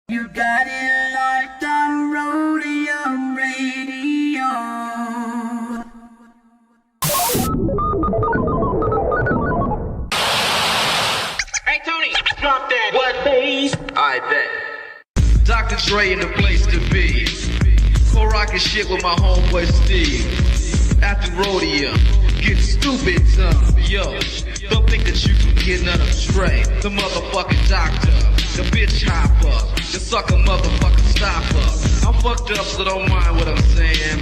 You got it locked on Roadium Radio. Hey Tony, drop that what bass? I bet. Dr. Dre in the place to be. Co-rockin' shit with my homeboy Steve. After Roadium, get stupid yo. Don't think that you can get none of Dre, the motherfucking doctor, the bitch hopper, the sucker motherfucking stopper. I'm fucked up, so don't mind what I'm saying.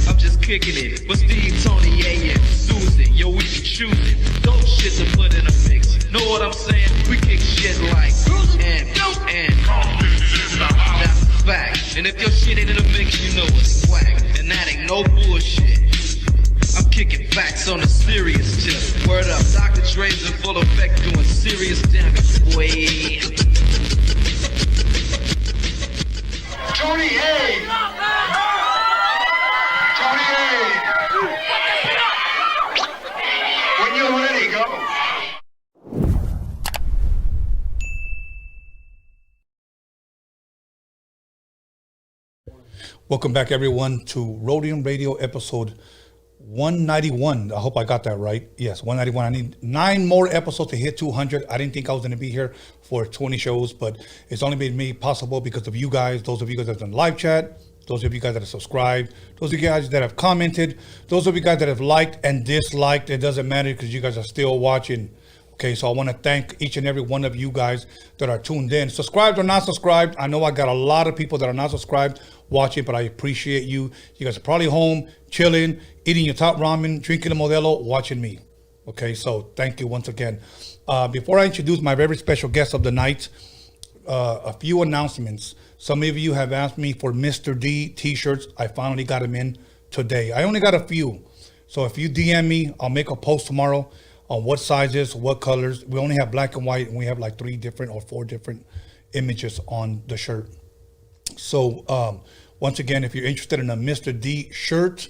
I'm just kicking it with Steve, Tony, A, and Susan. Yo, we can choose it. Dope shit to put in a mix. Know what I'm saying? We kick shit like and that's a fact. And if your shit ain't in a mix, you know it's whack. And that ain't no bullshit. I'm kicking facts on a serious tip. Word up, Dr. Dre's in full effect doing serious damage, boy. Tony A! Tony A! When you're ready, go. Welcome back, everyone, to Roadium Radio episode 191. I hope I got that right. Yes, 191. I need 9 more episodes to hit 200. I didn't think I was going to be here for 20 shows, but it's only been made possible because of you guys, those of you guys that have done live chat, those of you guys that have subscribed, those of you guys that have commented, those of you guys that have liked and disliked. It doesn't matter because you guys are still watching. Okay, so I want to thank each and every one of you guys that are tuned in. Subscribed or not subscribed, I know I got a lot of people that are not subscribed watching, but I appreciate you. You guys are probably home, chilling, eating your top ramen, drinking a Modelo, watching me. Okay, so thank you once again. Before I introduce my very special guest of the night, a few announcements. Some of you have asked me for Mr. D t-shirts. I finally got them in today. I only got a few. So if you DM me, I'll make a post tomorrow on what sizes, what colors. We only have black and white, and we have like 3 different or 4 different images on the shirt. So once again, if you're interested in a Mr. D shirt,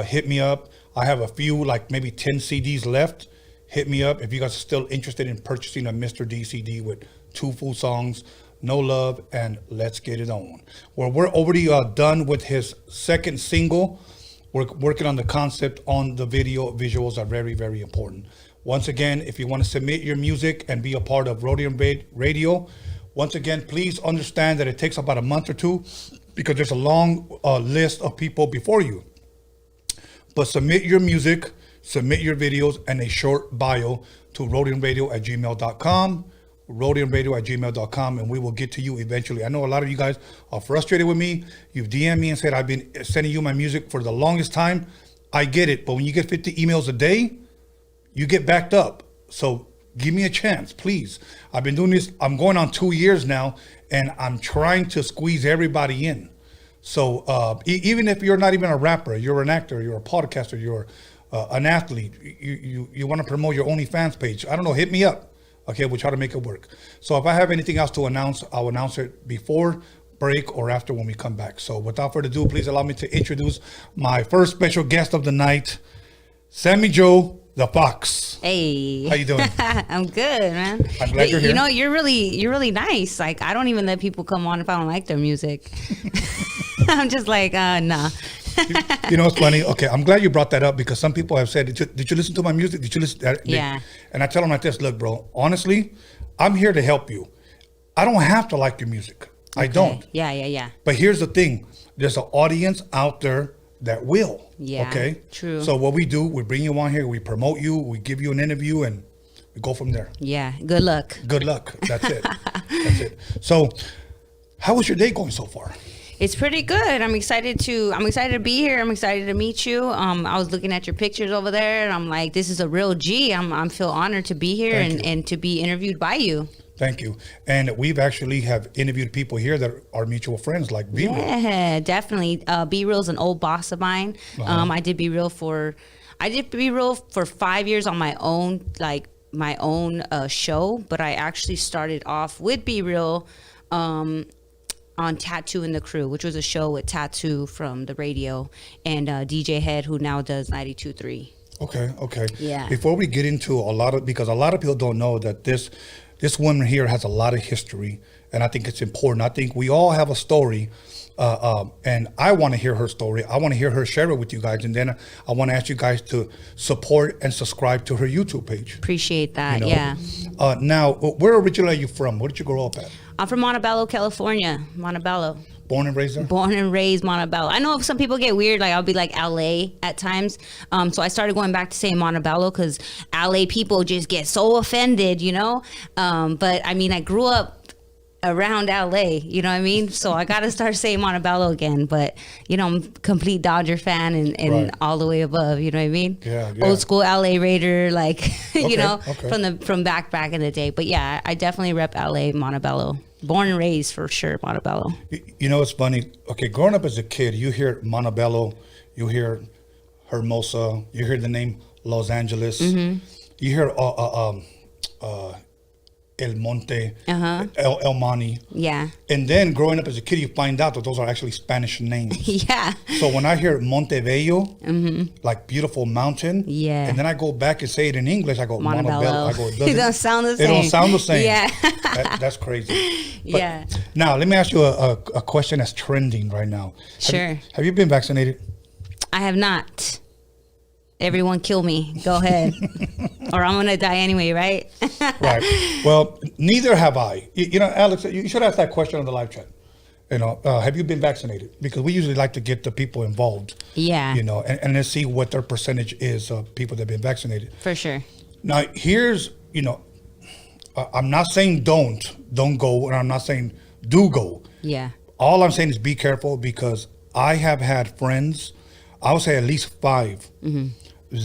hit me up. I have a few, like maybe 10 CDs left. Hit me up if you guys are still interested in purchasing a Mr. D CD with 2 full songs, No Love and Let's Get It On. Well, we're already done with his second single. We're working on the concept on the video. Visuals are very, very important. Once again, if you want to submit your music and be a part of Roadium Radio, once again, please understand that it takes about a month or 2 because there's a long list of people before you. But submit your music, submit your videos, and a short bio to roadiumradio@gmail.com, roadiumradio@gmail.com, and we will get to you eventually. I know a lot of you guys are frustrated with me. You've DM'd me and said, I've been sending you my music for the longest time. I get it, but when you get 50 emails a day, you get backed up. So give me a chance, please. I've been doing this. I'm going on 2 years now, and I'm trying to squeeze everybody in. So even if you're not even a rapper, you're an actor, you're a podcaster, you're an athlete, you want to promote your OnlyFans page, I don't know, hit me up. Okay, we'll try to make it work. So if I have anything else to announce, I'll announce it before break or after when we come back. So without further ado, please allow me to introduce my first special guest of the night, Sammy Joe the Fox. Hey, how you doing? I'm good, man. I'm glad you're here. You know, you're really nice. Like, I don't even let people come on if I don't like their music. I'm just like, nah. You know, it's funny. Okay, I'm glad you brought that up because some people have said, did you listen to my music? Did you listen? Yeah. And I tell them like this, look, bro, honestly, I'm here to help you. I don't have to like your music. Okay. I don't. Yeah. But here's the thing. There's an audience out there that will. Yeah. Okay. True. So what we do, we bring you on here, we promote you, we give you an interview, and we go from there. Yeah. Good luck. Good luck. That's it. That's it. So how was your day going so far? It's pretty good. I'm excited to be here. I'm excited to meet you. I was looking at your pictures over there and I'm like, this is a real G. I feel honored to be here and to be interviewed by you. Thank you. And we've actually have interviewed people here that are mutual friends, like B-Real. Yeah, definitely. B-Real's an old boss of mine. I did B-Real for 5 years on my own, like my own show. But I actually started off with B-Real on Tattoo and the Crew, which was a show with Tattoo from the radio and DJ Head, who now does 92.3. Okay. Yeah. Before we get into because a lot of people don't know that this woman here has a lot of history and I think it's important. I think we all have a story, and I want to hear her story. I want to hear her share it with you guys, and then I want to ask you guys to support and subscribe to her YouTube page. Appreciate that. You know? Yeah. Now, where originally are you from? Where did you grow up at? I'm from Montebello, California. Montebello. Born and raised there? Born and raised Montebello. I know some people get weird, like I'll be like LA at times. So I started going back to saying Montebello because LA people just get so offended, you know? But I mean, I grew up around LA, you know what I mean? So I got to start saying Montebello again. But, you know, I'm a complete Dodger fan and Right. all the way above, you know what I mean? Yeah, yeah. Old school LA Raider, like, Okay, you know, okay. from back in the day. But yeah, I definitely rep LA, Montebello. Born and raised for sure, Montebello. You know, it's funny. Okay, growing up as a kid, you hear Montebello, you hear Hermosa, you hear the name Los Angeles, you hear El Monte, El Monte. Yeah. And then growing up as a kid, you find out that those are actually Spanish names. Yeah. So when I hear Montevideo, like beautiful mountain, Yeah. and then I go back and say it in English, I go Montebello. I go, It don't sound the same. It don't sound the same. Yeah. That's crazy. But Yeah. Now, let me ask you a question that's trending right now. Sure. Have you been vaccinated? I have not. Everyone kill me. Go ahead. Or I'm going to die anyway, right? Right. Well, neither have I. You know, Alex, you should ask that question on the live chat. You know, have you been vaccinated? Because we usually like to get the people involved. Yeah. You know, and then see what their percentage is of people that have been vaccinated. For sure. Now, here's, you know, I'm not saying don't go, and I'm not saying do go. Yeah. All I'm saying is be careful, because I have had friends, I would say at least 5,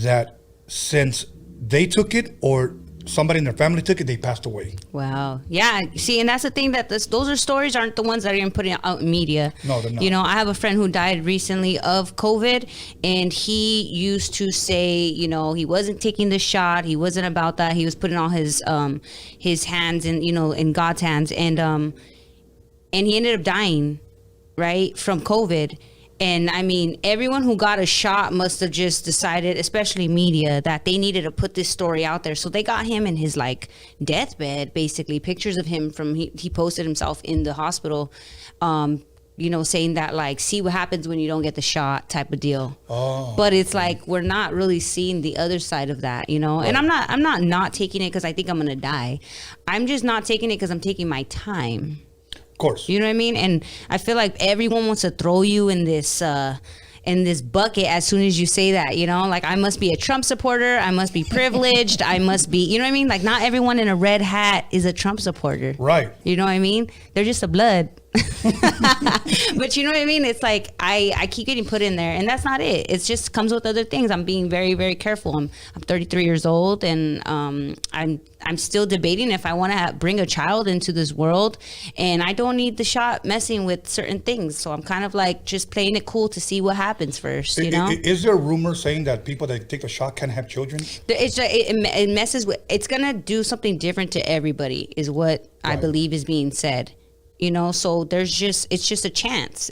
that since they took it or somebody in their family took it, they passed away. Wow. Yeah. See, and that's the thing, that those are stories aren't the ones that are going to put out in media. No, they're not. You know, I have a friend who died recently of COVID, and he used to say, you know, he wasn't taking the shot. He wasn't about that. He was putting all his hands in, you know, in God's hands. And he ended up dying, right, from COVID. And I mean, everyone who got a shot must have just decided, especially media, that they needed to put this story out there. So they got him in his like deathbed, basically pictures of him from, he posted himself in the hospital, you know, saying that like, see what happens when you don't get the shot type of deal. Oh. But it's like, we're not really seeing the other side of that, you know? And I'm not taking it because I think I'm going to die. I'm just not taking it because I'm taking my time. Of course. You know what I mean? And I feel like everyone wants to throw you in this bucket as soon as you say that, you know? Like, I must be a Trump supporter. I must be privileged. I must be, you know what I mean? Like, not everyone in a red hat is a Trump supporter. Right. You know what I mean? They're just a blood. But you know what I mean? It's like, I keep getting put in there, and that's not it. It just comes with other things. I'm being very, very careful. I'm 33 years old, and I'm still debating if I want to bring a child into this world, and I don't need the shot messing with certain things. So I'm kind of like just playing it cool to see what happens first, you know? Is there a rumor saying that people that take the shot can't have children? It's just, it messes with, it's going to do something different to everybody is what I believe is being said. You know, so it's just a chance.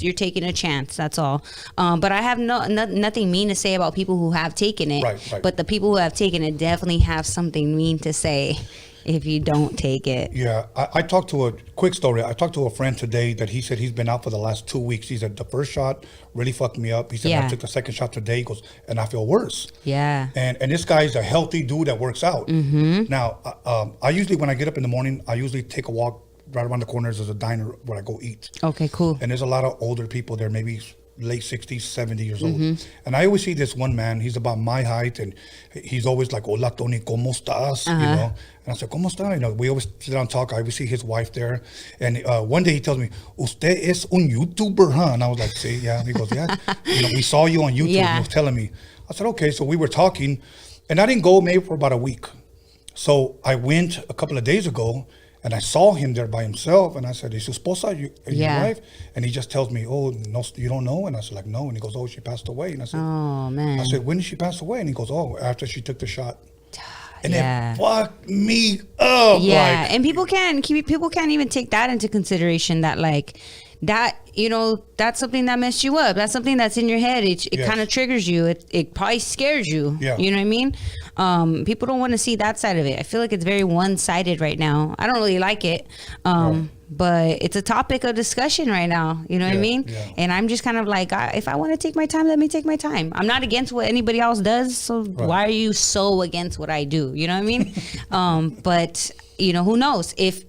You're taking a chance. That's all. But I have nothing mean to say about people who have taken it. Right. But the people who have taken it definitely have something mean to say if you don't take it. Yeah, I talked to a quick story. I talked to a friend today that he said he's been out for the last 2 weeks. He said the first shot really fucked me up. He said I took the second shot today. He goes, and I feel worse. Yeah. And this guy's a healthy dude that works out. Mm-hmm. Now, I usually, when I get up in the morning, I usually take a walk. Right around the corner is a diner where I go eat. Okay, cool. And there's a lot of older people there, maybe late 60s, 70 years old. And I always see this one man, he's about my height, and he's always like, hola, Tony, ¿cómo estás? You know? And I said, ¿cómo está? You know, we always sit down and talk. I always see his wife there. And one day he tells me, usted es un YouTuber, huh? And I was like, see, yeah. He goes, yeah. You know, we saw you on YouTube. Yeah. He was telling me. I said, okay. So we were talking, and I didn't go maybe for about a week. So I went a couple of days ago, and I saw him there by himself, and I said, "Is your esposa, your wife?" And he just tells me, "Oh, no, you don't know?" And I said, "Like, no." And he goes, "Oh, she passed away." And I said, "Oh, man." I said, "When did she pass away?" And he goes, "Oh, after she took the shot." And it fucked me up. Yeah, and people can't even take that into consideration, that like that, you know, that's something that messed you up. That's something that's in your head. It kind of triggers you. It probably scares you. Yeah. You know what I mean? People don't want to see that side of it. I feel like it's very one-sided right now. I don't really like it. But it's a topic of discussion right now. You know what I mean? Yeah. And I'm just kind of like, if I want to take my time, let me take my time. I'm not against what anybody else does. So why are you so against what I do? You know what I mean? But you know, who knows if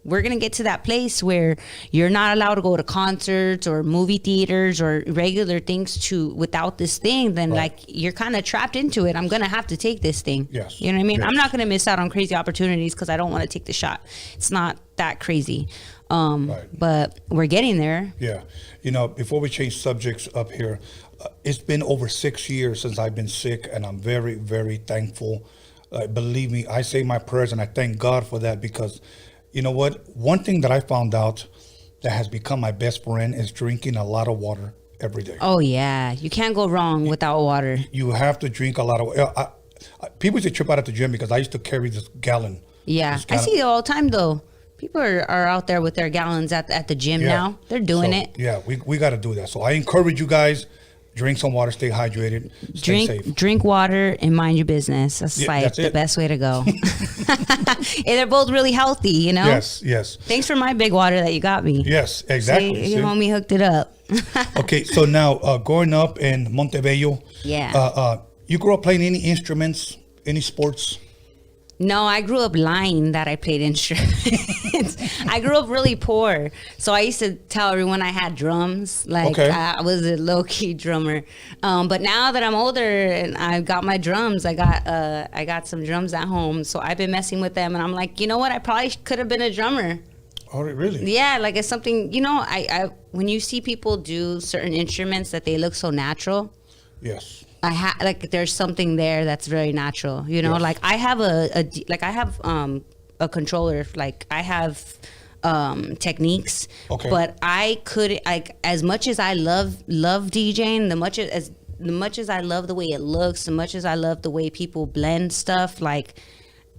we're going to get to that place where you're not allowed to go to concerts or movie theaters or regular things without this thing, then like you're kind of trapped into it. I'm going to have to take this thing. Yes. You know what I mean? Yes. I'm not going to miss out on crazy opportunities because I don't want to take the shot. It's not that crazy. But we're getting there. Yeah. You know, before we change subjects up here, it's been over 6 years since I've been sick, and I'm very, very thankful. Believe me, I say my prayers and I thank God for that, because you know what? One thing that I found out that has become my best friend is drinking a lot of water every day. Oh, yeah. You can't go wrong without water. You have to drink a lot of water. People used to trip out at the gym because I used to carry this gallon. Yeah. I see it all the time, though. People are out there with their gallons at the gym now. They're doing it. Yeah, we got to do that. So I encourage you guys, drink some water, stay hydrated, stay safe. Drink water and mind your business. That's the best way to go. And they're both really healthy, you know? Yes. Thanks for my big water that you got me. Yes, exactly. See, your homie hooked it up. Okay, so now growing up in Montevideo, yeah. You grew up playing any instruments, any sports? No, I grew up lying that I played instruments. I grew up really poor. So I used to tell everyone I had drums. Like, I was a low-key drummer. But now that I'm older and I've got my drums, I got some drums at home. So I've been messing with them. And I'm like, you know what? I probably could have been a drummer. Oh, really? Yeah, like it's something, you know, I when you see people do certain instruments that they look so natural. Yes. Like there's something there that's very natural, you know. Yes. Like I have a controller. Like I have techniques, but I could, like, as much as I love DJing, the much as I love the way it looks, the much as I love the way people blend stuff, like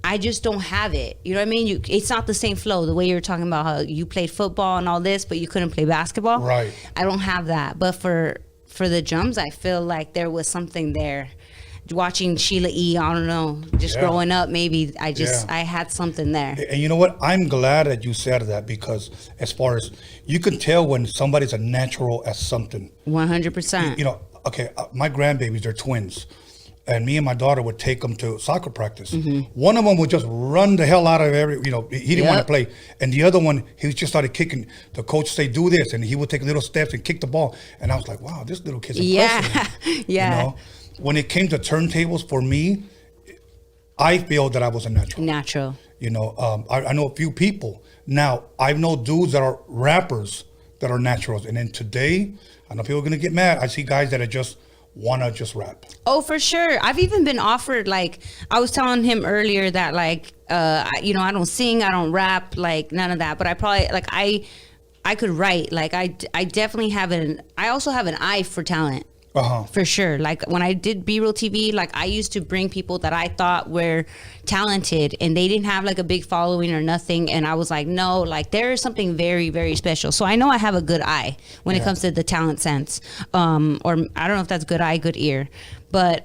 I just don't have it. You know what I mean? It's not the same flow. The way you were talking about how you played football and all this, but you couldn't play basketball. Right. I don't have that. But for the drums, I feel like there was something there. Watching Sheila E., I don't know, just growing up, maybe I had something there. And you know what? I'm glad that you said that, because as far as you can tell when somebody's a natural at something. 100%. You know, okay, my grandbabies, they're twins. And me and my daughter would take them to soccer practice. Mm-hmm. One of them would just run the hell out of he didn't want to play. And the other one, he just started kicking. The coach say, do this. And he would take little steps and kick the ball. And I was like, wow, this little kid's impressive. Yeah. You know? When it came to turntables, for me, I feel that I was a natural. You know, I know a few people. Now, I know dudes that are rappers that are naturals. And then today, I know people are going to get mad. I see guys that are just want to just rap. Oh, for sure. I've even been offered, like, I was telling him earlier that, like, you know, I don't sing, I don't rap, like, none of that. But I probably, like, I could write. Like, I definitely I also have an eye for talent. For sure. Like when I did B-Roll TV, like I used to bring people that I thought were talented and they didn't have like a big following or nothing. And I was like, no, like there is something very, very special. So I know I have a good eye when it comes to the talent sense. Or I don't know if that's good eye, good ear. But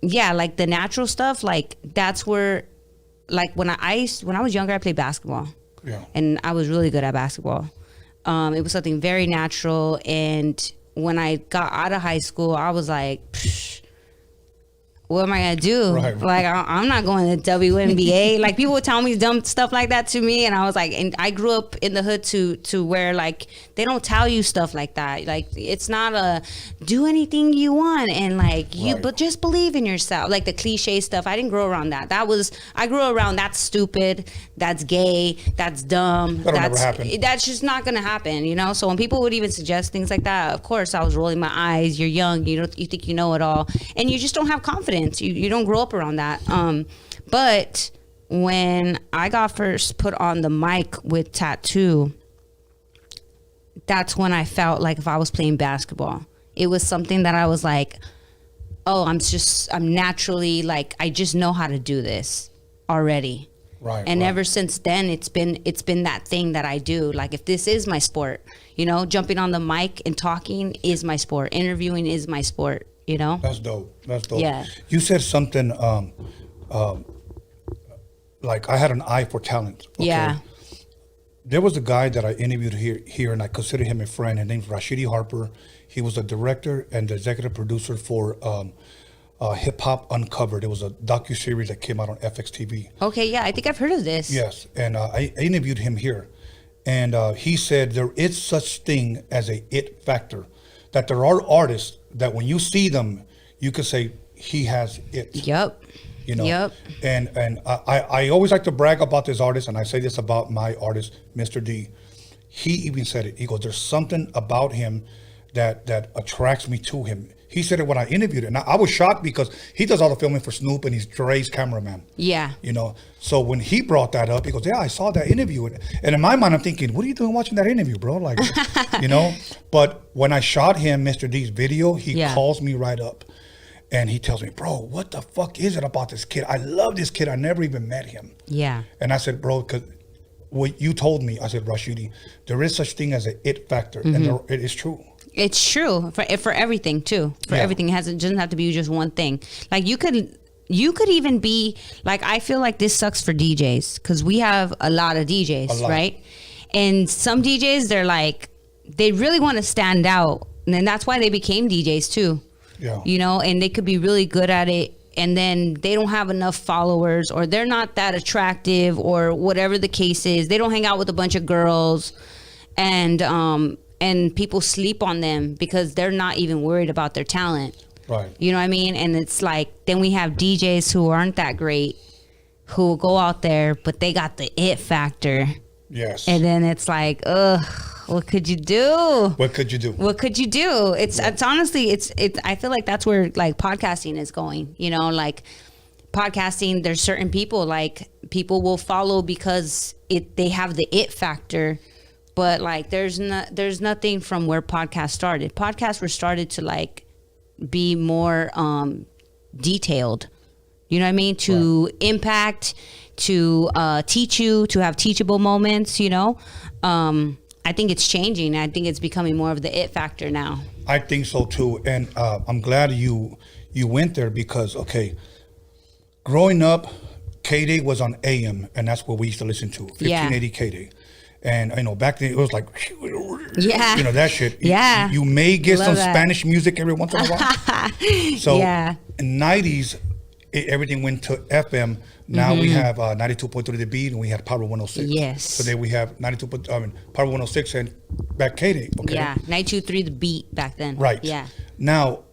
yeah, like the natural stuff, like that's where, like when I was younger, I played basketball. Yeah. And I was really good at basketball. It was something very natural. And when I got out of high school, I was like, what am I gonna do? Right. Like, I'm not going to WNBA. Like, people would tell me dumb stuff like that to me, and I was like, and I grew up in the hood to where like they don't tell you stuff like that. Like, it's not a do anything you want and like you, but just believe in yourself. Like the cliche stuff. I didn't grow around that. I grew around that's stupid, that's gay, that's dumb. That'll never happen. That's just not gonna happen, you know. So when people would even suggest things like that, of course I was rolling my eyes. You're young, you think you know it all, and you just don't have confidence. You don't grow up around that. But when I got first put on the mic with Tattoo, that's when I felt like if I was playing basketball. It was something that I was like, oh, I'm naturally like, I just know how to do this already. Right. And ever since then, it's been that thing that I do. Like if this is my sport, you know, jumping on the mic and talking is my sport. Interviewing is my sport. you know? That's dope. That's dope. Yeah. You said something like I had an eye for talent. Okay? Yeah. There was a guy that I interviewed here, and I consider him a friend. His name's Rashidi Harper. He was the director and the executive producer for Hip Hop Uncovered. It was a docuseries that came out on FX TV. Okay, yeah, I think I've heard of this. Yes, and I interviewed him here, and he said there is such thing as a it factor, that there are artists that when you see them, you could say he has it. Yep. You know, Yep. And I always like to brag about this artist, and I say this about my artist, Mr. D. He even said it. He goes, "There's something about him that attracts me to him." He said it when I interviewed him. And I was shocked because he does all the filming for Snoop, and he's Dre's cameraman. Yeah. You know, so when he brought that up, he goes, "Yeah, I saw that interview." And in my mind, I'm thinking, what are you doing watching that interview, bro? Like, you know, but when I shot him, Mr. D's video, he calls me right up. And he tells me, "Bro, what the fuck is it about this kid? I love this kid. I never even met him." Yeah. And I said, "Bro, because what you told me," I said, "Rashidi, there is such thing as an it factor." And it is true. It's true for everything too. For everything, it doesn't have to be just one thing. Like you could even be like, I feel like this sucks for DJs because we have a lot of DJs, right? And some DJs, they're like, they really want to stand out, and that's why they became DJs too. Yeah. You know, and they could be really good at it, and then they don't have enough followers, or they're not that attractive, or whatever the case is. They don't hang out with a bunch of girls, and people sleep on them because they're not even worried about their talent. Right. You know what I mean? And it's like, then we have DJs who aren't that great, who will go out there, but they got the it factor. Yes. And then it's like, ugh, what could you do? What could you do? What could you do? It's honestly, it's I feel like that's where like podcasting is going. You know, like podcasting, there's certain people, like people will follow because they have the it factor, but like there's nothing from where podcasts started. Podcasts were started to like be more detailed. You know what I mean? To impact, to teach you, to have teachable moments, you know? I think it's changing. I think it's becoming more of the it factor now. I think so too. And I'm glad you went there because, okay, growing up, K-Day was on AM, and that's what we used to listen to, 1580 K-Day. And, you know, back then it was like, yeah, you know, that shit. Yeah. You may get Love some that. Spanish music every once in a while. So yeah. in 90s, everything went to FM. Now we have 92.3 The Beat, and we had Power 106. Yes. So then we have Power 106 and back K-Day. Okay. Yeah, 92.3 The Beat back then. Right. Yeah. Now,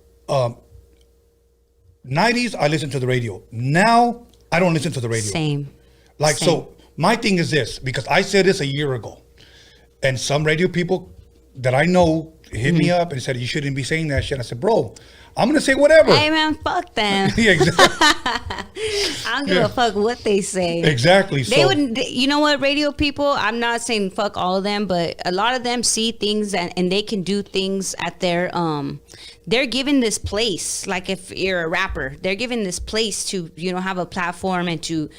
90s, I listened to the radio. Now, I don't listen to the radio. Same. Like, Same. so my thing is this, because I said this a year ago, and some radio people that I know hit me up and said, "You shouldn't be saying that shit." I said, "Bro, I'm going to say whatever." Hey, man, fuck them. Yeah, exactly. I don't give a fuck what they say. Exactly. They So, wouldn't, you know what, radio people, I'm not saying fuck all of them, but a lot of them see things and they can do things at their, they're given this place. Like if you're a rapper, they're given this place to, you know, have a platform and to,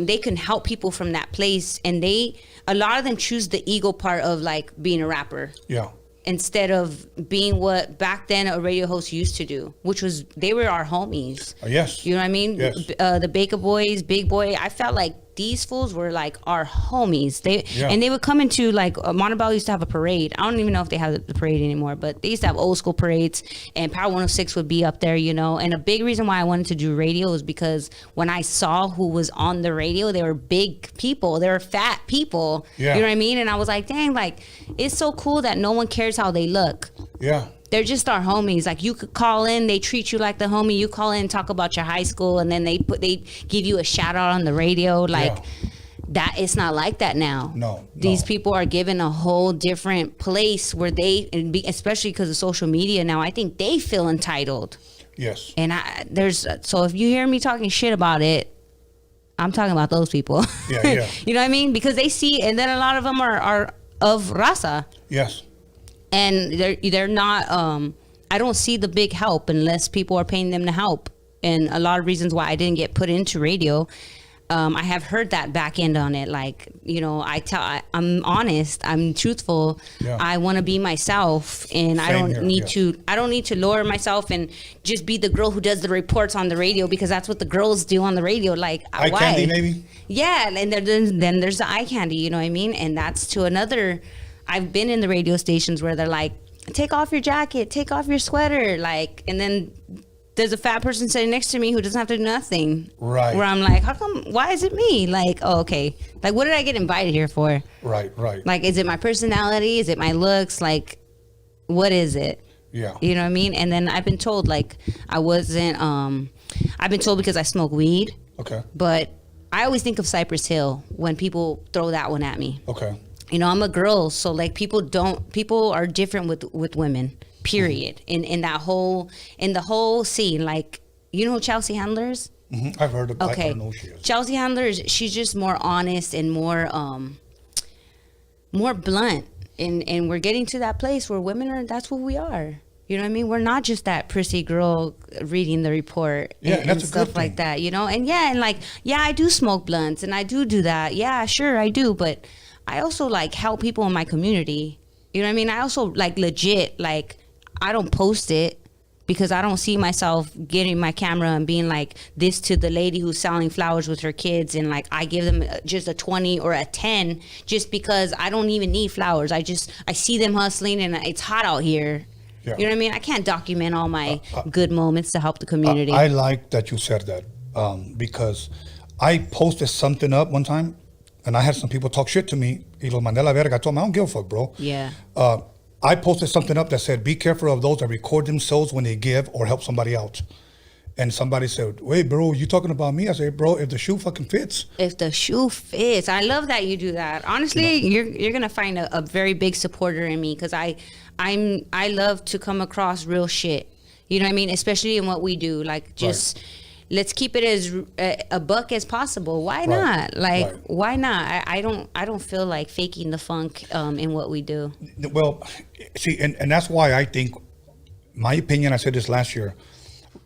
they can help people from that place. And a lot of them choose the ego part of like being a rapper. yeah. Instead of being what back then a radio host used to do, which was they were our homies. Yes. You know what I mean? Yes. The Baker Boys, Big Boy. I felt like these fools were like our homies. And they would come into like Montebello used to have a parade. I don't even know if they have the parade anymore, but they used to have old school parades, and Power 106 would be up there, you know. And a big reason why I wanted to do radio is because when I saw who was on the radio, they were big people, they were fat people. Yeah. You know what I mean? And I was like, dang, like it's so cool that no one cares how they look. Yeah. They're just our homies. Like you could call in, they treat you like the homie. You call in and talk about your high school, and then they give you a shout out on the radio. Like that, it's not like that now. No. These people are given a whole different place where especially because of social media now, I think they feel entitled. Yes. And so if you hear me talking shit about it, I'm talking about those people. Yeah, yeah. You know what I mean? Because they see, and then a lot of them are of Raza. Yes. And they're not, I don't see the big help unless people are paying them to help. And a lot of reasons why I didn't get put into radio, I have heard that back end on it. Like, you know, I'm honest, I'm truthful. Yeah. I want to be myself, and I don't need to lower myself and just be the girl who does the reports on the radio, because that's what the girls do on the radio. Like, Eye why? candy, maybe? Yeah, and then there's the eye candy, you know what I mean? And that's to another. I've been in the radio stations where they're like, take off your jacket, take off your sweater, like, and then there's a fat person sitting next to me who doesn't have to do nothing. Right. Where I'm like, how come, why is it me? Like, oh, okay. Like, what did I get invited here for? Right. Like, is it my personality? Is it my looks? Like, what is it? Yeah. You know what I mean? And then I've been told, like, I've been told because I smoke weed. Okay. But I always think of Cypress Hill when people throw that one at me. Okay. You know, I'm a girl, so like people are different with women, period. In the whole scene, like, you know who Chelsea Handler is? Mm-hmm. I've heard of. Okay. I know she is. Chelsea Handler she's just more honest and more blunt, and we're getting to that place where women are. That's what we are. You know what I mean? We're not just that prissy girl reading the report and stuff like that. You know, and I do smoke blunts and I do that. Yeah, sure, I do, but I also like help people in my community. You know what I mean? I also like legit, like, I don't post it because I don't see myself getting my camera and being like this to the lady who's selling flowers with her kids, and like I give them just a 20 or a 10 just because I don't even need flowers. I see them hustling and it's hot out here. Yeah. You know what I mean? I can't document all my good moments to help the community. I like that you said that because I posted something up one time. And I had some people talk shit to me. Y los mandé a la verga. I told them, I don't give a fuck, bro. Yeah. I posted something up that said, be careful of those that record themselves when they give or help somebody out. And somebody said, wait, bro, you talking about me? I said, bro, if the shoe fucking fits. If the shoe fits. I love that you do that. Honestly, you're going to find a very big supporter in me, because I love to come across real shit. You know what I mean? Especially in what we do. Like, just... Right. Let's keep it as a buck as possible. Why not? Like, why not? I don't feel like faking the funk in what we do. Well, see, and that's why I think, my opinion, I said this last year,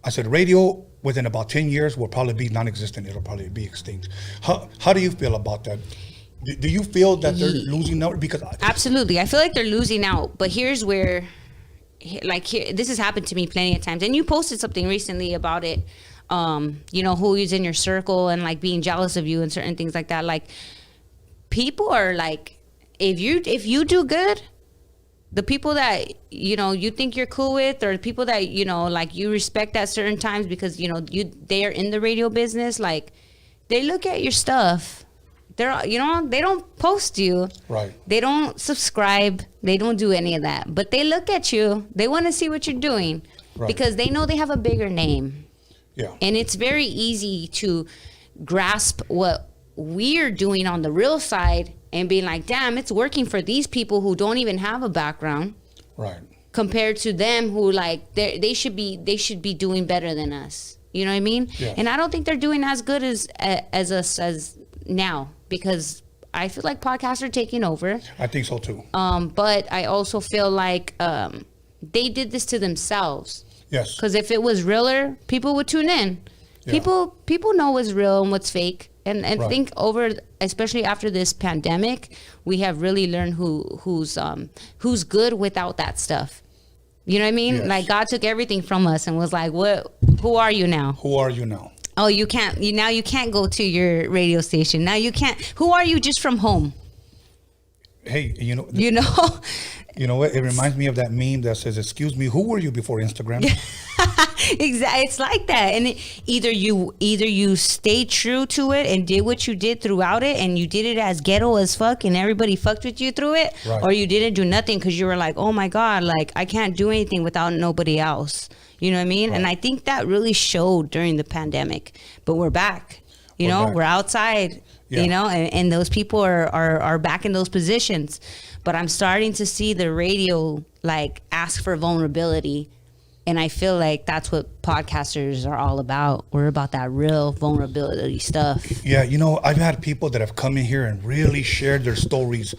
I said radio within about 10 years will probably be non-existent. It'll probably be extinct. How do you feel about that? Do you feel that they're losing out? Because absolutely. I feel like they're losing out. But here's where, this has happened to me plenty of times. And you posted something recently about it. You know, who is in your circle and like being jealous of you and certain things like that. Like, people are like, if you do good, the people that, you know, you think you're cool with, or the people that, you know, like you respect at certain times because, you know, they are in the radio business, like, they look at your stuff. They're, you know, they don't post you. Right. They don't subscribe. They don't do any of that. But they look at you. They want to see what you're doing because they know they have a bigger name. Yeah. And it's very easy to grasp what we're doing on the real side and being like, damn, it's working for these people who don't even have a background. Right. Compared to them who, like, they should be doing better than us. You know what I mean? Yeah. And I don't think they're doing as good as us as now, because I feel like podcasts are taking over. I think so too. But I also feel like they did this to themselves. Yes. Because if it was realer, people would tune in. Yeah. People know what's real and what's fake. And I think especially after this pandemic, we have really learned who's good without that stuff. You know what I mean? Yes. Like, God took everything from us and was like, who are you now? Who are you now? Oh, you can't go to your radio station. Now you can't. Who are you just from home? Hey, you know. You know what? It reminds me of that meme that says, "Excuse me, who were you before Instagram?" Exactly, it's like that. And either you stayed true to it and did what you did throughout it, and you did it as ghetto as fuck, and everybody fucked with you through it, or you didn't do nothing because you were like, "Oh my God, like I can't do anything without nobody else." You know what I mean? Right. And I think that really showed during the pandemic. But we're back. We're outside. Yeah. You know, and those people are back in those positions. But I'm starting to see the radio like ask for vulnerability. And I feel like that's what podcasters are all about. We're about that real vulnerability stuff. Yeah, you know, I've had people that have come in here and really shared their stories.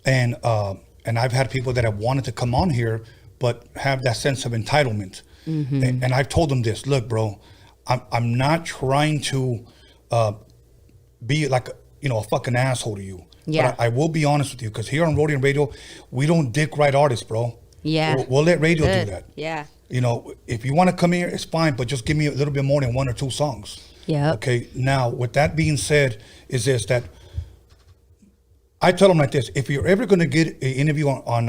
And I've had people that have wanted to come on here but have that sense of entitlement. Mm-hmm. And I've told them this, look, bro, I'm not trying to be like, a fucking asshole to you. Yeah. But I will be honest with you, because here on Roadium Radio, we don't dick ride artists, bro. Yeah. We'll let radio Good. do that. Yeah. If you want to come here, it's fine, but just give me a little bit more than 1 or 2 songs. Yeah. Okay. Now, with that being said, is this that I tell them like this: if you're ever going to get an interview on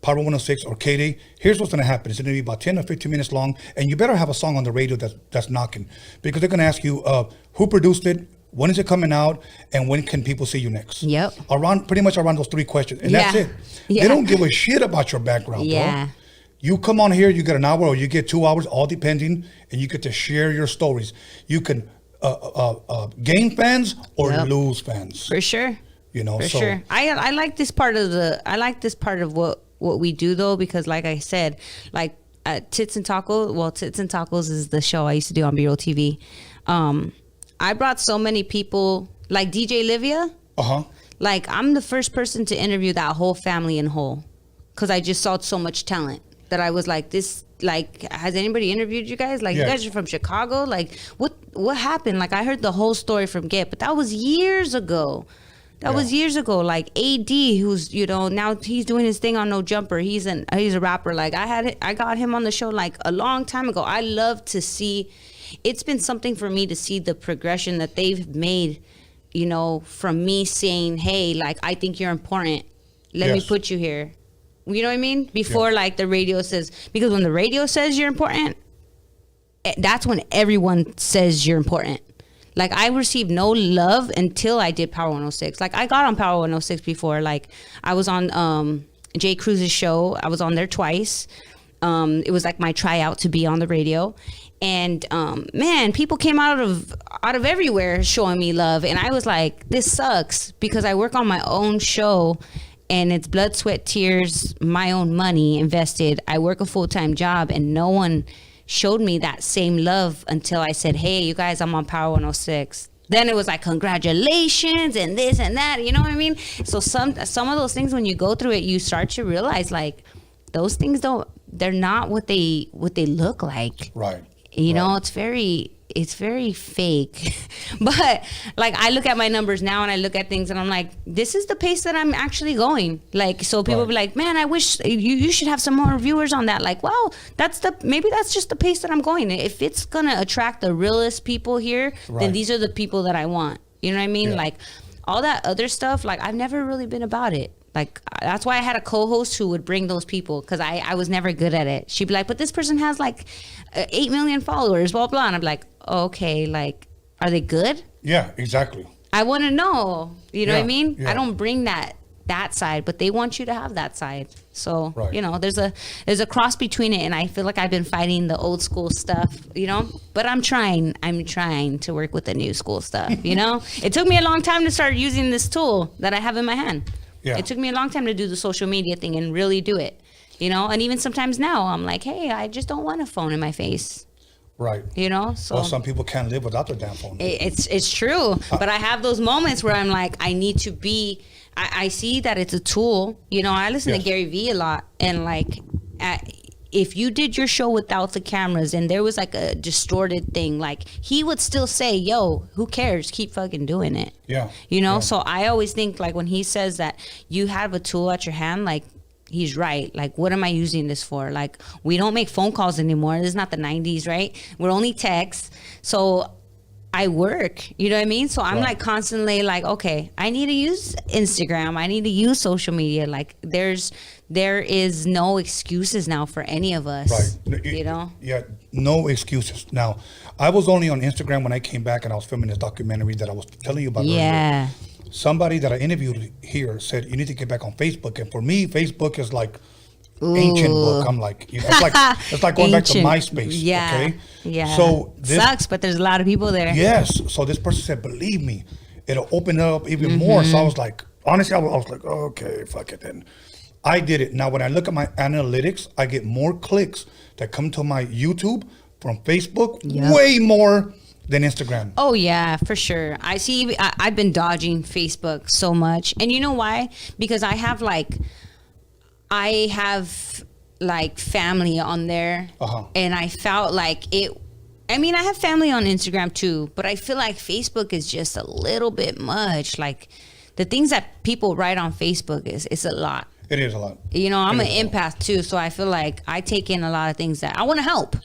Power 106 or K.A, here's what's going to happen. It's going to be about 10 or 15 minutes long, and you better have a song on the radio that's knocking, because they're going to ask you who produced it, when is it coming out, and when can people see you next? Yep. Pretty much around those 3 questions, and that's it. Yeah. They don't give a shit about your background, Yeah. bro. You come on here, you get an hour or you get 2 hours, all depending, and you get to share your stories. You can gain fans or lose fans. For sure. For sure. I like this part of what we do, though, because like I said, like Tits and Tacos is the show I used to do on B-Roll TV. I brought so many people, like DJ Livia. Like, I'm the first person to interview that whole family in whole, because I just saw so much talent that I was like, has anybody interviewed you guys? Like, you guys are from Chicago? Like, what happened? Like, I heard the whole story from Get, but that was years ago. Like A.DA, who's, now he's doing his thing on No Jumper. He's a rapper. Like, I got him on the show like a long time ago. I love to see, it's been something for me to see the progression that they've made, from me saying, hey, like, I think you're important. Let me put you here. You know what I mean? Before like the radio says, because when the radio says you're important, that's when everyone says you're important. Like, I received no love until I did Power 106. Like, I got on Power 106 before. Like, I was on Jay Cruz's show. I was on there twice. It was like my tryout to be on the radio. And man, people came out of everywhere showing me love. And I was like, this sucks, because I work on my own show. And it's blood, sweat, tears, my own money invested. I work a full-time job, and no one showed me that same love until I said, hey, you guys, I'm on Power 106. Then it was like, congratulations, and this and that, you know what I mean? So some of those things, when you go through it, you start to realize, like, those things they're not what they look like. Right. You know, it's very fake. But like, I look at my numbers now and I look at things and I'm like, this is the pace that I'm actually going. Like, so people be like, man, I wish you should have some more viewers on that. Like, well, maybe that's just the pace that I'm going. If it's gonna attract the realest people here, then these are the people that I want. You know what I mean? Like, all that other stuff, like, I've never really been about it. Like, that's why I had a co-host who would bring those people, because I was never good at it. She'd be like, but this person has like 8 million followers, blah, blah. And I'm like, okay, like, are they good? Yeah, exactly. I want to know, you know what I mean? Yeah. I don't bring that side, but they want you to have that side. So, there's a cross between it. And I feel like I've been fighting the old school stuff, but I'm trying to work with the new school stuff, It took me a long time to start using this tool that I have in my hand. Yeah. It took me a long time to do the social media thing and really do it, and even sometimes now I'm like, hey, I just don't want a phone in my face. Right. So. Well, some people can't live without their damn phone. It's true. But I have those moments where I'm like, I need to be, I see that it's a tool. I listen to Gary Vee a lot, and like, if you did your show without the cameras and there was like a distorted thing, like, he would still say, yo, who cares? Keep fucking doing it. Yeah. So I always think, like, when he says that you have a tool at your hand, like, he's right. Like, what am I using this for? Like, we don't make phone calls anymore. This is not the 90s, right? We're only texts. So I work, you know what I mean? So I'm like constantly like, okay, I need to use Instagram. I need to use social media. Like, there is no excuses now for any of us, Yeah, no excuses. Now, I was only on Instagram when I came back and I was filming this documentary that I was telling you about earlier. Somebody that I interviewed here said, you need to get back on Facebook. And for me, Facebook is like ancient book. I'm like, it's like going back to MySpace. Yeah. Okay. Yeah. So sucks, but there's a lot of people there. Yes. So this person said, believe me, it'll open it up even more. So I was like, honestly, I was like, okay, fuck it then. I did it. Now, when I look at my analytics, I get more clicks that come to my YouTube from Facebook, way more than Instagram. Oh yeah, for sure. I've been dodging Facebook so much. And you know why? Because I have like family on there, and I felt like I mean, I have family on Instagram too, but I feel like Facebook is just a little bit much. Like the things that people write on Facebook it's a lot. It is a lot. You know, I'm an empath too, so I feel like I take in a lot of things that I want to help.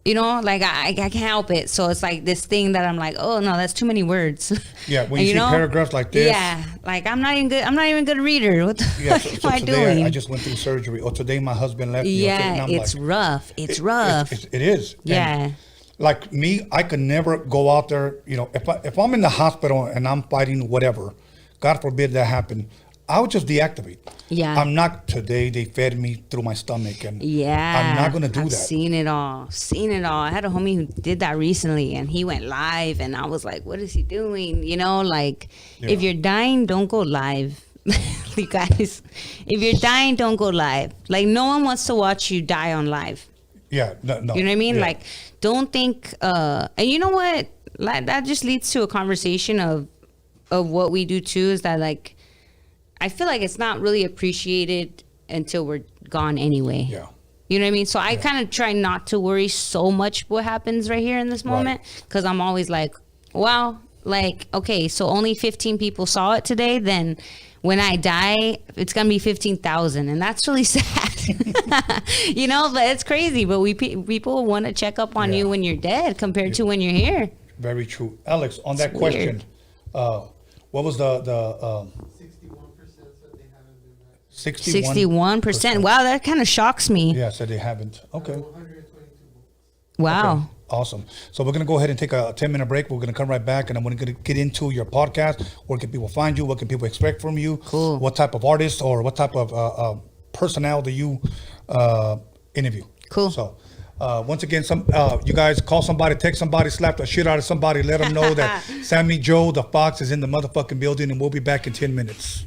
You know, like I can't help it. So it's like this thing that I'm like, oh no, that's too many words. Yeah, when you see paragraphs like this. Yeah, like I'm not even a good reader. What the fuck am I today doing? I just went through surgery. Or today my husband left me. Yeah, and I'm it's like, rough. It's rough. It is. Yeah. And like me, I could never go out there. You know, if I'm in the hospital and I'm fighting whatever, God forbid that happen, I would just deactivate. Yeah. I'm not today. They fed me through my stomach, and yeah, I'm not gonna do I've that. Seen it all. I had a homie who did that recently, and he went live, and I was like, "What is he doing?" You know, like if you're dying, don't go live. You guys, if you're dying, don't go live. Like no one wants to watch you die on live. Yeah, no. You know what I mean? Yeah. Like, don't think. And you know what? Like, that just leads to a conversation of what we do too. Is that like, I feel like it's not really appreciated until we're gone anyway. Yeah. You know what I mean? So I kind of try not to worry so much what happens right here in this moment, because I'm always like, wow, like, okay, so only 15 people saw it today. Then when I die, it's going to be 15,000. And that's really sad. You know, but it's crazy. But people want to check up on you when you're dead compared to when you're here. Very true. Alex, on that question, what was the 61%. Wow, that kind of shocks me. Yeah, said they haven't. Okay. Wow. Okay. Awesome. So we're going to go ahead and take a 10-minute break. We're going to come right back, and I'm going to get into your podcast. Where can people find you? What can people expect from you? Cool. What type of artist or what type of personnel do you interview? Cool. So once again, you guys call somebody, text somebody, slap the shit out of somebody, let them know that Sammy Joe, the Fox, is in the motherfucking building, and we'll be back in 10 minutes.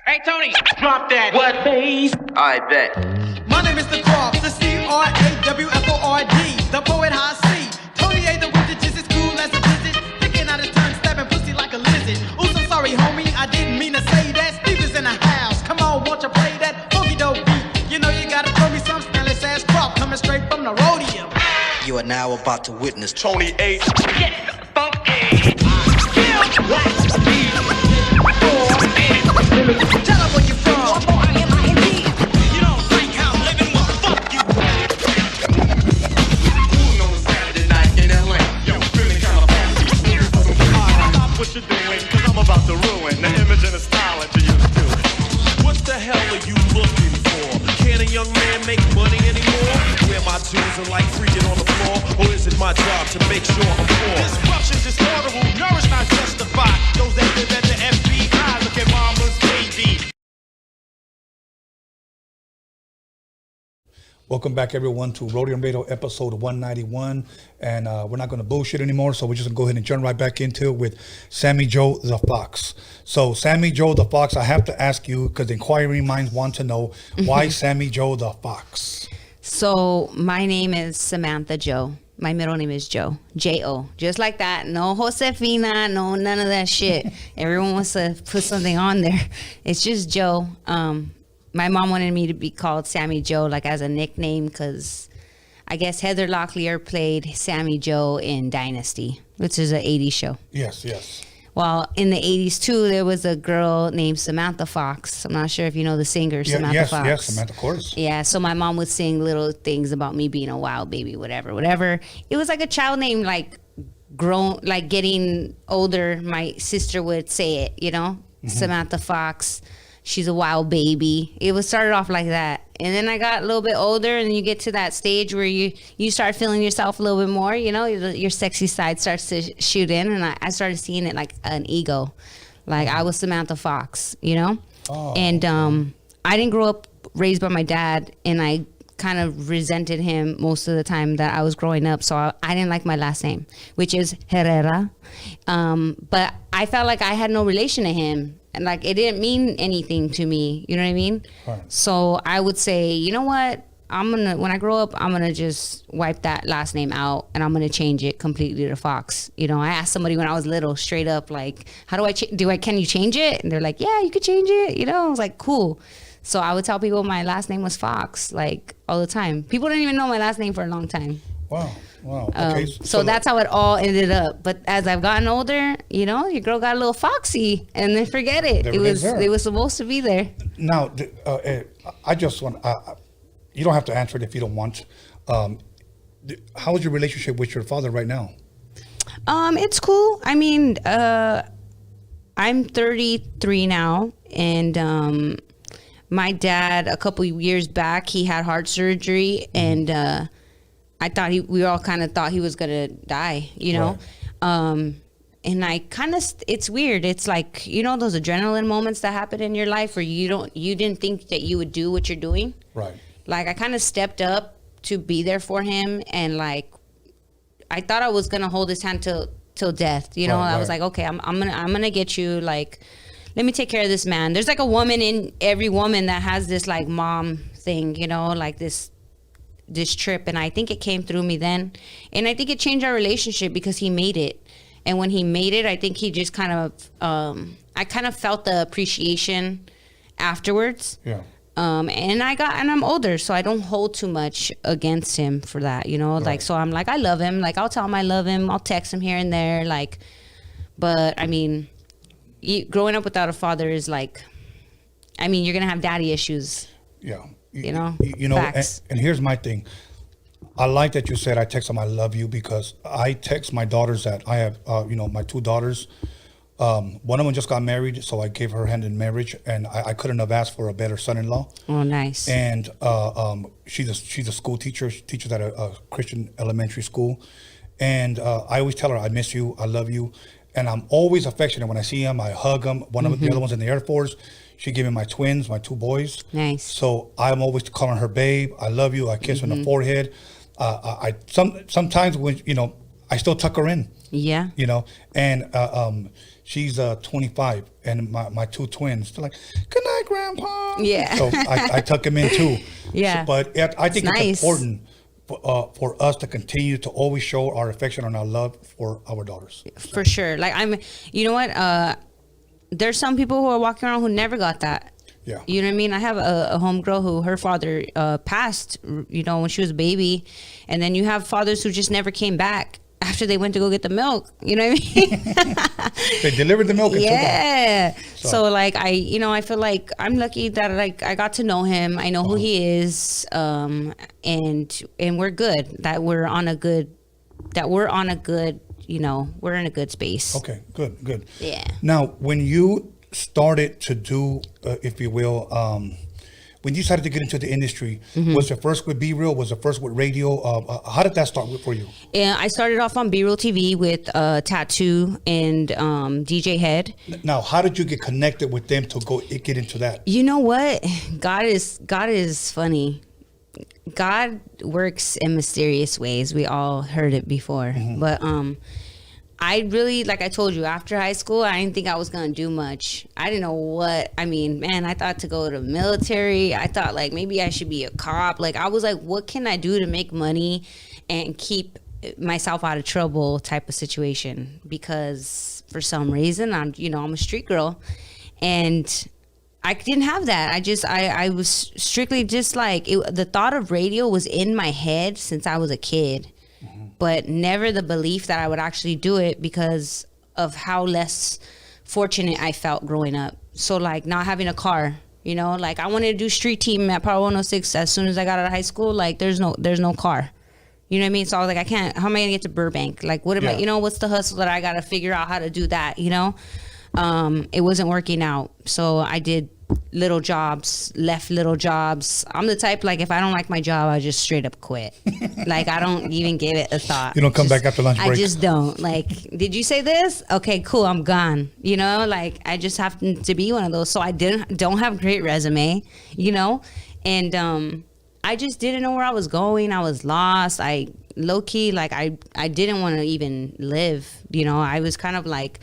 Hey, Tony, drop that. What, bass? I bet. My name is the Croft, the C-R-A-W-F-O-R-D, the poet high C. Tony A, the wizard, just as cool as a blizzard. Thinking out of tongue, stabbing pussy like a lizard. Ooh, so sorry, homie, I didn't mean to say that. Steve is in the house. Come on, won't you play that funky dope beat? You know you gotta throw me some Stanley's ass Croft coming straight from the Roadium. You are now about to witness Tony A. Get funky. Tell her where you from. You don't think how I'm living, well, fuck you. Moon on a Saturday night in LA. Yo, feeling kinda funky. Stop what you're doing, cause I'm about to ruin the image and the style that you used to. What the hell are you looking for? Can a young man make money anymore? Where my tunes are like freaking on the floor? Or is it my job to make sure I'm poor? Disruption, disorder, will nourish, not justify. Those that live at the FBI, look at mama's baby. Welcome back, everyone, to Roadium Radio episode 191. And we're not going to bullshit anymore, so we're just going to go ahead and jump right back into it with Sammy Joe the Fox. So, Sammy Joe the Fox, I have to ask you, because inquiring minds want to know, why Sammy Joe the Fox? So my name is Samantha Joe. My middle name is Joe. J-O. Just like that. No Josefina, no none of that shit. Everyone wants to put something on there. It's just Joe. My mom wanted me to be called Sammy Joe, like as a nickname, because I guess Heather Locklear played Sammy Joe in Dynasty, which is an 80s show. Yes, yes. Well, in the 80s, too, there was a girl named Samantha Fox. I'm not sure if you know the singer, Samantha Fox. Yes, Samantha, of course. Yeah, so my mom would sing little things about me being a wild baby, whatever. It was like a child name, like grown, like getting older. My sister would say it, you know? Samantha Fox. She's a wild baby. It was started off like that. And then I got a little bit older, and you get to that stage where you start feeling yourself a little bit more, you know, your sexy side starts to shoot in. And I started seeing it like an ego. Like I was Samantha Fox, you know? Oh, and I didn't grow up raised by my dad, and I kind of resented him most of the time that I was growing up. So I didn't like my last name, which is Herrera. But I felt like I had no relation to him. And like, it didn't mean anything to me. You know what I mean? Right. So I would say, you know what? When I grow up, I'm going to just wipe that last name out, and I'm going to change it completely to Fox. You know, I asked somebody when I was little, straight up, like, how do can you change it? And they're like, yeah, you could change it. You know, I was like, cool. So I would tell people my last name was Fox, like, all the time. People didn't even know my last name for a long time. Wow. Okay. So that's how it all ended up. But as I've gotten older, you know, your girl got a little foxy, and then forget it. It was supposed to be there. Now, I just want, you don't have to answer it if you don't want. How is your relationship with your father right now? It's cool. I mean, I'm 33 now, and my dad, a couple of years back, he had heart surgery, and we all kind of thought he was gonna die, you know. Right. And I kind of, it's weird. It's like, you know, those adrenaline moments that happen in your life where you didn't think that you would do what you're doing. Right. Like I kind of stepped up to be there for him, and like I thought I was gonna hold his hand till death. You know, I was like, okay, I'm gonna get you. Like, let me take care of this man. There's like a woman in every woman that has this like mom thing, you know, like this trip, and I think it came through me then, and I think it changed our relationship because he made it. And when he made it, I think he just kind of I kind of felt the appreciation afterwards. Yeah. And I'm older, so I don't hold too much against him for that, you know. Right. Like, so I'm like, I love him. Like, I'll tell him I love him. I'll text him here and there. Like, but I mean, growing up without a father is like, I mean, you're gonna have daddy issues. Yeah. You know, and here's my thing. I like that you said I text them I love you, because I text my daughters that I have, my two daughters. One of them just got married, so I gave her hand in marriage, and I couldn't have asked for a better son-in-law. Oh, nice. And she's a school teacher. She teaches at a Christian elementary school. And I always tell her, I miss you, I love you. And I'm always affectionate. When I see them, I hug them. One of the other ones in the Air Force. She gave me my twins, my two boys. Nice. So I'm always calling her babe. I love you. I kiss her on the forehead. Sometimes when, I still tuck her in. Yeah. You know, and she's 25, and my two twins, they're like, "Good night, Grandpa." Yeah. So I tuck him in too. Yeah. So, but I think it's nice. important for us to continue to always show our affection and our love for our daughters. For sure. Like you know what? There's some people who are walking around who never got that. Yeah. You know what I mean? I have a homegirl who her father passed, you know, when she was a baby. And then you have fathers who just never came back after they went to go get the milk. You know what I mean? They delivered the milk and took off. Yeah. So like I feel like I'm lucky that like I got to know him. I know who he is. And we're good. That we're on a good, you know, we're in a good space. Okay, good. Yeah. Now, when you started to do, if you will, when you started to get into the industry, was it first with B-Real? Was it first with radio? How did that start for you? Yeah, I started off on B-Real TV with Tattoo and DJ Head. Now, how did you get connected with them to get into that? You know what? God is funny. God works in mysterious ways. We all heard it before. But I really, like I told you, after high school, I didn't think I was going to do much. I didn't know what, I mean, man, I thought to go to the military. I thought like maybe I should be a cop. Like I was like, what can I do to make money and keep myself out of trouble type of situation? Because for some reason, I'm a street girl and I didn't have that. I was strictly just like, the thought of radio was in my head since I was a kid. But never the belief that I would actually do it because of how less fortunate I felt growing up. So like not having a car, you know, like I wanted to do street team at Power 106 as soon as I got out of high school. Like there's no car, you know what I mean? So I was like, how am I gonna get to Burbank? Like what am I, you know, what's the hustle that I gotta figure out how to do that, you know? It wasn't working out. So I did little jobs, left little jobs. I'm the type, like, if I don't like my job, I just straight up quit. Like, I don't even give it a thought. You don't come back after lunch break? I just don't. Like, did you say this? Okay, cool, I'm gone. You know, like, I just happen to be one of those. So I don't have a great resume, you know? And I just didn't know where I was going. I was lost. I low-key, like, I didn't want to even live, you know? I was kind of like,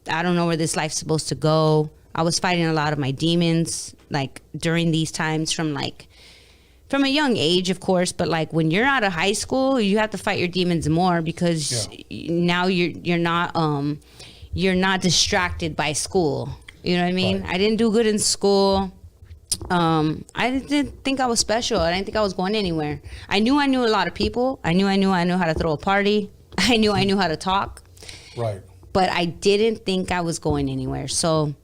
I don't know where this life's supposed to go. I was fighting a lot of my demons, like during these times from a young age, of course. But like when you're out of high school, you have to fight your demons more because now you're not distracted by school. You know what I mean? Right. I didn't do good in school. I didn't think I was special. I didn't think I was going anywhere. I knew a lot of people. I knew how to throw a party. I knew how to talk. Right. But I didn't think I was going anywhere. So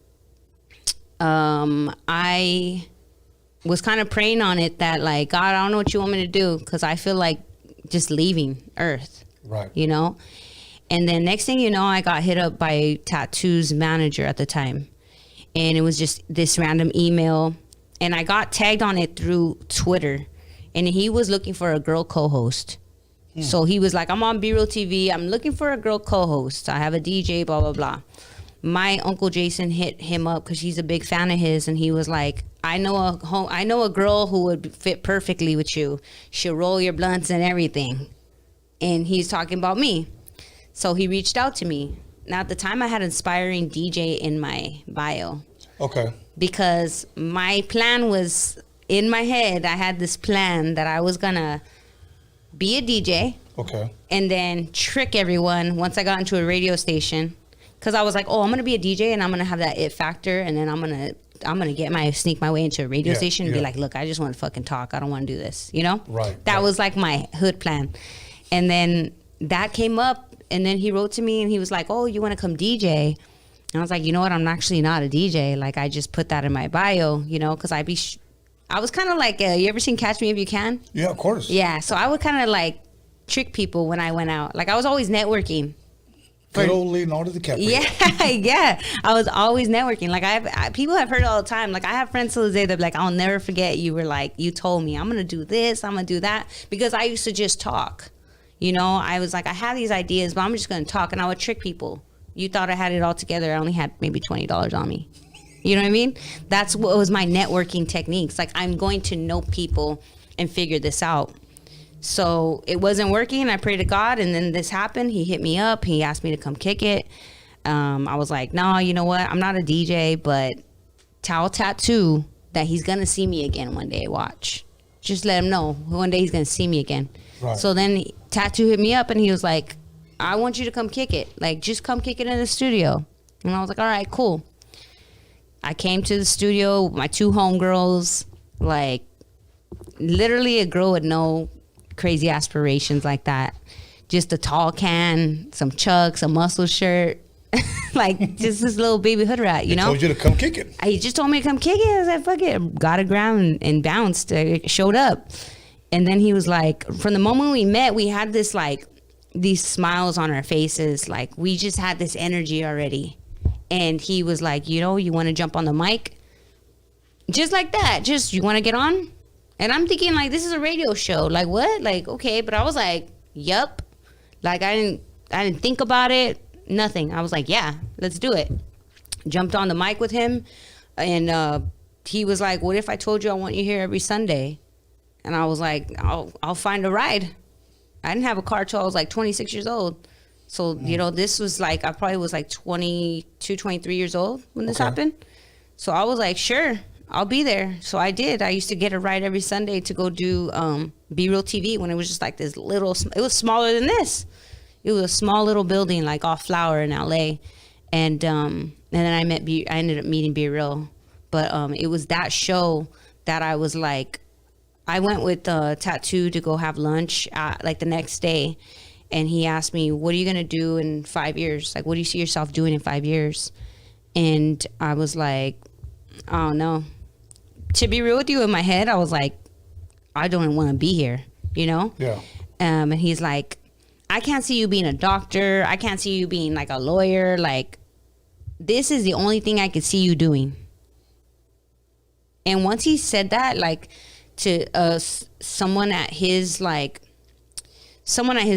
I was kind of praying on it that like, God, I don't know what you want me to do because I feel like just leaving Earth. Right. You know? And then next thing you know, I got hit up by Tattoo's manager at the time. And it was just this random email. And I got tagged on it through Twitter. And he was looking for a girl co-host. So he was like, I'm on B-Real TV. I'm looking for a girl co-host. I have a DJ, blah, blah, blah. My Uncle Jason hit him up because he's a big fan of his. And he was like, I know a girl who would fit perfectly with you. She'll roll your blunts and everything. And he's talking about me. So he reached out to me. Now, at the time, I had Inspiring DJ in my bio. Okay. Because my plan was, in my head, I had this plan that I was going to be a DJ. Okay. And then trick everyone once I got into a radio station. Because I was like, oh, I'm going to be a DJ and I'm going to have that it factor. And then I'm going to sneak my way into a radio station and be like, look, I just want to fucking talk. I don't want to do this, you know? Right. That was like my hood plan. And then that came up. And then he wrote to me and he was like, oh, you want to come DJ? And I was like, you know what? I'm actually not a DJ. Like, I just put that in my bio, you know, because I was kind of like, you ever seen Catch Me If You Can? Yeah, of course. Yeah. So I would kind of like trick people when I went out. Like, I was always networking. Good old Leonardo DiCaprio. Yeah, yeah. I was always networking. Like, people have heard all the time. Like, I have friends to this day that be like, I'll never forget you were like, you told me I'm going to do this, I'm going to do that. Because I used to just talk. You know, I was like, I have these ideas, but I'm just going to talk. And I would trick people. You thought I had it all together. I only had maybe $20 on me. You know what I mean? That's what was my networking techniques. Like, I'm going to know people and figure this out. So it wasn't working. I prayed to God, and then this happened. He hit me up. He asked me to come kick it. I was like, no, you know what? I'm not a DJ, but tell Tattoo that he's going to see me again one day. Watch. Just let him know one day he's going to see me again. Right. So then Tattoo hit me up, and he was like, I want you to come kick it. Like, just come kick it in the studio. And I was like, all right, cool. I came to the studio with my 2 homegirls, like, literally a girl with no crazy aspirations like that. Just a tall can, some chucks, a muscle shirt. Like, just this little baby hood rat, you know? He told you to come kick it. He just told me to come kick it. I was like, fuck it. Got a ground and bounced. Showed up. And then he was like, from the moment we met, we had this, like, these smiles on our faces. Like, we just had this energy already. And he was like, you know, you want to jump on the mic? Just like that. Just, you want to get on? And I'm thinking, like, this is a radio show. Like, what? Like, okay. But I was like, yup. Like, I didn't think about it. Nothing. I was like, yeah, let's do it. Jumped on the mic with him. And he was like, what if I told you I want you here every Sunday? And I was like, I'll find a ride. I didn't have a car till I was like 26 years old. So, you know, this was like, I probably was like 22, 23 years old when this happened. So I was like, sure, I'll be there. So I did. I used to get a ride every Sunday to go do Be Real TV when it was just like this little, it was smaller than this. It was a small little building like off Flower in LA. And then I ended up meeting Be Real. But it was that show that I was like, I went with Tattoo to go have lunch like the next day. And he asked me, what are you going to do in 5 years? Like, what do you see yourself doing in 5 years? And I was like, I don't know. To be real with you, in my head, I was like, I don't want to be here, you know? Yeah. And he's like, I can't see you being a doctor. I can't see you being like a lawyer. Like, this is the only thing I could see you doing. And once he said that, like, to someone at his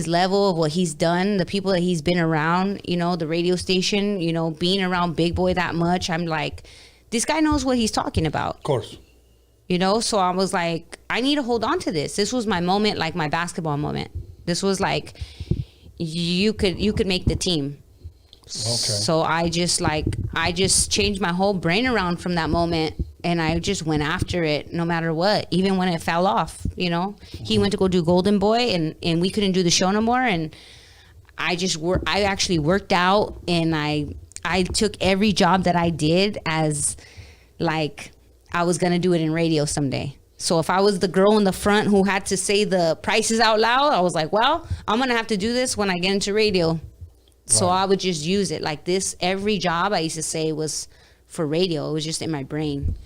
level of what he's done, the people that he's been around, you know, the radio station, you know, being around Big Boy that much, I'm like, this guy knows what he's talking about. Of course. You know, so I was like, I need to hold on to this. This was my moment, like my basketball moment. This was like, you could make the team. Okay. So I just changed my whole brain around from that moment, and I just went after it no matter what, even when it fell off, you know. He went to go do Golden Boy, and we couldn't do the show no more, and I actually worked out, and I took every job that I did as like I was gonna do it in radio someday. So if I was the girl in the front who had to say the prices out loud, I was like, well, I'm gonna have to do this when I get into radio. So I would just use it like this. Every job I used to say was for radio. It was just in my brain.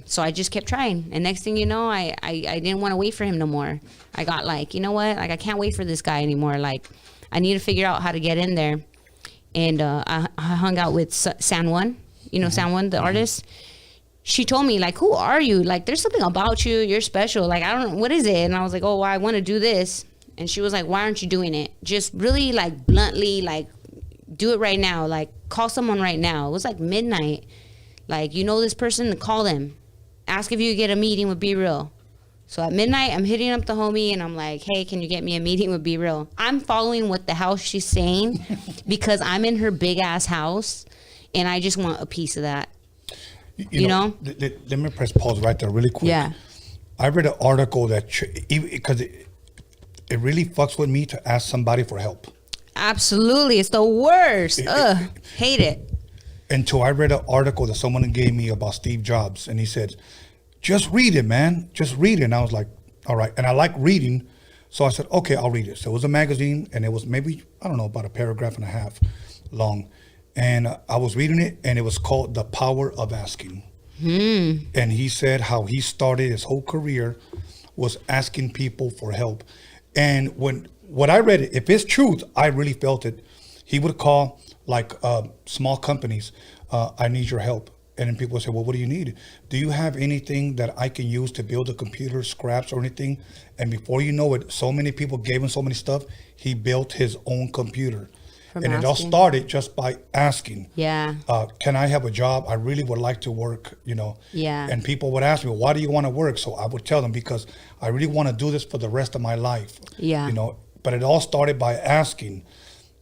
So I just kept trying. And next thing you know, I didn't want to wait for him no more. I got like, you know what? Like, I can't wait for this guy anymore. Like, I need to figure out how to get in there. And I hung out with San Juan, you know, San Juan, the artist. She told me, like, who are you? Like, there's something about you. You're special. Like, I don't know. What is it? And I was like, oh, well, I want to do this. And she was like, why aren't you doing it? Just really, like, bluntly, like, do it right now. Like, call someone right now. It was like midnight. Like, you know this person? Call them. Ask if you get a meeting with Be Real. So at midnight, I'm hitting up the homie, and I'm like, hey, can you get me a meeting with Be Real? I'm following what the hell she's saying because I'm in her big-ass house, and I just want a piece of that. You know? Let me press pause right there really quick. Yeah. I read an article that, because it really fucks with me to ask somebody for help. Absolutely. It's the worst. Hate it. Until I read an article that someone gave me about Steve Jobs, and he said, just read it, man. Just read it. And I was like, all right. And I like reading. So I said, okay, I'll read it. So it was a magazine, and it was maybe, I don't know, about a paragraph and a half long. And I was reading it, and it was called The Power of Asking. And he said how he started his whole career was asking people for help. And when I read it, if it's truth, I really felt it. He would call like small companies, I need your help. And then people would say, well, what do you need? Do you have anything that I can use to build a computer, scraps or anything? And before you know it, so many people gave him so many stuff, he built his own computer. From and it all asking. started just by asking. Yeah. Can I have a job? I really would like to work, Yeah. And people would ask me, why do you want to work? So I would tell them, because I really want to do this for the rest of my life. Yeah. But it all started by asking.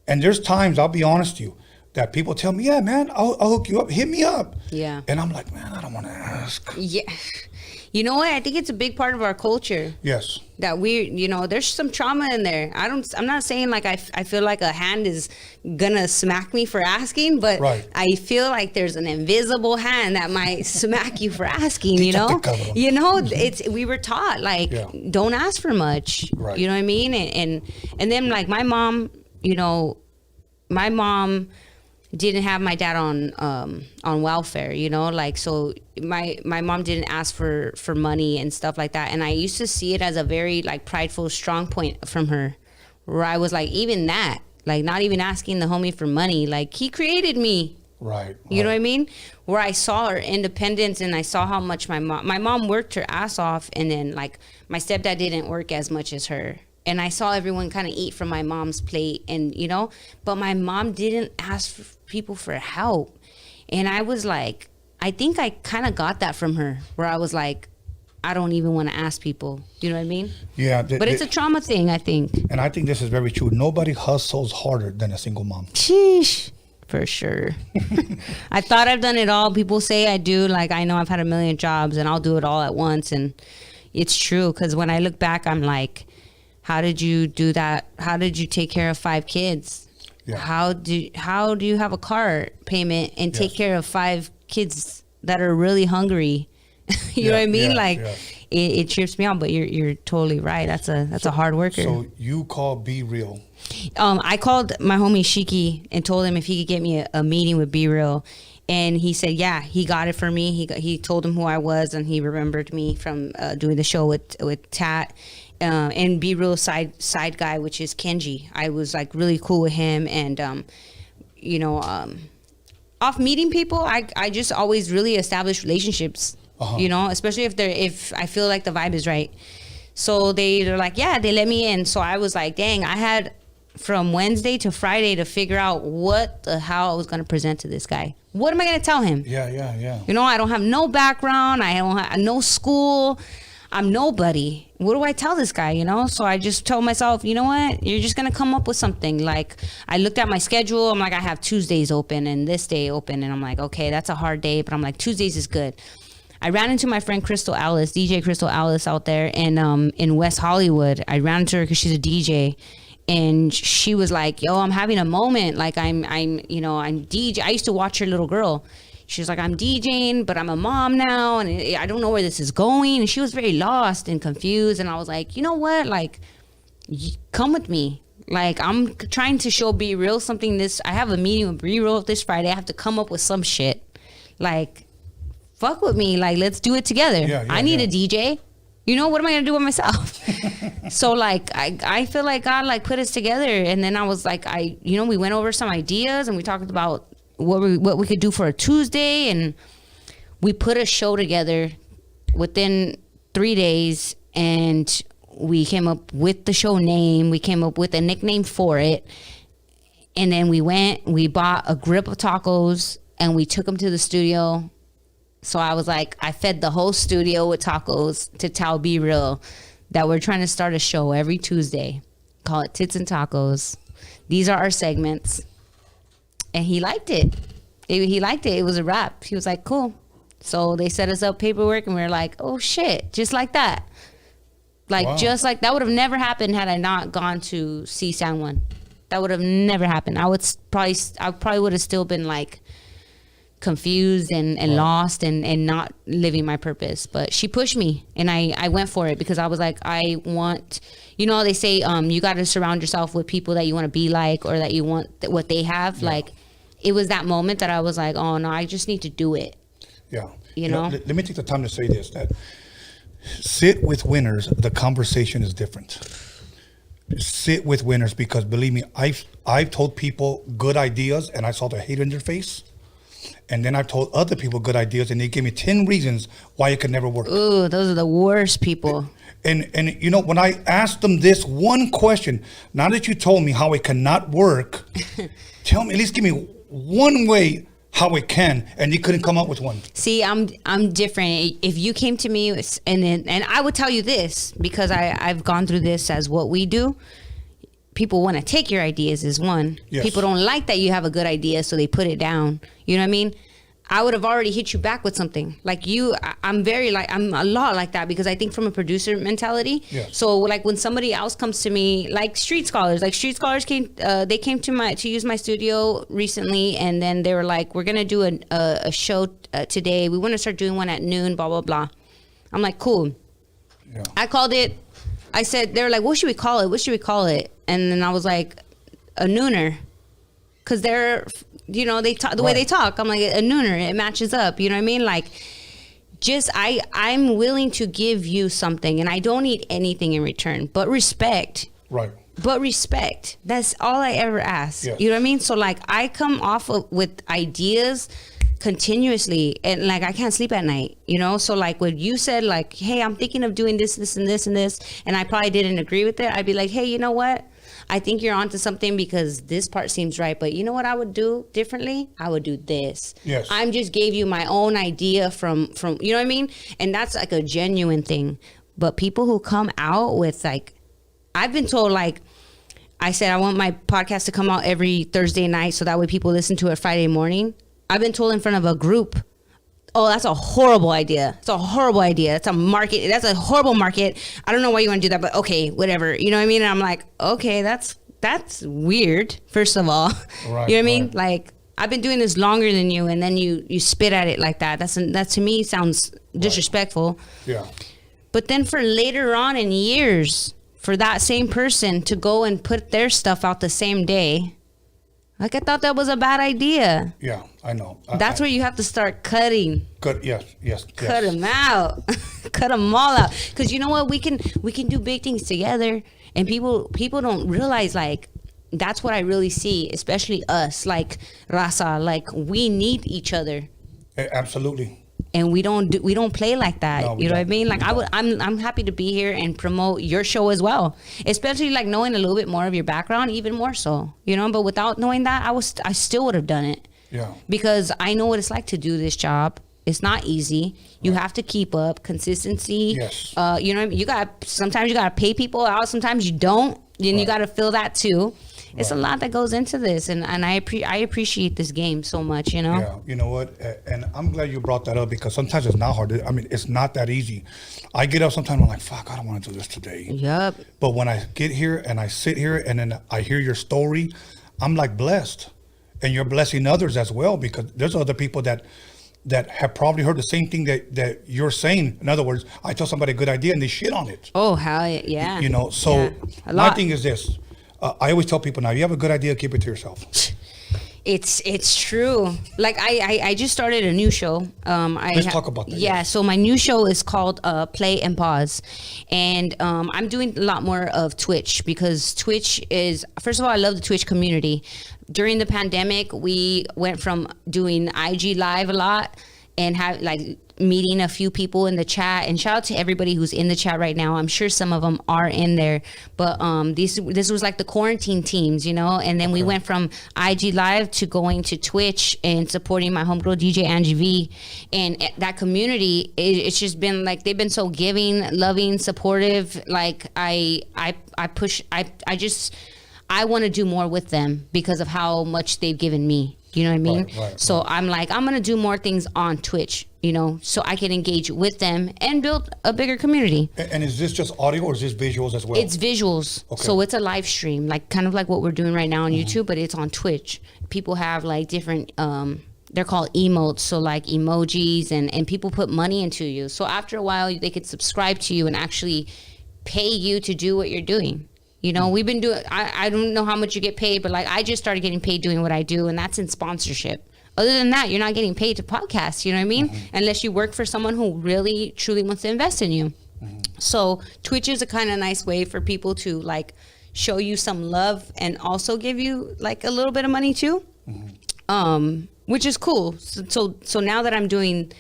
And there's times, I'll be honest with you, that people tell me, yeah, man, I'll hook you up, hit me up. Yeah. And I'm like, man, I don't want to ask. Yeah. You know what? I think it's a big part of our culture. Yes. That there's some trauma in there. I'm not saying like I feel like a hand is gonna smack me for asking, but Right. I feel like there's an invisible hand that might smack you for asking, we were taught like, Yeah. don't ask for much. Right. You know what I mean? And then like my mom, my mom didn't have my dad on welfare, so my mom didn't ask for money and stuff like that. And I used to see it as a very like prideful, strong point from her, where I was like, even that, like not even asking the homie for money, like he created me. Right. You know what I mean? Where I saw her independence and I saw how much my mom worked her ass off, and then like my stepdad didn't work as much as her. And I saw everyone kind of eat from my mom's plate, and but my mom didn't ask for people for help. And I was like, I think I kind of got that from her, where I was like, I don't even want to ask people. You know what I mean? Yeah. But it's a trauma thing, I think. And I think this is very true. Nobody hustles harder than a single mom. Sheesh. For sure. I thought I've done it all. People say I do. Like, I know I've had a million jobs and I'll do it all at once. And it's true. Because when I look back, I'm like, how did you do that? How did you take care of 5 kids? Yeah. How do you have a car payment and take Yes. care of 5 kids that are really hungry? You know what I mean? It trips me out, but you're totally right. That's a hard worker. So you call Be Real. I called my homie Shiki and told him if he could get me a meeting with Be Real, and he said, yeah, he got it for me. He told him who I was, and he remembered me from doing the show with Tat, and Be Real side guy, which is Kenji. I was like really cool with him, and off meeting people, I just always really establish relationships. Especially if I feel like the vibe is right. So they're like, yeah, they let me in. So I was like, dang, I had from Wednesday to Friday to figure out what the hell I was going to present to this guy. What am I going to tell him? Yeah. I don't have no background. I don't have no school. I'm nobody. What do I tell this guy, So I just told myself, you know what? You're just going to come up with something. Like, I looked at my schedule. I'm like, I have Tuesdays open and this day open. And I'm like, okay, that's a hard day. But I'm like, Tuesdays is good. I ran into my friend Crystal Alice, DJ Crystal Alice out there in West Hollywood. I ran into her because she's a DJ, and she was like, yo, I'm having a moment. Like I'm DJ. I used to watch her little girl. She was like, I'm DJing, but I'm a mom now, and I don't know where this is going. And she was very lost and confused. And I was like, you know what? Like, come with me. Like, I'm trying to show Be Real something. I have a meeting with Be Real this Friday. I have to come up with some shit. Like, fuck with me, like, let's do it together. I need a DJ. What am I gonna do by myself? So like I feel like God like put us together, and then I was like, we went over some ideas and we talked about what we could do for a Tuesday, and we put a show together within 3 days, and we came up with the show name, we came up with a nickname for it, and then we bought a grip of tacos and we took them to the studio. So I was like, I fed the whole studio with tacos to tell Be Real that we're trying to start a show every Tuesday. Call it Tits and Tacos. These are our segments. And he liked it. He liked it. It was a wrap. He was like, cool. So they set us up paperwork, and we were like, oh shit, just like that. Like, wow. Just like that would have never happened had I not gone to see San Juan. That would have never happened. I probably would have still been like confused and lost and not living my purpose. But she pushed me, and I went for it, because I was like, I want, they say you got to surround yourself with people that you want to be like, or that you want what they have. Like, it was that moment that I was like, oh no, I just need to do it. Yeah. Let me take the time to say this, that sit with winners, the conversation is different. Sit with winners, because believe me, I've told people good ideas and I saw the hate in their face. And then I've told other people good ideas, and they gave me 10 reasons why it could never work. Ooh, those are the worst people. And you know, when I asked them this one question, now that you told me how it cannot work, tell me, at least give me one way how it can, and you couldn't come up with one. See, I'm different. If you came to me and I would tell you this, because I've gone through this as what we do. People want to take your ideas is one. Yes. People don't like that you have a good idea, so they put it down. You know what I mean? I would have already hit you back with something. Like you, I'm a lot like that, because I think from a producer mentality. Yes. So like when somebody else comes to me, like Street Scholars came, they came to use my studio recently, and then they were like, we're gonna do a show today. We want to start doing one at noon, blah blah blah. I'm like, cool. Yeah. I called it. I said, they were like, what should we call it? What should we call it? And then I was like, a nooner. Because they're, you know, they talk the way they talk. I'm like, a nooner. It matches up. You know what I mean? Like, just, I'm willing to give you something, and I don't need anything in return but respect. Right. But respect. That's all I ever ask. Yes. You know what I mean? So, like, I come off with ideas continuously, and like I can't sleep at night, you know. So like when you said like, hey, I'm thinking of doing this and this and this, and I probably didn't agree with it, I'd be like, hey, you know what, I think you're onto something, because this part seems right, but you know what I would do differently? I would do this. Yes. I'm just gave you my own idea from you know what I mean? And that's like a genuine thing. But people who come out with like, I've been told, like, I said I want my podcast to come out every Thursday night so that way people listen to it Friday morning. I've been told in front of a group, oh, that's a horrible idea. It's a horrible idea. It's a market. That's a horrible market. I don't know why you want to do that, but okay, whatever. You know what I mean? And I'm like, okay, that's weird, first of all. Right, you know what I mean? right. Like, I've been doing this longer than you, and then you spit at it like that. That to me sounds disrespectful. Yeah. But then for later on in years, for that same person to go and put their stuff out the same day, like, I thought that was a bad idea. Yeah, I know. That's where you have to start cutting. Cut. Yes. Cut them out. Cut them all out. Because you know what? We can do big things together. And people don't realize, like, that's what I really see, especially us, like Raza. Like, we need each other. Absolutely. And we don't play like that. No, we you know what I don't. mean? Like, We don't. I'm happy to be here and promote your show as well. Especially like knowing a little bit more of your background, even more so. You know, but without knowing that, I still would have done it. Yeah. Because I know what it's like to do this job. It's not easy. You have to keep up consistency. Yes. You know, sometimes you gotta pay people out. Sometimes you don't. And you gotta feel that too. It's a lot that goes into this, and I appreciate this game so much, you know? Yeah, you know what? And I'm glad you brought that up, because sometimes it's not hard. I mean, it's not that easy. I get up sometimes, I'm like, fuck, I don't want to do this today. Yep. But when I get here and I sit here and then I hear your story, I'm like blessed. And you're blessing others as well, because there's other people that have probably heard the same thing that you're saying. In other words, I tell somebody a good idea and they shit on it. Oh, hell yeah. You know, so Yeah. A my lot. thing is this. I always tell people, now, you have a good idea, keep it to yourself. It's true. Like I just started a new show. Let's talk about that. Yeah, so my new show is called Play and Pause, and I'm doing a lot more of Twitch, because Twitch is, first of all, I love the Twitch community. During the pandemic, we went from doing IG Live a lot and have like meeting a few people in the chat, and shout out to everybody who's in the chat right now. I'm sure some of them are in there, but this was like the quarantine teams, you know. And then we went from IG Live to going to Twitch and supporting my homegirl DJ Angie V, and that community, it's just been like, they've been so giving, loving, supportive. Like I want to do more with them because of how much they've given me. You know what I mean? Right. So I'm like, I'm going to do more things on Twitch, you know, so I can engage with them and build a bigger community. And is this just audio or is this visuals as well? It's visuals. Okay. So it's a live stream, like kind of like what we're doing right now on YouTube, but it's on Twitch. People have like different, they're called emotes. So like emojis, and people put money into you. So after a while, they could subscribe to you and actually pay you to do what you're doing. You know, we've been doing, I don't know how much you get paid, but like I just started getting paid doing what I do, and that's in sponsorship. Other than that, you're not getting paid to podcast, you know what I mean? Unless you work for someone who really, truly wants to invest in you. So Twitch is a kind of nice way for people to like show you some love and also give you like a little bit of money too, which is cool. So now that I'm doing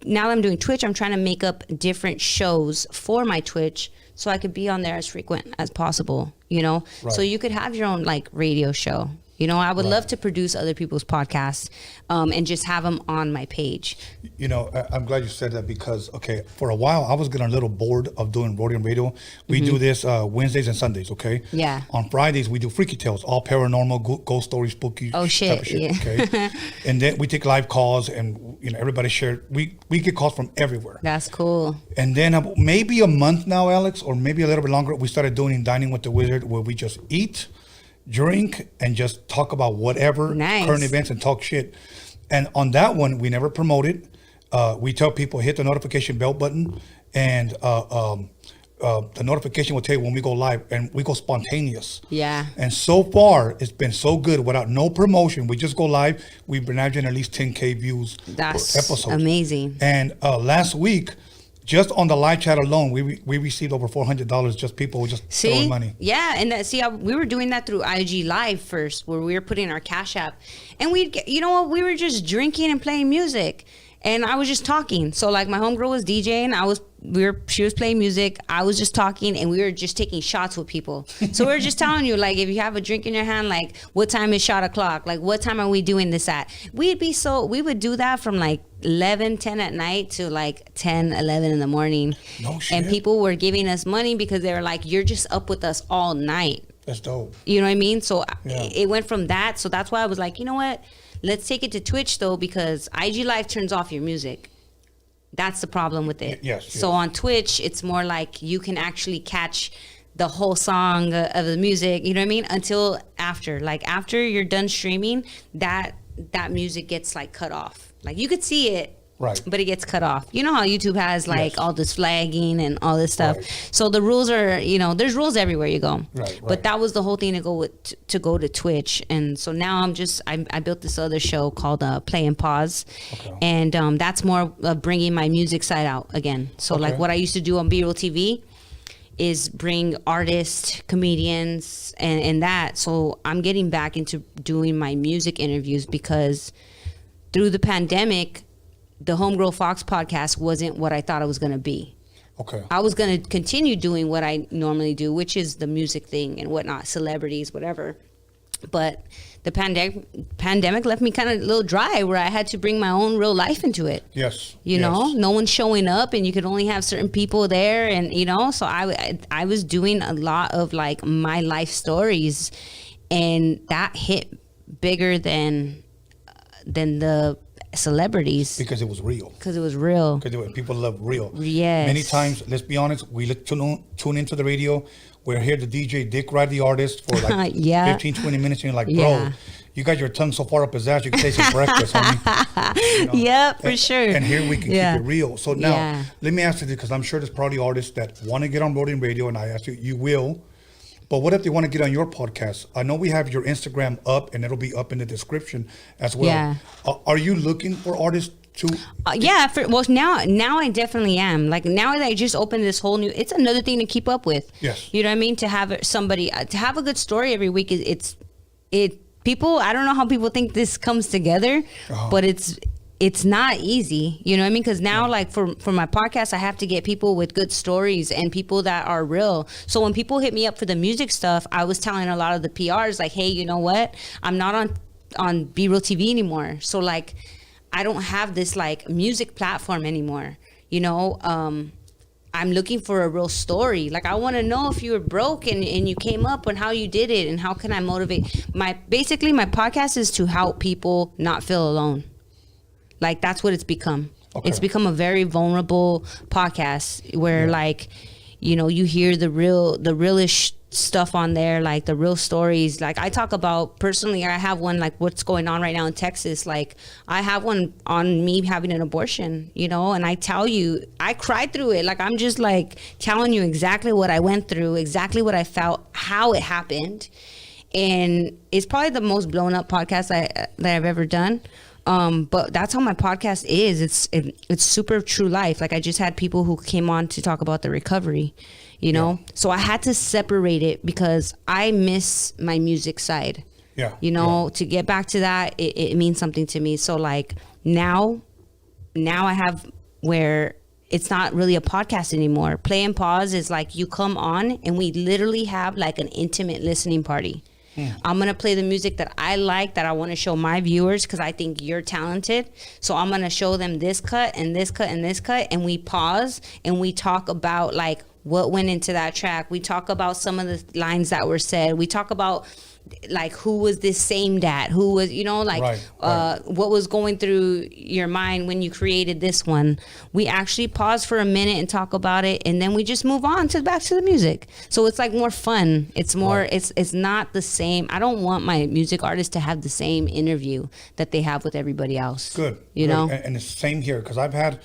Twitch, I'm trying to make up different shows for my Twitch so I could be on there as frequent as possible, you know? Right. So you could have your own like radio show. You know, I would love to produce other people's podcasts and just have them on my page. You know, I'm glad you said that because, okay, for a while, I was getting a little bored of doing Roadium Radio. We do this Wednesdays and Sundays, okay? Yeah. On Fridays, we do Freaky Tales, all paranormal, ghost stories, spooky Oh, type of shit, yeah. okay? And then we take live calls and, you know, everybody shared. We get calls from everywhere. That's cool. And then maybe a month now, Alex, or maybe a little bit longer, we started doing Dining with the Wizard where we just eat, drink, and just talk about whatever current events and talk shit. And on that one, we never promote it. We tell people hit the notification bell button, and the notification will tell you when we go live, and we go spontaneous. Yeah. And so far, it's been so good without no promotion. We just go live. We've been averaging at least 10K views That's per episode. amazing. And last week, just on the live chat alone, we received over $400. Just people who just throwing money. Yeah, and we were doing that through IG Live first, where we were putting our Cash App, and you know what, we were just drinking and playing music, and I was just talking. So like my homegirl was DJing, she was playing music, I was just talking, and we were just taking shots with people. So we were just telling you, like, if you have a drink in your hand, like, what time is shot o'clock? Like, what time are we doing this at? We would do that from like 11, 10 at night to like 10, 11 in the morning. No shit. And people were giving us money because they were like, you're just up with us all night. That's dope. You know what I mean? So Yeah. it went from that. So that's why I was like, you know what? Let's take it to Twitch though, because IG Live turns off your music. That's the problem with it. Yes. So on Twitch, it's more like you can actually catch the whole song of the music, you know what I mean? Until after. Like after you're done streaming, that music gets like cut off. Like you could see it, right, but it gets cut off. You know how YouTube has like all this flagging and all this stuff. Right. So the rules are, you know, there's rules everywhere you go. Right. But that was the whole thing to go to Twitch. And so now I built this other show called Play and Pause. Okay. And that's more of bringing my music side out again. So like what I used to do on B-Roll TV is bring artists, comedians, and that. So I'm getting back into doing my music interviews because through the pandemic, the Homegirl Fox podcast wasn't what I thought it was going to be. Okay. I was going to continue doing what I normally do, which is the music thing and whatnot, celebrities, whatever. But the pandemic left me kind of a little dry where I had to bring my own real life into it. Yes. You know, no one's showing up and you could only have certain people there. And, you know, so I was doing a lot of like my life stories, and that hit bigger than the celebrities because it was real. Because people love real. Yes. Many times, let's be honest, we tune into the radio. We're here to DJ Dick Ride the artist for like 15, 20 minutes, and you're like, bro, you got your tongue so far up his ass, you can taste some breakfast, homie. You know? Yeah, for sure. And here we can keep it real. So now, let me ask you this, because I'm sure there's probably artists that want to get on Roadium Radio, and I ask you, you will. But what if they want to get on your podcast? I know we have your Instagram up, and it'll be up in the description as well. Yeah. Are you looking for artists to? Now I definitely am. Like now that I just opened this whole new, it's another thing to keep up with. Yes. You know what I mean? To have somebody, to have a good story every week people, I don't know how people think this comes together, but it's not easy, you know what I mean? Because now, like for my podcast, I have to get people with good stories and people that are real. So when people hit me up for the music stuff, I was telling a lot of the PRs, like, hey, you know what? I'm not on B-Roll TV anymore. So like, I don't have this like music platform anymore. You know, I'm looking for a real story. Like I want to know if you were broke and you came up and how you did it and how can I motivate. Basically my podcast is to help people not feel alone. Like that's what it's become. Okay. It's become a very vulnerable podcast where like, you know, you hear the realish stuff on there, like the real stories. Like I talk about personally, I have one like what's going on right now in Texas. Like I have one on me having an abortion, you know, and I tell you, I cried through it. Like I'm just like telling you exactly what I went through, exactly what I felt, how it happened. And it's probably the most blown up podcast that I've ever done. But that's how my podcast is. It's super true life. Like I just had people who came on to talk about the recovery, you know? So I had to separate it because I miss my music side. Yeah. You know, to get back to that, it means something to me. So like now I have where it's not really a podcast anymore. Play and pause is like you come on and we literally have like an intimate listening party. I'm going to play the music that I like, that I want to show my viewers because I think you're talented. So I'm going to show them this cut and this cut and this cut. And we pause and we talk about like what went into that track. We talk about some of the lines that were said. We talk about like who was this aimed at, who was, you know, like what was going through your mind when you created this one. We actually pause for a minute and talk about it, and then we just move on to back to the music. So it's like more fun. It's more it's not the same. I don't want my music artists to have the same interview that they have with everybody else. Good. You know, and it's the same here, because I've had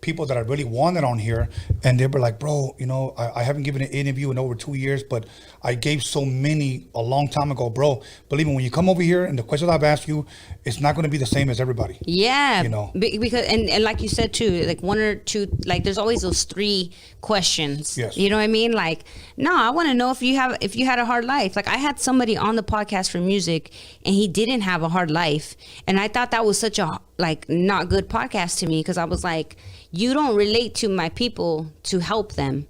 people that I really wanted on here, and they were like, bro, you know, I haven't given an interview in over 2 years, but I gave so many a long time ago. Bro, believe me, when you come over here and the questions I've asked you, it's not going to be the same as everybody. Yeah, you know, because and like you said too, like one or two, like there's always those 3 questions. Yes. You know what I mean? Like, no, I want to know if you had a hard life. Like I had somebody on the podcast for music, and he didn't have a hard life, and I thought that was such a like not good podcast to me, because I was like, you don't relate to my people to help them.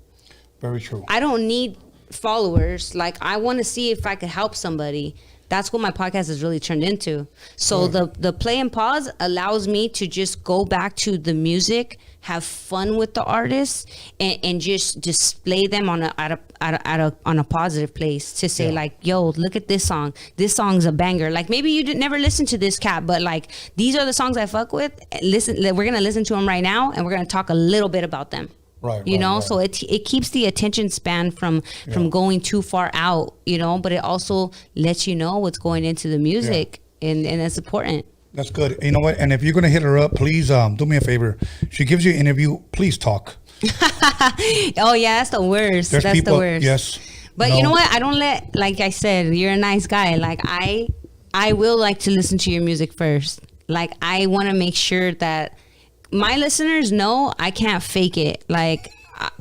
Very true. I don't need followers. Like I want to see if I could help somebody. That's what my podcast has really turned into. So the play and pause allows me to just go back to the music, have fun with the artists, and just display them on a positive place to say like, yo, look at this song. This song's a banger. Like maybe you never listen to this cat, but like these are the songs I fuck with. Listen, we're gonna listen to them right now, and we're gonna talk a little bit about them. Right, you know, so it keeps the attention span from going too far out, you know, but it also lets you know what's going into the music, and that's important. That's good. You know what? And if you're going to hit her up, please do me a favor. She gives you an interview. Please talk. Oh, yeah, that's the worst. That's people, the worst. Yes. But you know what? I don't like I said, you're a nice guy. Like I will like to listen to your music first. Like I want to make sure that my listeners know I can't fake it. Like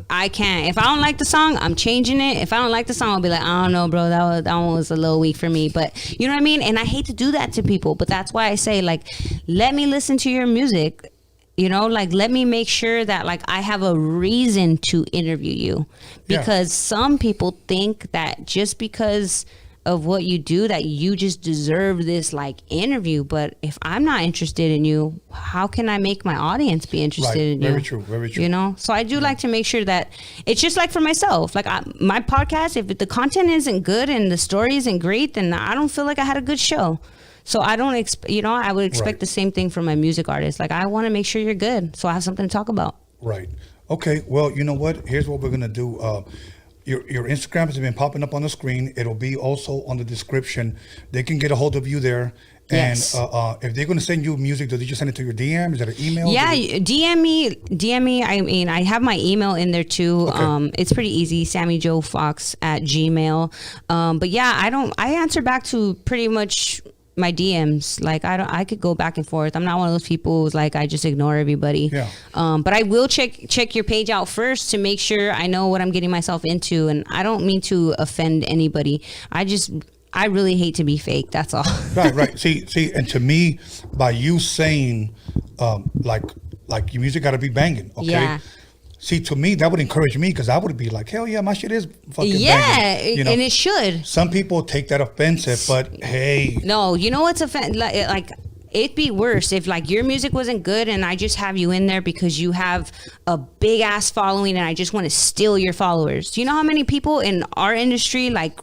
I can't. If I don't like the song, I'm changing it. If I don't like the song, I'll be like, I don't know, bro, that one was a little weak for me. But you know what I mean? And I hate to do that to people, but that's why I say, like, let me listen to your music. You know, like, let me make sure that, like, I have a reason to interview you. Because some people think that just because of what you do, that you just deserve this, like, interview. But if I'm not interested in you, how can I make my audience be interested in you? Very true, very true. You know? So I do like to make sure that it's just like for myself. Like, my podcast, if the content isn't good and the story isn't great, then I don't feel like I had a good show. So I don't I would expect the same thing from my music artists. Like, I want to make sure you're good, so I have something to talk about. Right. Okay. Well, you know what? Here's what we're gonna do. Your Instagram has been popping up on the screen. It'll be also on the description. They can get a hold of you there. Yes. And if they're gonna send you music, do they just send it to your DM? Is that an email? Yeah, DM me. I mean, I have my email in there too. Okay. It's pretty easy. SammyJoeFox@gmail. But yeah, I answer back to pretty much my DMs. Like I could go back and forth. I'm not one of those people who's like, I just ignore everybody. Yeah. But I will check your page out first to make sure I know what I'm getting myself into. And I don't mean to offend anybody. I really hate to be fake. That's all. Right. See, and to me, by you saying, like your music got to be banging. Okay. Yeah. See, to me, that would encourage me, because I would be like, hell yeah, my shit is fucking banging. You know? And it should. Some people take that offensive, but hey. No, you know what's offensive? Like, it'd be worse if, like, your music wasn't good and I just have you in there because you have a big ass following and I just want to steal your followers. Do you know how many people in our industry, like,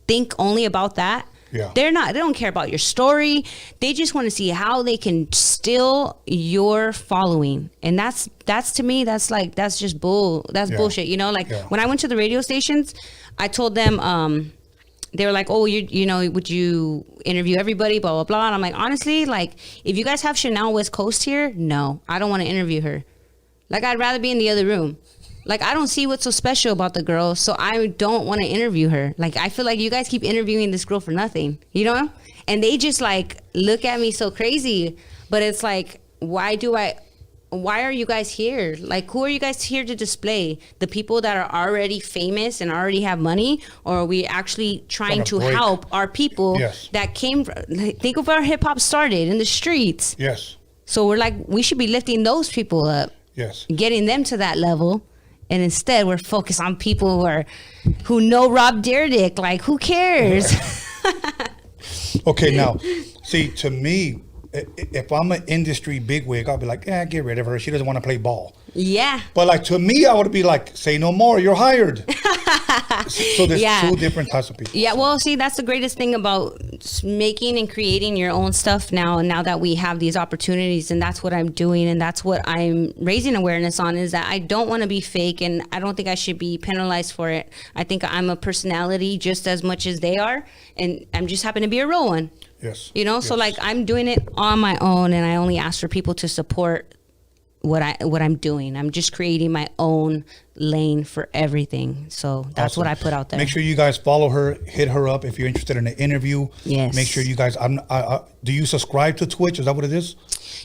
think only about that? Yeah. They don't care about your story. They just want to see how they can steal your following. And that's to me, that's just bullshit. You know, like when I went to the radio stations, I told them, they were like, oh, you know, would you interview everybody, blah, blah, blah. And I'm like, honestly, like, if you guys have Chanel West Coast here, no, I don't want to interview her. Like, I'd rather be in the other room. Like, I don't see what's so special about the girl, so I don't want to interview her. Like, I feel like you guys keep interviewing this girl for nothing, you know? And they just, like, look at me so crazy. But it's like, why are you guys here? Like, who are you guys here to display? The people that are already famous and already have money? Or are we actually trying to help our people that came from, like, think of where hip-hop started, in the streets. Yes. So we're like, we should be lifting those people up. Yes. getting them to that level. And instead, we're focused on people who know Rob Dyrdek. Like, who cares? Okay, now, see, to me, if I'm an industry bigwig, I'll be like, get rid of her. She doesn't want to play ball. Yeah. But like to me, I would be like, say no more. You're hired. So there's two different types of people. Yeah. Well, see, that's the greatest thing about making and creating your own stuff now. And now that we have these opportunities, and that's what I'm doing, and that's what I'm raising awareness on, is that I don't want to be fake, and I don't think I should be penalized for it. I think I'm a personality just as much as they are, and I'm just happen to be a real one. Yes. You know, so like I'm doing it on my own, and I only ask for people to support what I'm doing. I'm just creating my own lane for everything. So that's Awesome. what I put out there. Make sure you guys follow her, hit her up if you're interested in an interview. Yes. Make sure you guys. Do you subscribe to Twitch? Is that what it is?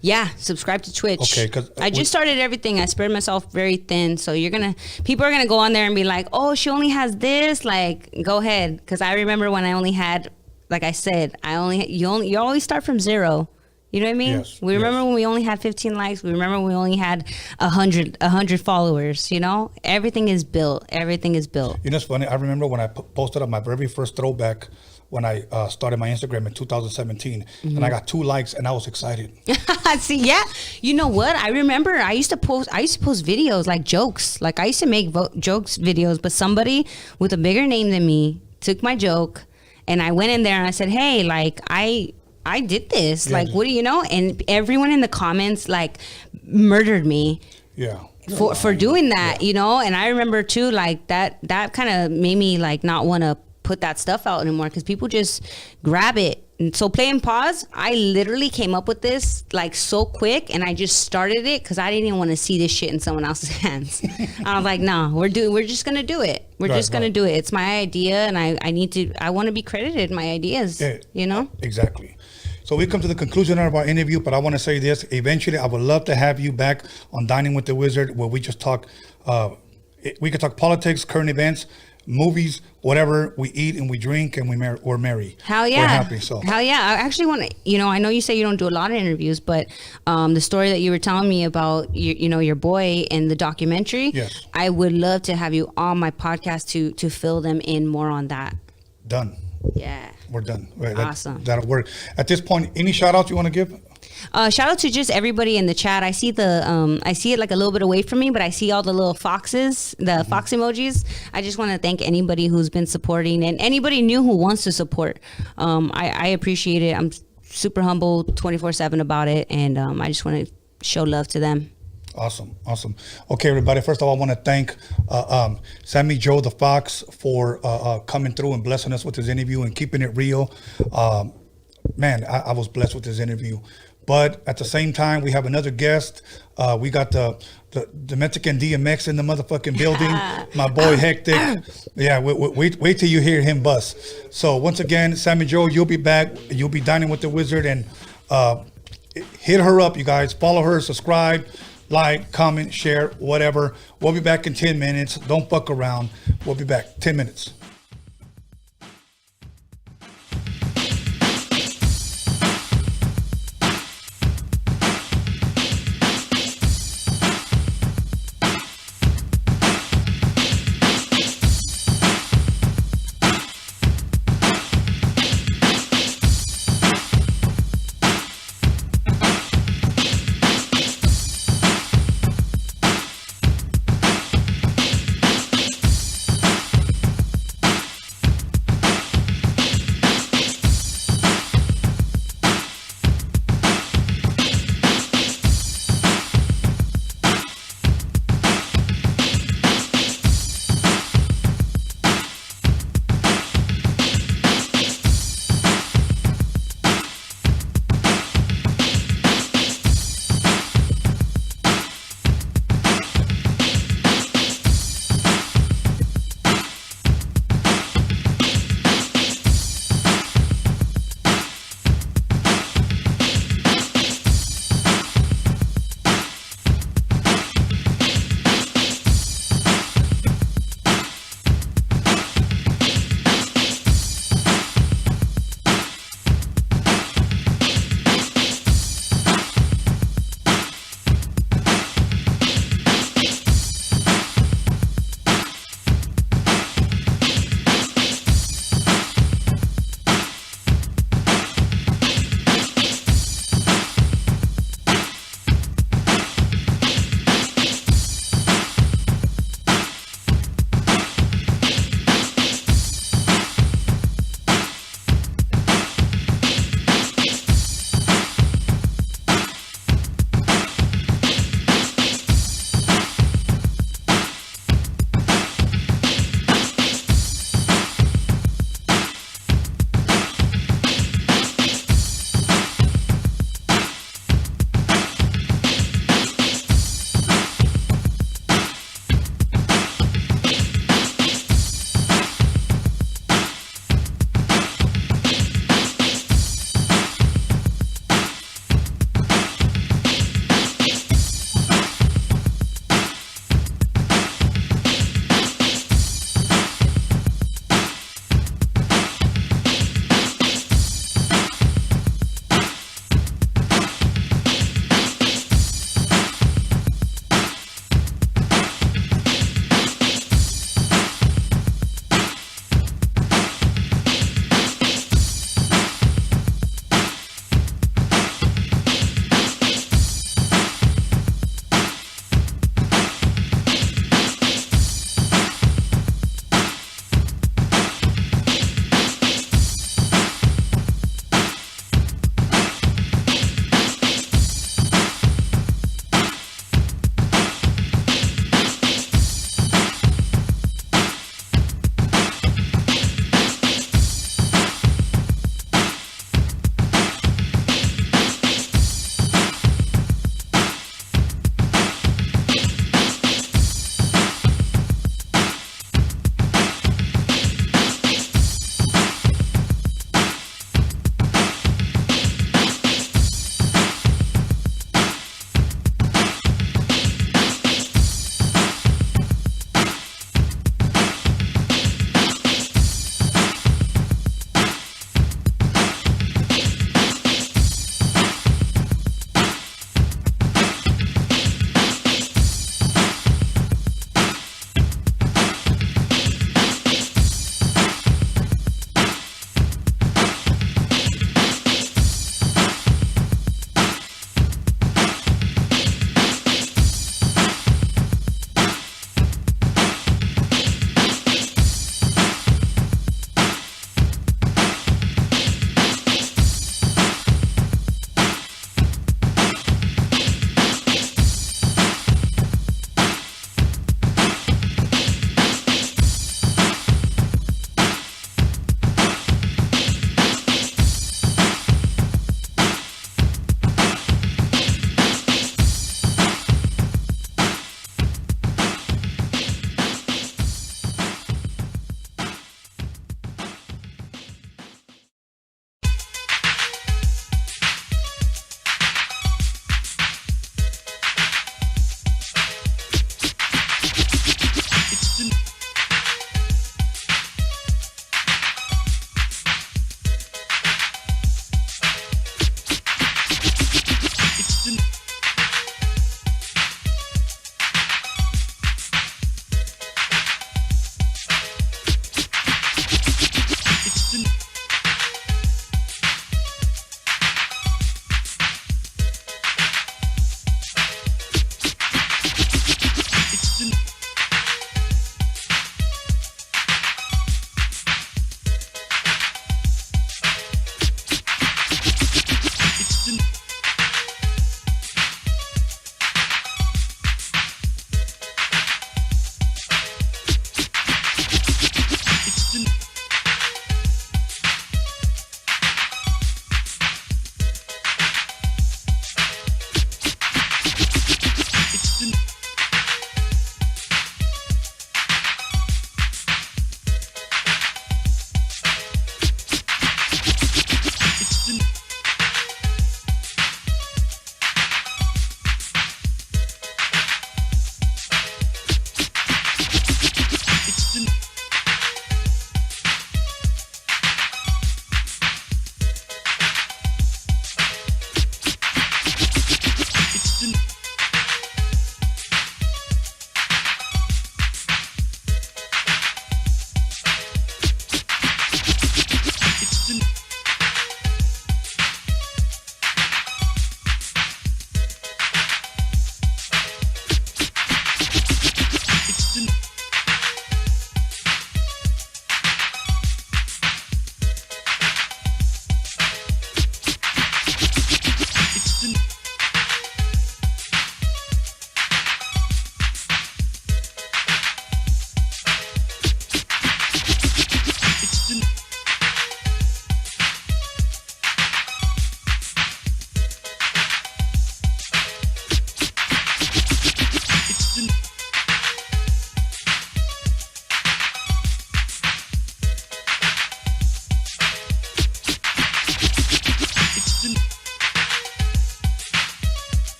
Yeah, subscribe to Twitch. Okay, because I just started everything. I spread myself very thin, so people are gonna go on there and be like, "Oh, she only has this." Like, go ahead, because I remember when I only had, like I said, you always start from zero. You know what I mean? Yes, we remember when we only had 15 likes. We remember we only had 100 followers. You know, everything is built. Everything is built. You know, it's funny. I remember when I posted up my very first throwback when I started my Instagram in 2017, and I got 2 likes, and I was excited. See, yeah, you know what? I remember I used to post videos like jokes. Like I used to make jokes videos, but somebody with a bigger name than me took my joke, and I went in there and I said, "Hey, like I did this. Yeah. Like, what do you know?" And everyone in the comments like murdered me. Yeah. For doing that, you know. And I remember too, like that kind of made me like not want to put that stuff out anymore, because people just grab it. And so Play and Pause, I literally came up with this like so quick, and I just started it because I didn't even want to see this shit in someone else's hands. I was like, nah, we're just gonna do it. We're just gonna do it. It's my idea, and I want to be credited my ideas. Yeah, you know? Exactly. So we come to the conclusion of our interview, but I want to say this. Eventually, I would love to have you back on Dining with the Wizard, where we just talk, we could talk politics, current events, movies, whatever. We eat and we drink and we're merry. Hell yeah. We're happy. So hell yeah. I actually want to, I know you say you don't do a lot of interviews, but the story that you were telling me about, your boy and the documentary, yes, I would love to have you on my podcast to fill them in more on that. Done. Yeah. We're done. Right, awesome. That'll work. At this point, any shout outs you want to give? Shout out to just everybody in the chat. I see I see it like a little bit away from me, but I see all the little foxes, the fox emojis. I just want to thank anybody who's been supporting, and anybody new who wants to support. I appreciate it. I'm super humble 24/7 about it, and I just want to show love to them. Awesome. Okay, everybody. First of all, I want to thank Sammy Joe the Fox for coming through and blessing us with his interview and keeping it real. Man, I was blessed with this interview. But at the same time, we have another guest. We got the Mexican DMX in the motherfucking building. My boy Hectik. Yeah, wait till you hear him bust. So once again, Sammy Joe, you'll be back. You'll be dining with the wizard, and hit her up, you guys. Follow her, subscribe, like, comment, share, whatever. We'll be back in 10 minutes. Don't fuck around. We'll be back 10 minutes.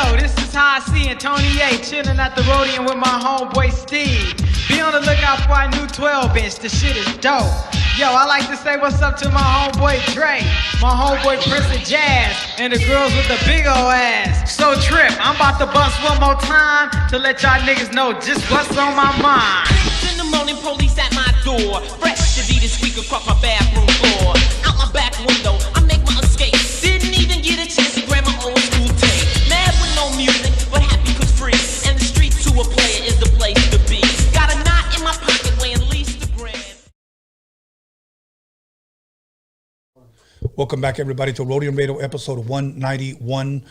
Yo, this is how I see it. Tony A chilling at the Roadium with my homeboy Steve. Be on the lookout for our new 12-inch. The shit is dope. Yo, I like to say what's up to my homeboy Dre, my homeboy Prince of Jazz, and the girls with the big ol' ass. So Trip, I'm about to bust one more time to let y'all niggas know just what's on my mind. In the morning, police at my door. Fresh to be this week across my bathroom floor. Out my back window, I make my escape. Didn't even get a chance to grab my old school tape. Mad with no music, but happy cause free. And the street to a player is the place to be. Got a knot in my pocket weighing at least a grand. Welcome back, everybody, to Roadium Radio episode 191.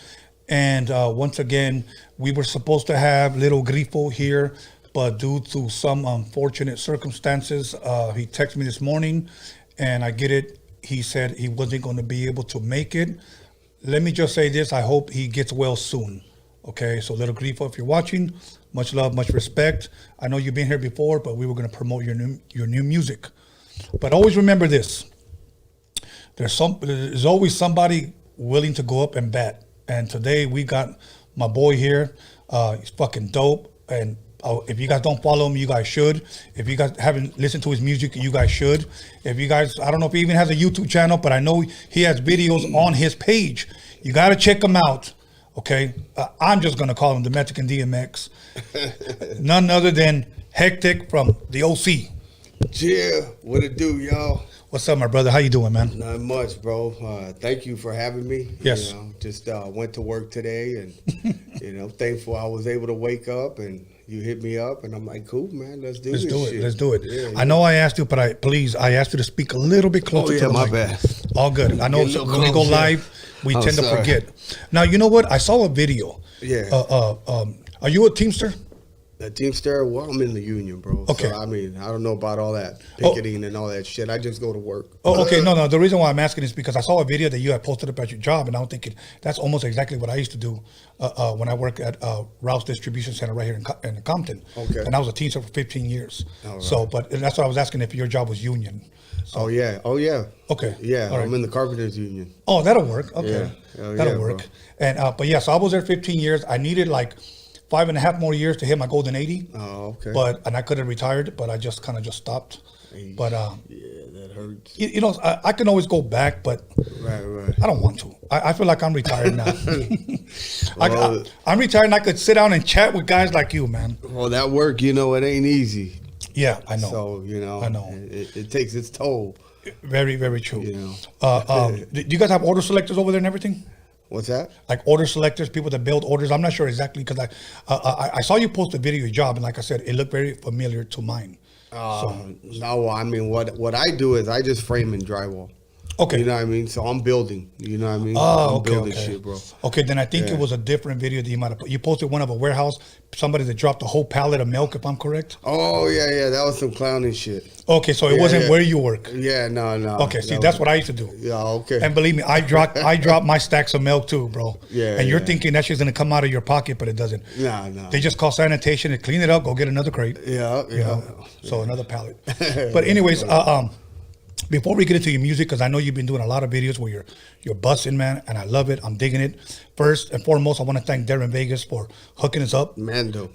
And once again, we were supposed to have Little Grifo here, but due to some unfortunate circumstances, he texted me this morning, and I get it. He said he wasn't going to be able to make it. Let me just say this. I hope he gets well soon. Okay, so Little Grifo, if you're watching, much love, much respect. I know you've been here before, but we were going to promote your new music. But always remember this. There's always somebody willing to go up and bat. And today we got my boy here. He's fucking dope. And if you guys don't follow him, you guys should. If you guys haven't listened to his music, you guys should. If you guys, I don't know if he even has a YouTube channel, but I know he has videos on his page. You got to check him out. Okay. I'm just going to call him the Mexican DMX. None other than Hectik from the OC. Yeah, what it do, y'all? What's up, my brother? How you doing, man? Not much, bro. Thank you for having me. Yes. You know, just went to work today, and thankful I was able to wake up, and you hit me up, and I'm like, cool, man. Let's do this shit. Let's do it. Yeah, I know I asked you, but I asked you to speak a little bit closer to the my mic. bad. All good. I know when we go live, we tend to forget. Now, you know what? I saw a video. Yeah. Are you a Teamster? The Teamster, well, I'm in the union, bro. Okay. So, I mean, I don't know about all that picketing and all that shit. I just go to work. Oh, okay. No. The reason why I'm asking is because I saw a video that you had posted up at your job, and I'm thinking that's almost exactly what I used to do when I worked at Rouse Distribution Center right here in Compton. Okay. And I was a Teamster for 15 years. All right. So, but that's what I was asking if your job was union. So, Oh, yeah. Okay. Yeah, All right. I'm in the Carpenters Union. Oh, that'll work. Okay. Yeah. Oh, that'll yeah, work. bro. And but yeah, so I was there 15 years. I needed like 5.5 more years to hit my golden 80. Oh, okay. And I could have retired, but I just kind of stopped. But yeah, that hurts. you know, I can always go back, but Right. I don't want to. I feel like I'm retired now. Well, I'm retired, and I could sit down and chat with guys like you, man. Well, that work, you know, it ain't easy. Yeah, I know. So, you know, I know. It takes its toll. Very, very true. You know. Do you guys have order selectors over there and everything? What's that? Like order selectors, people that build orders. I'm not sure exactly because I saw you post a video of your job, and like I said, it looked very familiar to mine. No, I mean, what I do is I just frame and drywall. Okay. You know what I mean? So I'm building. You know what I mean? Oh, I'm building okay. shit, bro. Okay, then I think Yeah. it was a different video that you might have put. You posted one of a warehouse, somebody that dropped a whole pallet of milk, if I'm correct. Oh, yeah. That was some clowning shit. Okay, so it Yeah, wasn't yeah. where you work. Yeah, no. Okay, see, that's what I used to do. Yeah, okay. And believe me, I dropped my stacks of milk too, bro. Yeah, And you're yeah. thinking that shit's gonna come out of your pocket, but it doesn't. No. They just call sanitation and clean it up, go get another crate. Yeah. You know? So another pallet. But anyways, before we get into your music, because I know you've been doing a lot of videos where you're busting, man, and I love it. I'm digging it. First and foremost, I want to thank Darren Vegas for hooking us up. Mando.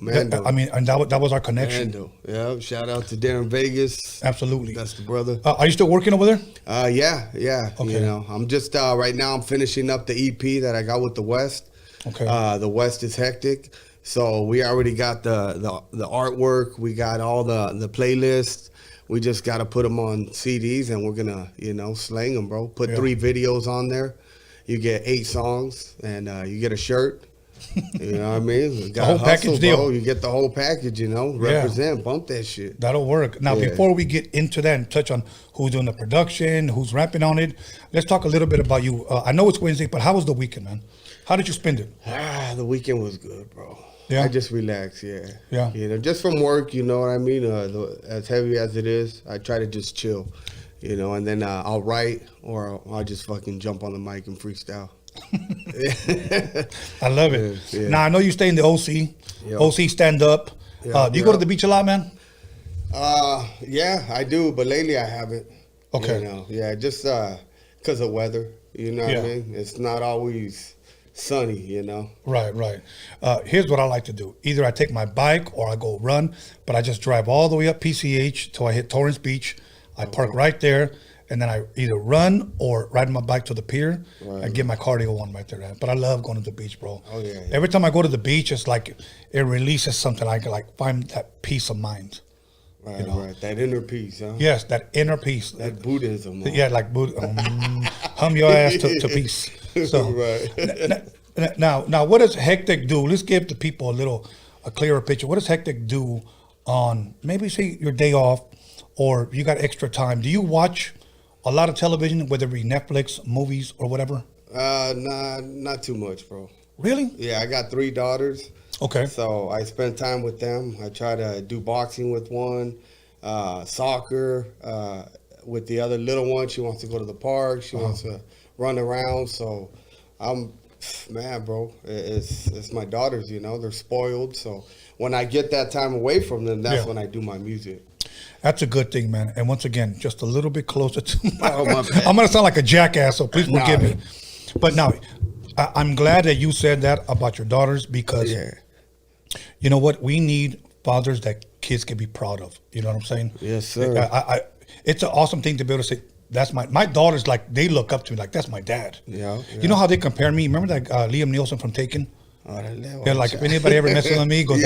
I mean, and that was our connection. Mando. Yeah, shout out to Darren Vegas. Absolutely. That's the brother. Are you still working over there? Yeah. Okay. You know, I'm just right now I'm finishing up the EP that I got with the West. Okay. The West is Hectik. So we already got the artwork. We got all the playlists. We just got to put them on CDs, and we're gonna, you know, slang them, bro. Put 3 videos on there. You get 8 songs, and you get a shirt. You know what I mean? We got the whole package deal. Bro. You get the whole package. You know, represent, bump that shit. That'll work. Now, before we get into that and touch on who's doing the production, who's rapping on it, let's talk a little bit about you. I know it's Wednesday, but how was the weekend, man? How did you spend it? The weekend was good, bro. Yeah. I just relax, yeah. Yeah. You know, just from work, you know what I mean? As heavy as it is, I try to just chill, you know, and then I'll write or I'll just fucking jump on the mic and freestyle. I love it. Yeah. Now, I know you stay in the OC. Yeah. OC stand up. Yeah, Do you go to the beach a lot, man? Yeah, I do, but lately I haven't. Okay. You know, yeah, just because of weather, you know what I mean? It's not always sunny, you know. Right, right. Here's what I like to do. Either I take my bike or I go run, but I just drive all the way up PCH till I hit Torrance Beach. I park right there, and then I either run or ride my bike to the pier and get my cardio on right there. But I love going to the beach, bro. Oh, yeah. Every time I go to the beach, it's like it releases something. I can like find that peace of mind. Right, you know? right. That inner peace, huh? Yes, that inner peace. That Buddhism. Huh? Yeah, like Buddha. Hum your ass to peace. So right. now, what does Hectik do? Let's give the people a clearer picture. What does Hectik do on maybe say your day off, or you got extra time? Do you watch a lot of television, whether it be Netflix, movies, or whatever? Nah, not too much, bro. Really? Yeah, I got 3 daughters. Okay. So I spend time with them. I try to do boxing with one, soccer with the other little one. She wants to go to the park. She wants to run around. So man, bro, it's my daughters, you know, they're spoiled. So when I get that time away from them, that's when I do my music. That's a good thing, man. And once again, just a little bit closer to my bad. I'm going to sound like a jackass, so please forgive me. But now, I'm glad that you said that about your daughters, because you know what? We need fathers that kids can be proud of. You know what I'm saying? Yes, sir. It's an awesome thing to be able to say, that's my daughters, like, they look up to me like, that's my dad. Yeah. You know how they compare me? Remember that Liam Nielsen from Taken? They're like, if anybody ever messes with me, goes,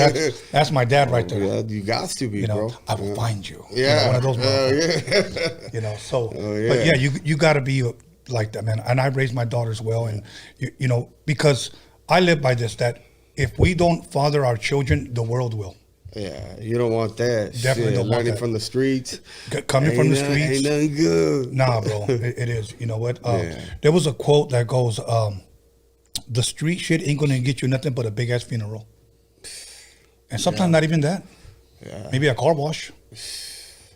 that's my dad right there. Yeah, you got to be, bro. I will find you. Yeah. You know, one of those you know, so, but yeah, you got to be like that, man. And I raised my daughters well. And, you know, because I live by this, that if we don't father our children, the world will. Yeah, you don't want that. Definitely don't want learning that. From the streets. Coming from the streets. Ain't nothing good. Nah, bro, it is. You know what? There was a quote that goes, the street shit ain't going to get you nothing but a big-ass funeral. And sometimes not even that. Yeah. Maybe a car wash.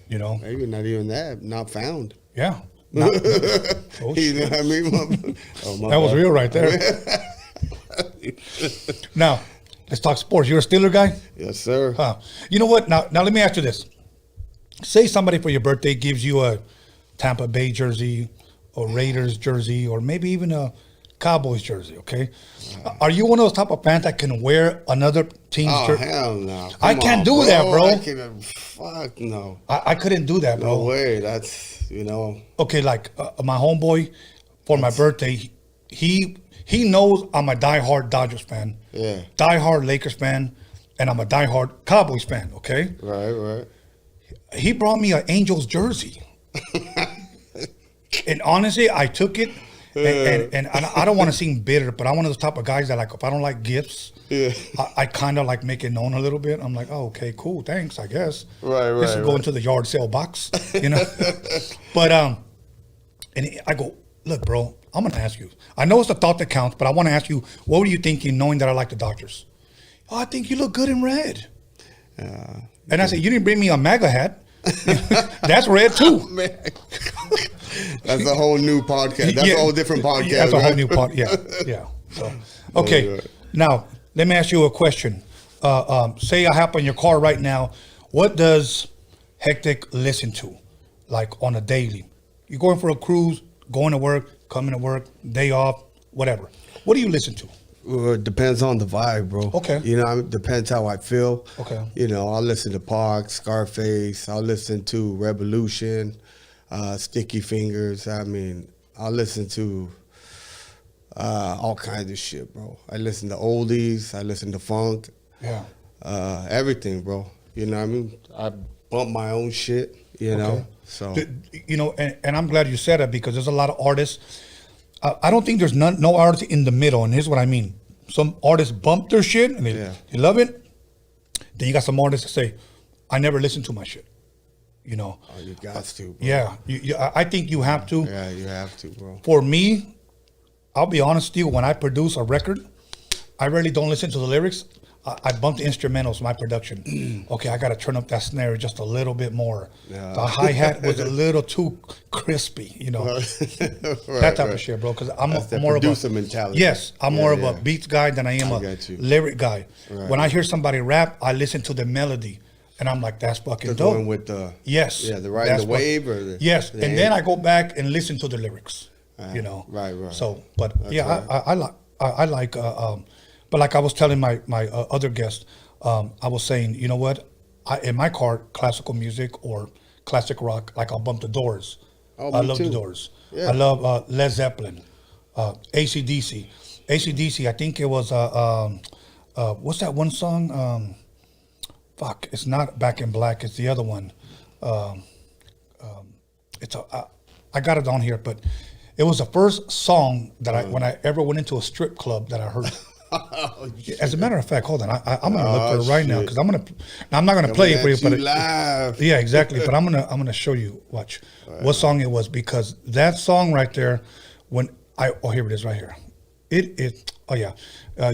You know? Maybe not even that. Not found. Yeah. You know what I mean? That was real right there. Now, let's talk sports. You're a Steeler guy? Yes, sir. You know what? Now let me ask you this. Say somebody for your birthday gives you a Tampa Bay jersey or Raiders jersey or maybe even a Cowboys jersey, okay? Are you one of those type of fans that can wear another team's jersey? Oh, hell no. I can't do that, bro. Fuck no. I couldn't do that, bro. No way. That's, you know. Okay, like my homeboy, for my birthday, he knows I'm a diehard Dodgers fan. Yeah. Diehard Lakers fan, and I'm a diehard Cowboys fan, okay? Right. He brought me an Angels jersey. And honestly, I took it. And I don't want to seem bitter, but I'm one of those type of guys that, like, if I don't like gifts, I kind of like make it known a little bit. I'm like, oh, okay, cool, thanks, I guess. Right. This is going to the yard sale box, you know. But and I go, look, bro, I'm gonna ask you. I know it's the thought that counts, but I want to ask you, what were you thinking, knowing that I like the Dodgers? Oh, I think you look good in red. And I said, you didn't bring me a MAGA hat. That's red too. Man. That's a whole new podcast. That's a whole different podcast. That's a whole new podcast. Yeah. So, okay. Now, let me ask you a question. Say I hop in your car right now. What does Hectik listen to, like on a daily? You're going for a cruise, going to work, coming to work, day off, whatever. What do you listen to? It depends on the vibe, bro. Okay. You know, it depends how I feel. Okay. You know, I'll listen to Park, Scarface. I'll listen to Revolution, Sticky Fingers. I mean, I'll listen to all kinds of shit, bro. I listen to oldies. I listen to funk. Yeah. Everything, bro. You know what I mean? I bump my own shit, you know? So. You know, and I'm glad you said that, because there's a lot of artists. I don't think there's no artist in the middle, and here's what I mean. Some artists bump their shit, and they love it. Then you got some artists that say, I never listen to my shit. You know? Oh, you got to, bro. Yeah. I think you have to. Yeah, you have to, bro. For me, I'll be honest with you, when I produce a record, I really don't listen to the lyrics. I bump the instrumentals, my production. Okay, I got to turn up that snare just a little bit more. Yeah. The hi-hat was a little too crispy, you know. That type of shit, bro, because I'm more of a producer mentality. Yes, I'm more of a beats guy than I am a lyric guy. Right. When I hear somebody rap, I listen to the melody, and I'm like, that's fucking dope. Going with the the riding the wave or the and then I go back and listen to the lyrics, you know. Right. So, but I I like, but like I was telling my other guest, I was saying, you know what? In my car, classical music or classic rock, like I'll bump the Doors. Oh, I me love too. the Doors. Yeah. I love Led Zeppelin, AC/DC. AC/DC, I think it was, what's that one song? Fuck, it's not Back in Black, it's the other one. I got it on here, but it was the first song that when I ever went into a strip club that I heard. As a matter of fact, hold on, I'm gonna look for it right now because I'm not gonna play it for you, but yeah, exactly. But I'm gonna show you. Watch what song it was, because that song right there, here it is right here.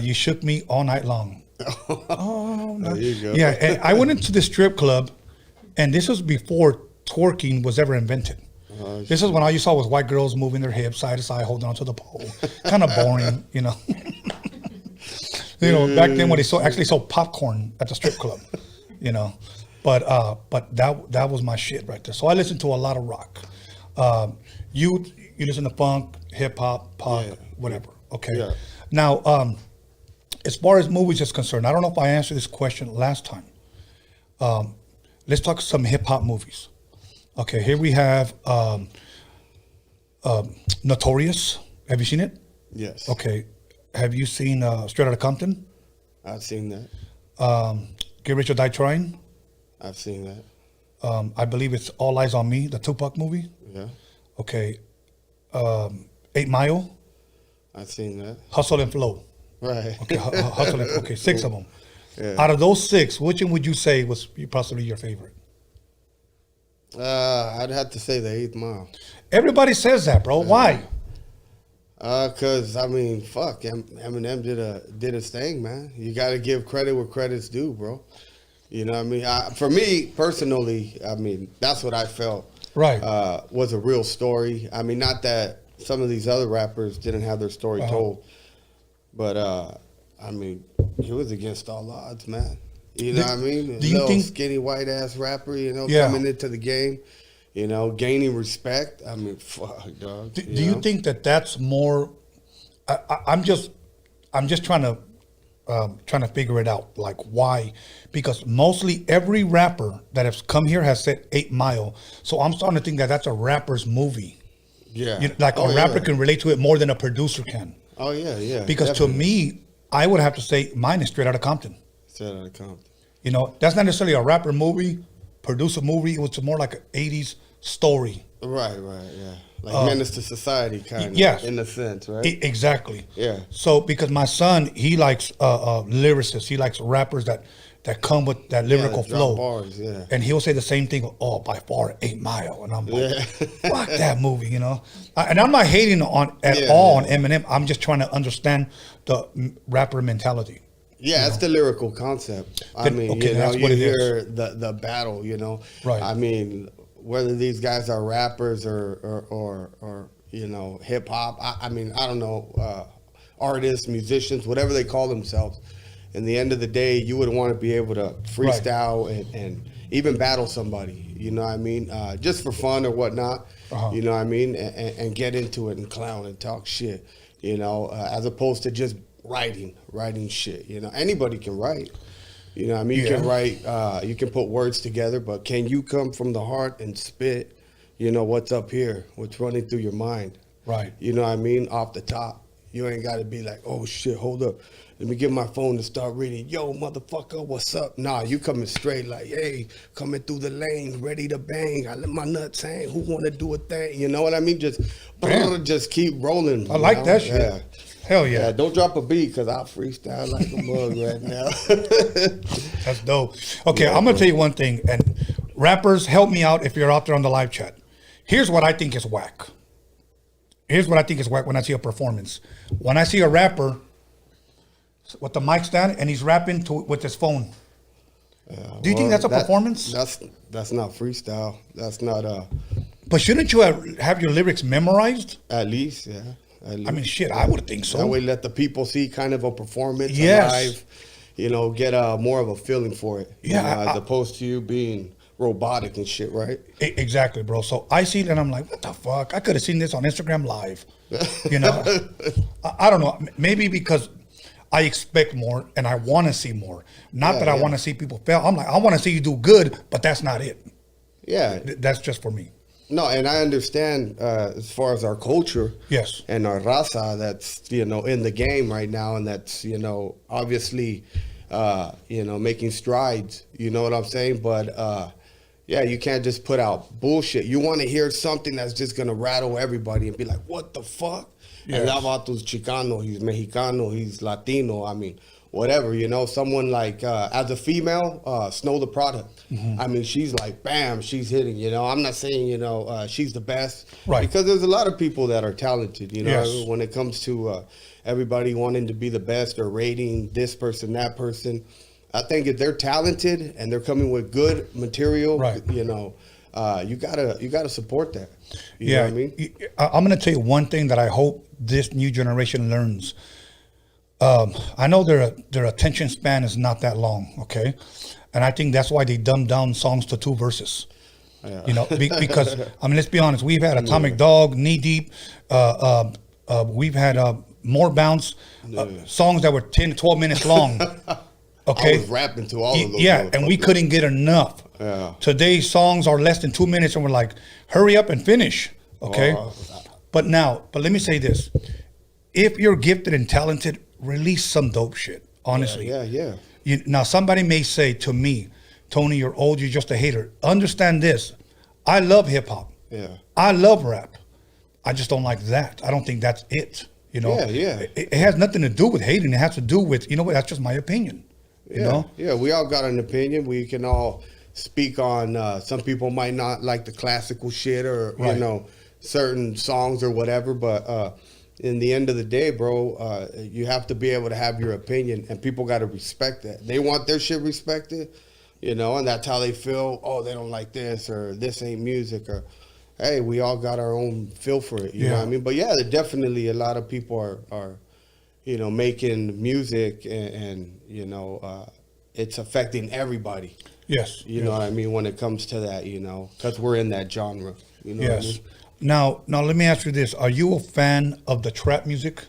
You shook me all night long. Oh, no. There you go. Yeah, and I went into the strip club, and this was before twerking was ever invented. This is when all you saw was white girls moving their hips side to side, holding onto the pole. Kind of boring, you know. Back then when they actually sold popcorn at the strip club, you know. But that was my shit right there. So I listened to a lot of rock. You listen to funk, hip hop, pop, whatever. Okay. Yeah. Now, as far as movies is concerned, I don't know if I answered this question last time. Let's talk some hip hop movies. Okay, here we have Notorious. Have you seen it? Yes. Okay. Have you seen Straight Outta Compton? I've seen that. Get Rich or Die Trying? I've seen that. I believe it's All Eyes on Me, the Tupac movie. Yeah. Okay. 8 Mile? I've seen that. Hustle and Flow. Right. Okay, Hustle and Okay, 6 of them. Yeah. Out of those 6, which one would you say was possibly your favorite? I'd have to say the 8th Mile. Everybody says that, bro. Why? Cause I mean, fuck, Eminem did his thing, man. You got to give credit where credit's due, bro. You know what I mean? For me personally, I mean, that's what I felt. Right. Was a real story. I mean, not that some of these other rappers didn't have their story told, but I mean, he was against all odds, man. You know what I mean? Do you think skinny white ass rapper, Yeah. coming into the game, gaining respect? I mean, fuck, dog. Do you think that's more? I'm just trying to figure it out, like why? Because mostly every rapper that has come here has said 8 Mile, so I'm starting to think that that's a rapper's movie. Yeah, Like a rapper can relate to it more than a producer can. Oh yeah. Because definitely. to me, I would have to say mine is Straight Outta Compton. Straight Outta Compton. That's not necessarily a rapper movie, producer movie. It was more like an 80s story. Right, yeah. Like Menace to Society kind of, yes. in a sense, right? Exactly. Yeah. So because my son, he likes lyricists. He likes rappers that come with that lyrical flow. Bars, yeah. And he'll say the same thing, by far 8 Mile. And I'm like, fuck that movie, And I'm not hating on Eminem. I'm just trying to understand the rapper mentality. Yeah, it's the lyrical concept. I mean, that's you what it hear is. the battle, Right. I mean, whether these guys are rappers or hip hop, I mean, I don't know, artists, musicians, whatever they call themselves. In the end of the day, you would want to be able to freestyle and even battle somebody, you know what I mean? Just for fun or whatnot, you know what I mean? And get into it and clown and talk shit, as opposed to just writing shit. Anybody can write. You know what I mean? You can write, you can put words together, but can you come from the heart and spit, what's up here, what's running through your mind? Right. You know what I mean? Off the top. You ain't got to be like, oh shit, hold up. Let me get my phone and start reading. Yo, motherfucker, what's up? Nah, you coming straight like, hey, coming through the lane, ready to bang. I let my nuts hang. Who want to do a thing? You know what I mean? Just keep rolling. I like that shit. Yeah. Hell yeah. Don't drop a beat because I'll freestyle like a mug right now. That's dope. Okay, I'm going to tell you one thing. And rappers, help me out if you're out there on the live chat. Here's what I think is whack. When I see a performance. When I see a rapper with the mic stand and he's rapping with his phone. Do you think that's a performance? That's not freestyle. That's not But shouldn't you have your lyrics memorized? At least, yeah. I mean, shit, I would think so. That way, let the people see kind of a performance live. Get more of a feeling for it. Yeah, as opposed to you being robotic and shit, right? Exactly, bro. So I see it and I'm like, what the fuck? I could have seen this on Instagram Live. You know, I don't know. Maybe because I expect more and I want to see more. Not that I want to see people fail. I'm like, I want to see you do good, but that's not it. Yeah. That's just for me. No, and I understand as far as our culture, yes, and our raza that's, you know, in the game right now, and that's, you know, obviously, you know, making strides. You know what I'm saying? But yeah, you can't just put out bullshit. You want to hear something that's just gonna rattle everybody and be like, "What the fuck?" Yes. And Lavatos Chicano, he's Mexicano, he's Latino. I mean, whatever, you know, someone like, as a female, Snow the Product. I mean, she's like, bam, she's hitting, you know. I'm not saying, you know, she's the best. Right. Because there's a lot of people that are talented, you know, when it comes to everybody wanting to be the best or rating this person, that person. I think if they're talented and they're coming with good material, right, you know, you gotta support that. You know what I mean? I'm going to tell you one thing that I hope this new generation learns. I know their attention span is not that long, okay? And I think that's why they dumb down songs to 2 verses. Yeah. You know, because, I mean, let's be honest. We've had Atomic Dog, Knee Deep. We've had More Bounce, songs that were 10 to 12 minutes long. Okay? I was rapping to all of those. Yeah, and we couldn't get enough. Yeah. Today's songs are less than 2 minutes, and we're like, hurry up and finish, okay? But let me say this. If you're gifted and talented, release some dope shit, honestly. Yeah. Now, somebody may say to me, Tony, you're old, you're just a hater. Understand this. I love hip-hop. Yeah. I love rap. I just don't like that. I don't think that's it, you know? Yeah. It has nothing to do with hating. It has to do with, you know what, that's just my opinion, you know? Yeah, we all got an opinion. We can all speak on, some people might not like the classical shit or, you know, certain songs or whatever, but in the end of the day, bro, you have to be able to have your opinion, and people got to respect that. They want their shit respected, you know, and that's how they feel. Oh, they don't like this, or this ain't music, or hey, we all got our own feel for it. You know what I mean? But yeah, definitely a lot of people are you know, making music, and you know, it's affecting everybody. Yes. You know what I mean when it comes to that, you know, because we're in that genre. You know what I mean? Now, let me ask you this: are you a fan of the trap music?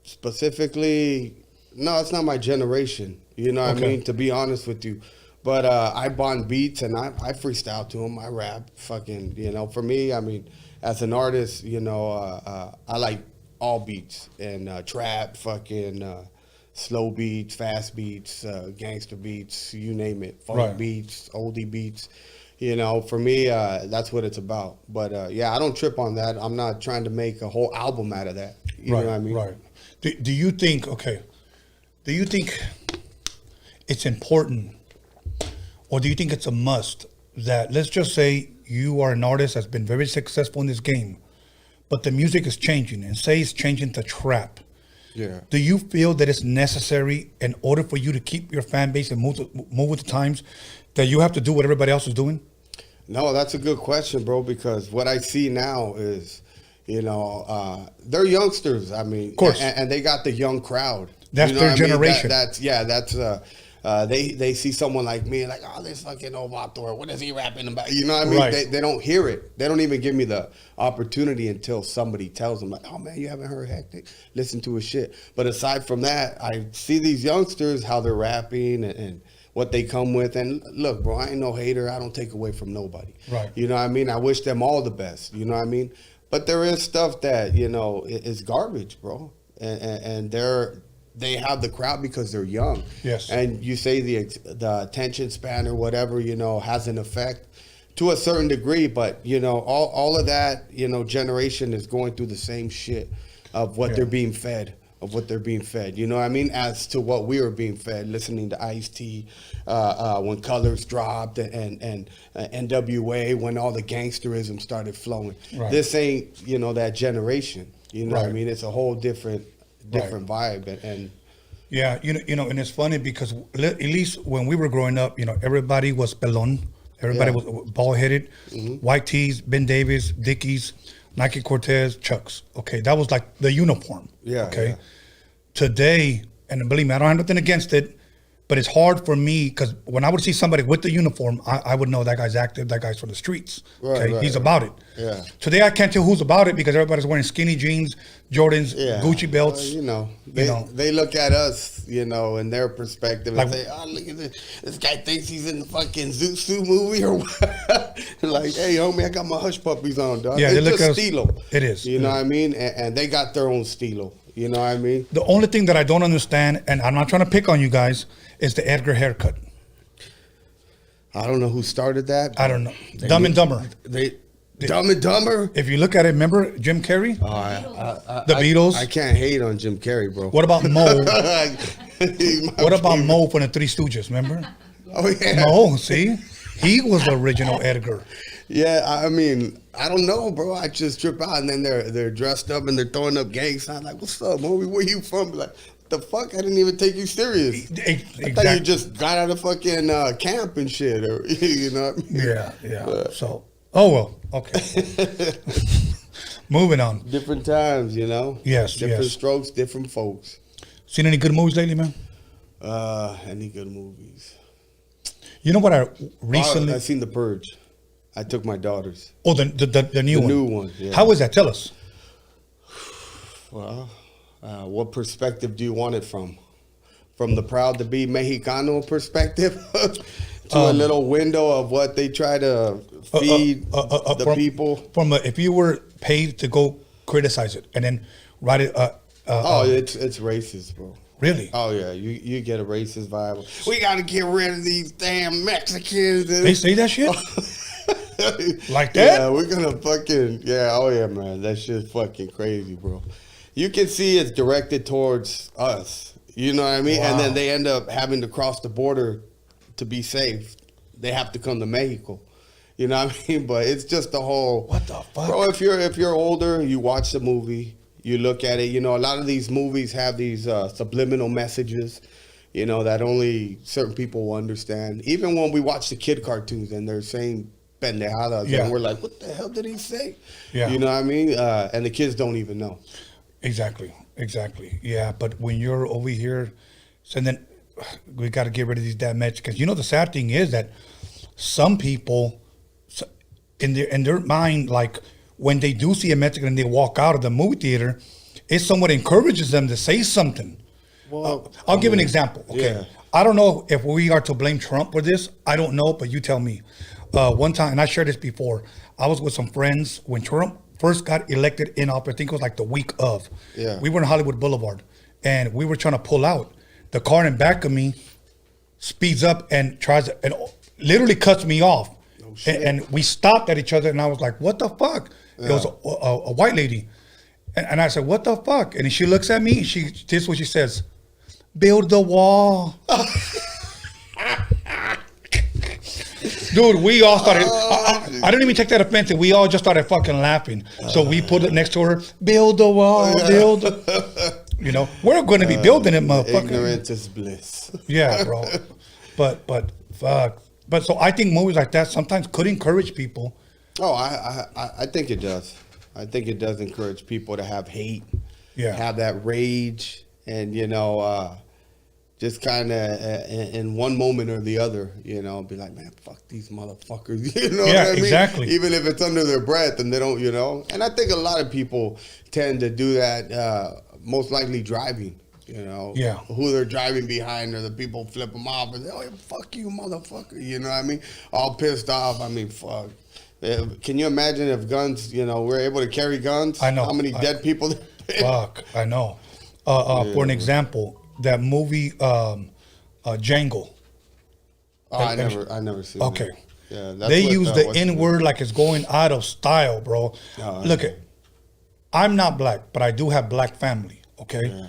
Specifically, no, it's not my generation. You know what I mean? To be honest with you, but I bond beats and I freestyle to them. I rap, fucking. You know, for me, I mean, as an artist, you know, I like all beats and trap, fucking slow beats, fast beats, gangster beats, you name it, funk beats, oldie beats. You know, for me, that's what it's about. But yeah, I don't trip on that. I'm not trying to make a whole album out of that. You know what I mean? Right. Do you think? Do you think it's important, or do you think it's a must that, let's just say you are an artist that's been very successful in this game, but the music is changing, and say it's changing to trap? Yeah. Do you feel that it's necessary in order for you to keep your fan base and move with the times, that you have to do what everybody else is doing? No, that's a good question, bro, because what I see now is, you know, they're youngsters. I mean, of course, and they got the young crowd. That's their generation. They see someone like me like, oh, this fucking Ovator, what is he rapping about? You know what I mean? Right. They don't hear it. They don't even give me the opportunity until somebody tells them, like, oh man, you haven't heard Hectik? Listen to his shit. But aside from that, I see these youngsters, how they're rapping and what they come with. And look, bro, I ain't no hater. I don't take away from nobody. Right. You know what I mean? I wish them all the best. You know what I mean? But there is stuff that, you know, is garbage, bro. And they have the crowd because they're young. Yes. And you say the attention span or whatever, you know, has an effect to a certain degree. But, you know, all of that, you know, generation is going through the same shit of what they're being fed. You know what I mean? As to what we were being fed, listening to Ice-T, when Colors dropped, and NWA, when all the gangsterism started flowing. Right. This ain't, you know, that generation. You know what I mean? It's a whole different vibe. And yeah, you know, and it's funny because at least when we were growing up, you know, everybody was pelon. Everybody was bald-headed, white tees, Ben Davis, Dickies, Nike Cortez, Chucks. Okay, that was like the uniform. Yeah. Okay. Yeah. Today, and believe me, I don't have nothing against it. But it's hard for me because when I would see somebody with the uniform, I would know that guy's active, that guy's for the streets. Okay, he's about it. Yeah. Today I can't tell who's about it because everybody's wearing skinny jeans, Jordans, Gucci belts. They look at us, in their perspective and Like- say, "Oh, look at this guy thinks he's in the fucking Zoot movie or what?" Like, hey, homie, I got my hush puppies on, dog. Yeah, they it's look just at us- stilo. It is. You know what I mean? And they got their own stilo. You know what I mean? The only thing that I don't understand, and I'm not trying to pick on you guys, is the Edgar haircut. I don't know who started that. I don't know. Dumb and Dumber. Dumb and Dumber? If you look at it, remember Jim Carrey? The Beatles. I can't hate on Jim Carrey, bro. What about Mo? What about Mo from the Three Stooges? Remember? Oh yeah. Mo, see, he was the original Edgar. Yeah, I mean, I don't know, bro. I just trip out, and then they're dressed up and they're throwing up gang signs. Like, what's up, homie? Where you from? Like, the fuck? I didn't even take you serious. I thought you just got out of fucking camp and shit, or you know what I mean? Yeah. So, oh well, okay. Moving on. Different times, Yes, Different yes. strokes, different folks. Seen any good movies lately, man? Any good movies? You know what I recently? I seen The Purge. I took my daughters. Oh, the new one. The new one. Yeah. How was that? Tell us. Well, what perspective do you want it from? From the proud to be Mexicano perspective to a little window of what they try to feed the people? If you were paid to go criticize it and then write it. It's racist, bro. Really? Oh yeah, you get a racist vibe. We got to get rid of these damn Mexicans. They say that shit. Like that? Yeah, we're gonna fucking oh yeah, man, that shit's fucking crazy, bro. You can see it's directed towards us. You know what I mean? Wow. And then they end up having to cross the border to be safe. They have to come to Mexico. You know what I mean? But it's just the whole What the fuck? Bro, if you're older, you watch the movie, you look at it. A lot of these movies have these subliminal messages. That only certain people will understand. Even when we watch the kid cartoons and they're saying pendejadas, and we're like, what the hell did he say? Yeah. You know what I mean? And the kids don't even know. Exactly. Yeah, but when you're over here, so then we got to get rid of these damn Mexicans. The sad thing is that some people, in their mind, like when they do see a Mexican and they walk out of the movie theater, it somewhat encourages them to say something. Well, I'll give an example. Okay, yeah. I don't know if we are to blame Trump for this. I don't know, but you tell me. One time, and I shared this before, I was with some friends when Trump first got elected in office. I think it was like the week of. Yeah. We were in Hollywood Boulevard, and we were trying to pull out. The car in back of me speeds up and and literally cuts me off. Oh, shit. And we stopped at each other, and I was like, "What the fuck?" Yeah. It was a white lady, and I said, "What the fuck?" And she looks at me. This is what she says: "Build the wall." Dude, we all started. I didn't even take that offensive. We all just started fucking laughing. So we put it next to her. Build the wall. Build. We're going to be building it, motherfucker. Ignorance is bliss. Yeah, bro. But fuck. But so I think movies like that sometimes could encourage people. Oh, I think it does. I think it does encourage people to have hate. Yeah. Have that rage, and just kind of in one moment or the other, be like, man, fuck these motherfuckers. What I mean? Exactly. Even if it's under their breath and they don't, And I think a lot of people tend to do that, most likely driving, Yeah. Who they're driving behind, or the people flip them off and say, oh, fuck you, motherfucker. You know what I mean? All pissed off. I mean, fuck. Can you imagine if guns, we're able to carry guns? I know. How many dead people there been? Fuck, I know. For an example, that movie Django. Oh, I never seen Okay. it. Yeah, that's they what, use the what's N word like it's going out of style, bro. Oh, Look, yeah. I'm not black, but I do have black family. Okay. Yeah.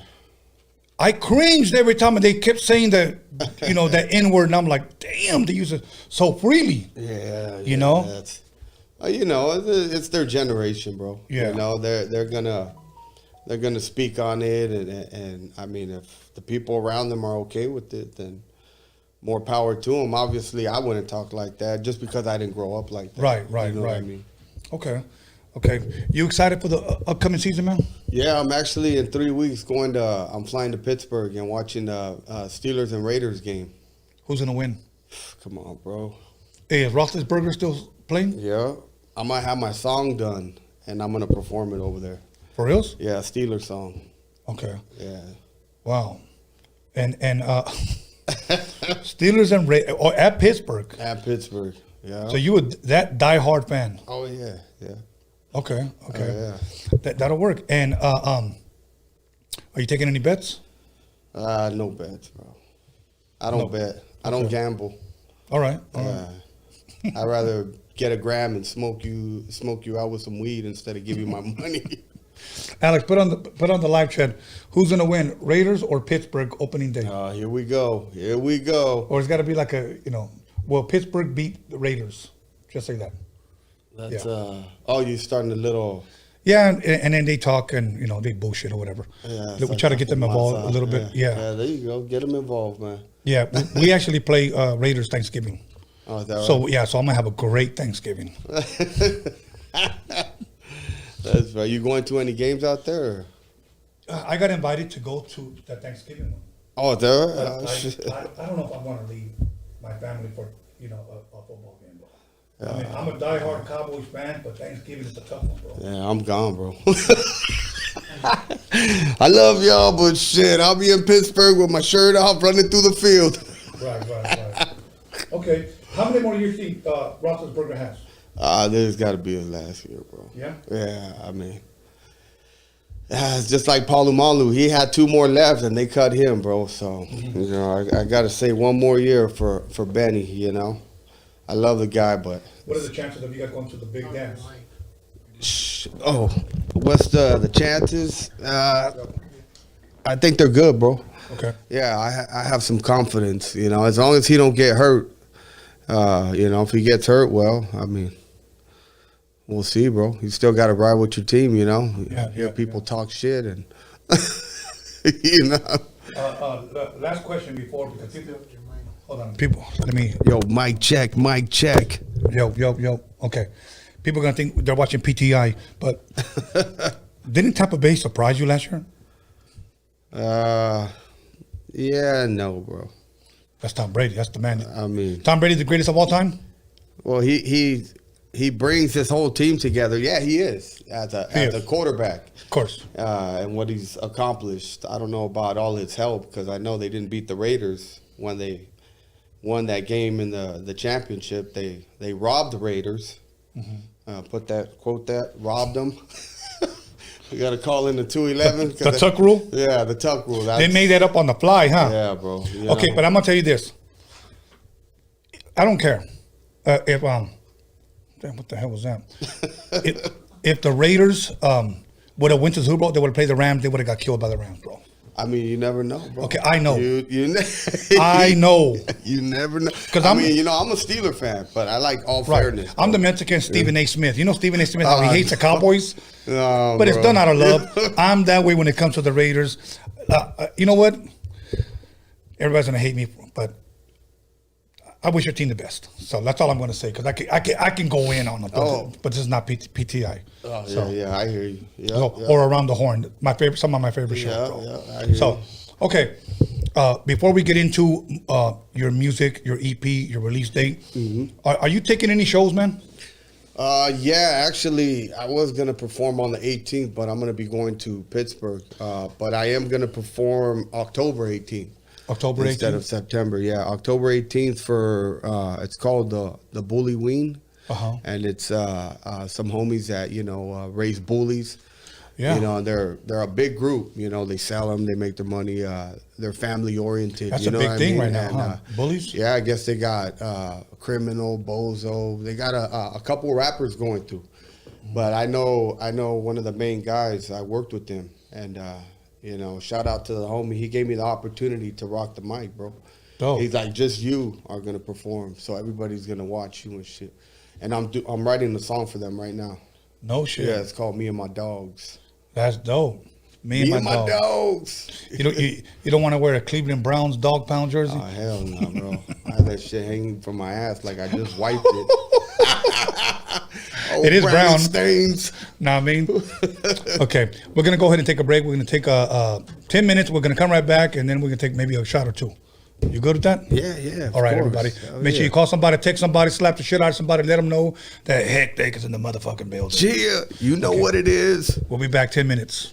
I cringed every time they kept saying that, that N word, and I'm like, damn, they use it so freely. Yeah. That's, it's their generation, bro. Yeah. They're gonna speak on it, and I mean, if the people around them are okay with it, then more power to them. Obviously, I wouldn't talk like that just because I didn't grow up like that. Right. You know what I mean? Okay. You excited for the upcoming season, man? Yeah, I'm actually in 3 weeks I'm flying to Pittsburgh and watching the Steelers and Raiders game. Who's gonna win? Come on, bro. Hey, is Roethlisberger still playing? Yeah, I might have my song done and I'm gonna perform it over there. For reals? Yeah, Steelers song. Okay. Yeah. Wow. And Steelers and at Pittsburgh. At Pittsburgh. Yeah. So you were that diehard fan. Oh yeah, yeah. Okay. Yeah. That'll work. And are you taking any bets? No bets, bro. I don't bet. I don't gamble. All right. I'd rather get a gram and smoke you out with some weed instead of give you my money. Alex, put on the live chat. Who's gonna win, Raiders or Pittsburgh opening day? Here we go. Here we go. Or it's got to be like will Pittsburgh beat the Raiders? Just say that. That's you're starting a little. Yeah, and then they talk and they bullshit or whatever. Yeah, we try to get them involved a little bit. Yeah. There you go. Get them involved, man. Yeah, we actually play Raiders Thanksgiving. Oh, is that right? So so I'm gonna have a great Thanksgiving. That's right. You going to any games out there? I got invited to go to the Thanksgiving one. Oh, there. I don't know if I want to leave my family for a football game. I mean, I'm a diehard Cowboys fan, but Thanksgiving is a tough one, bro. Yeah, I'm gone, bro. I love y'all, but shit, I'll be in Pittsburgh with my shirt off, running through the field. Right. Okay, how many more years do you think Roethlisberger has? There's got to be his last year, bro. Yeah? Yeah, I mean, it's just like Palomalu. He had 2 more left, and they cut him, bro. So, I got to say one more year for Benny, I love the guy, but... What are the chances of you guys going to the big dance? What's the chances? I think they're good, bro. Okay. Yeah, I have some confidence, as long as he don't get hurt. If he gets hurt, well, I mean... We'll see, bro. You still got to ride with your team, Hear people talk shit and, Last question before, because people... Hold on. People, let me... Yo, mic check. Yo. Okay. People are going to think they're watching PTI, but didn't Tampa Bay surprise you last year? Yeah, no, bro. That's Tom Brady. That's the man. I mean... Tom Brady's the greatest of all time? Well, he brings his whole team together. Yeah, he is as a quarterback, of course. And what he's accomplished. I don't know about all his help because I know they didn't beat the Raiders when they won that game in the championship. They robbed the Raiders. Mm-hmm. Quote that, robbed them. We got to call in the 211. The Tuck rule. Yeah, the Tuck rule. They made that up on the fly, huh? Yeah, bro. Okay, but I'm gonna tell you this. I don't care if damn, what the hell was that? if the Raiders would have went to the Super Bowl, they would have played the Rams. They would have got killed by the Rams, bro. I mean, you never know, bro. Okay, I know. I know. You never know. Because I'm a Steeler fan, but I like all fairness. Bro. I'm the Mexican Stephen A. Smith. You know Stephen A. Smith, how he hates the Cowboys? No, but it's done out of love. I'm that way when it comes to the Raiders. You know what? Everybody's going to hate me, but I wish your team the best. So that's all I'm going to say because I can go in on it, but this is not PTI. Oh, yeah, I hear you. Yeah, Or Around the Horn, some of my favorite shows. Yeah, I hear you. Okay, before we get into your music, your EP, your release date, are you taking any shows, man? Yeah, actually, I was going to perform on the 18th, but I'm going to be going to Pittsburgh. But I am going to perform October 18th. October 18th? Instead of September, yeah. October 18th for, it's called the Bully Ween. And it's some homies that, raise bullies. Yeah. They're a big group. They sell them, they make their money. They're family oriented. That's a big thing right now, huh? Bullies? Yeah, I guess they got Criminal, Bozo. They got a couple rappers going through. But I know one of the main guys. I worked with him, and shout out to the homie. He gave me the opportunity to rock the mic, bro. Dope. He's like, just you are gonna perform, so everybody's gonna watch you and shit. And I'm writing the song for them right now. No shit. Yeah, it's called Me and My Dogs. That's dope. Me and my dogs. You don't want to wear a Cleveland Browns dog pound jersey? Oh hell no, bro. I have that shit hanging from my ass like I just wiped it. It is brownie brown. stains. Know what I mean? Okay, we're gonna go ahead and take a break. We're gonna take 10 minutes. We're gonna come right back, and then we're gonna take maybe a shot or two. You good with that? Yeah. All right, everybody. Make sure you call somebody, text somebody, slap the shit out of somebody, let them know that Hectik is in the motherfucking building. Yeah, you know what it is. We'll be back 10 minutes.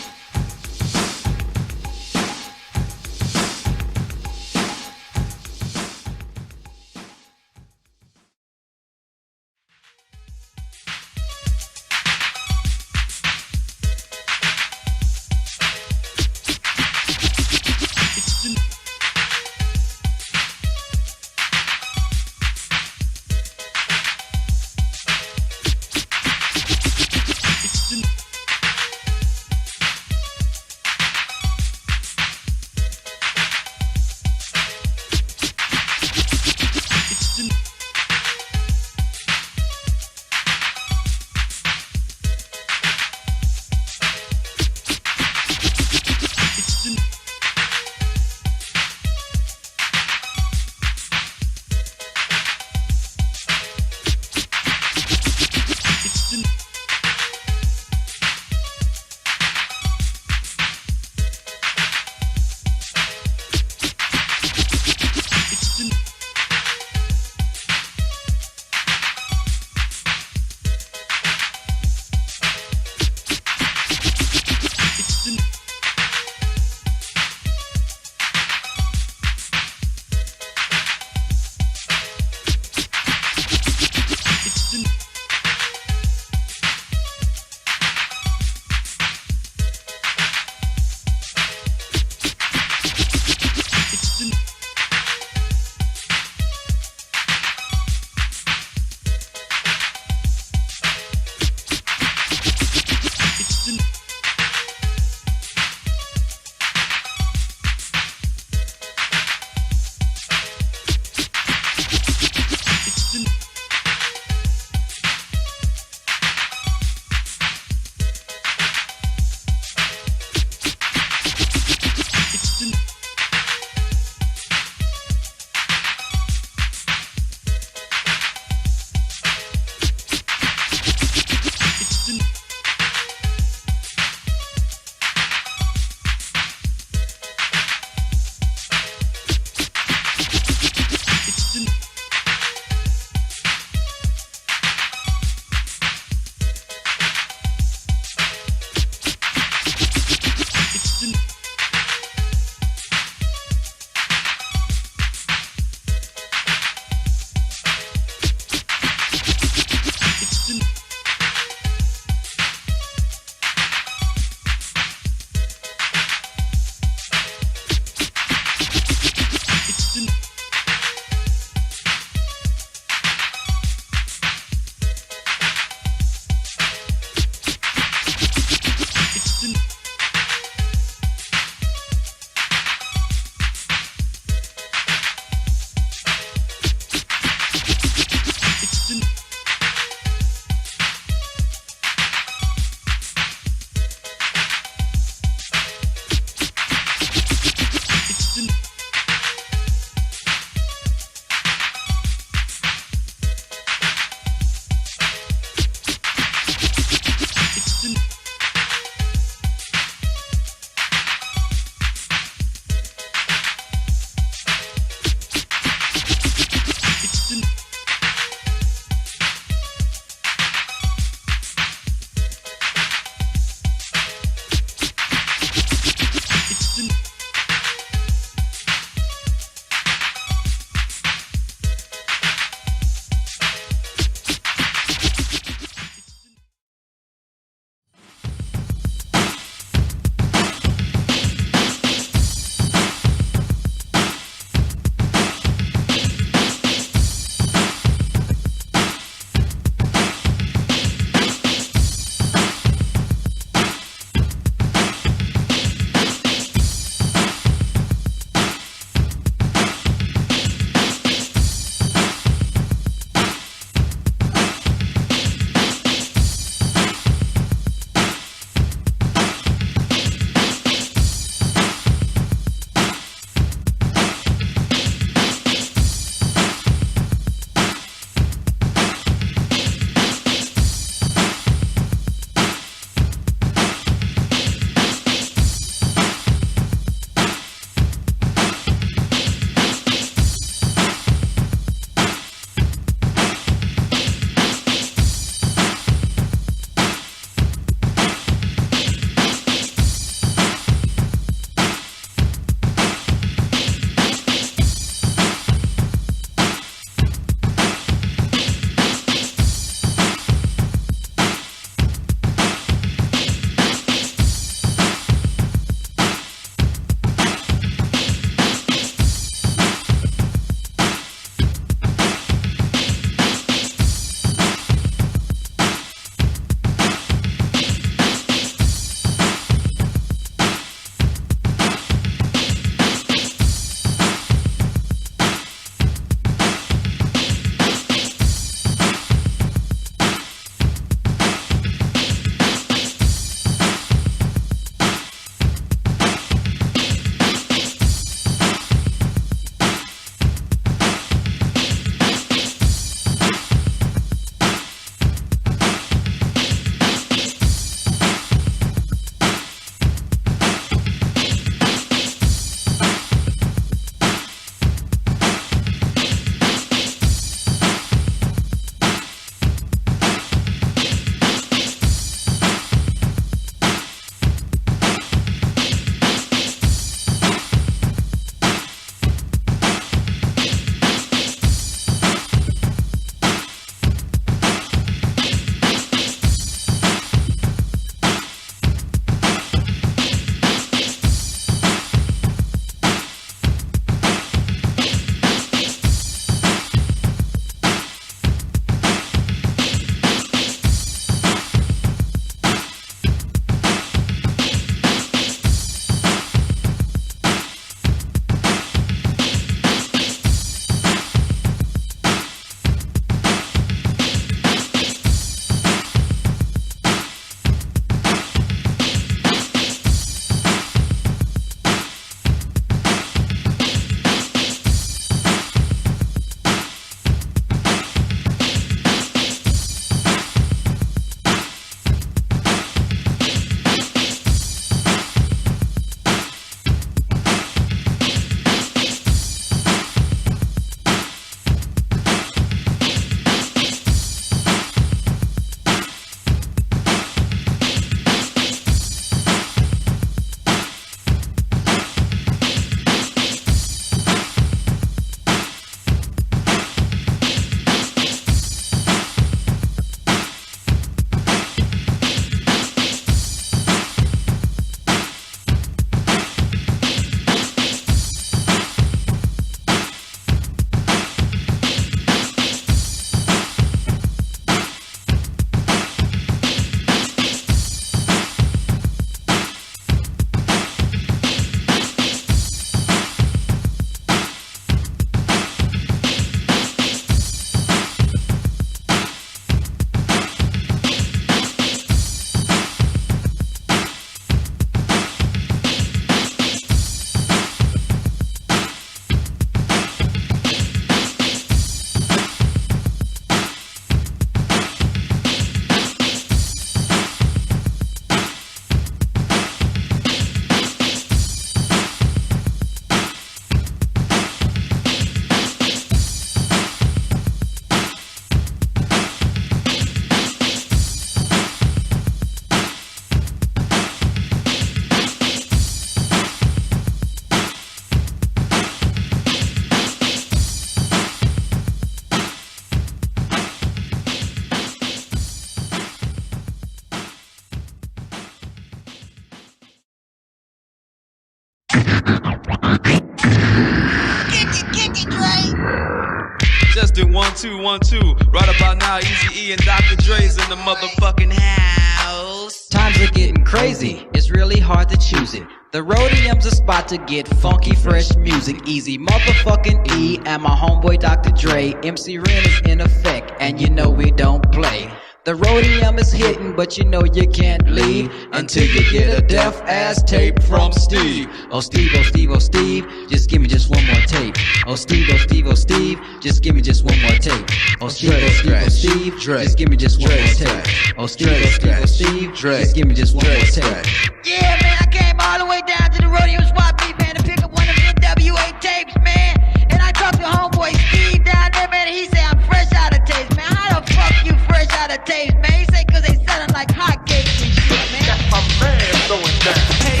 Just do 1 2 1 2. Right about now, Easy E and Dr. Dre's in the motherfucking house. Times are getting crazy, it's really hard to choose it. The Roadium's a spot to get funky, fresh music. Easy motherfucking E and my homeboy Dr. Dre. MC Ren is in effect, and you know we don't play. The Roadium is hitting, but you know you can't leave until you get a deaf ass tape from Steve. Oh Steve, oh Steve, oh Steve, just give me just one more tape. Oh Steve, oh Steve, oh Steve, just give me just one more tape. Oh Steve, oh Steve, oh Steve, just give me just one more tape. Oh Steve, oh Steve, oh Steve, just give me just one more tape. Yeah, man, I came all the way down to the Roadium spot, beat, man, to pick up one of the NWA tapes, man. And I talked to homeboy Steve down there, man, and he said I'm fresh out of tapes, man. How the fuck you fresh out of tapes, man? He said cause they selling like hotcakes and shit, man. Got my man throwing down. Hey,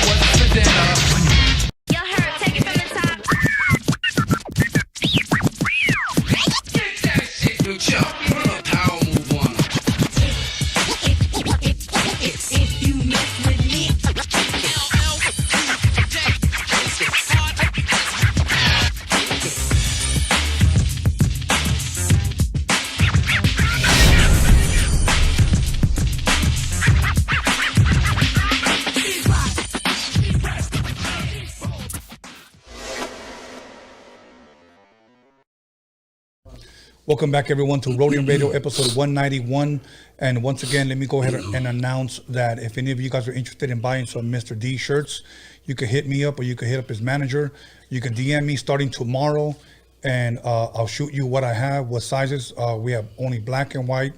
what's for dinner? Y'all heard, take it from the top. Get that shit, you chump. Put a power move on. If you mess with me. Welcome back, everyone, to Roadium Radio, episode 191. And once again, let me go ahead and announce that if any of you guys are interested in buying some Mr. D shirts, you could hit me up or you could hit up his manager. You can DM me starting tomorrow, and I'll shoot you what I have, what sizes. We have only black and white.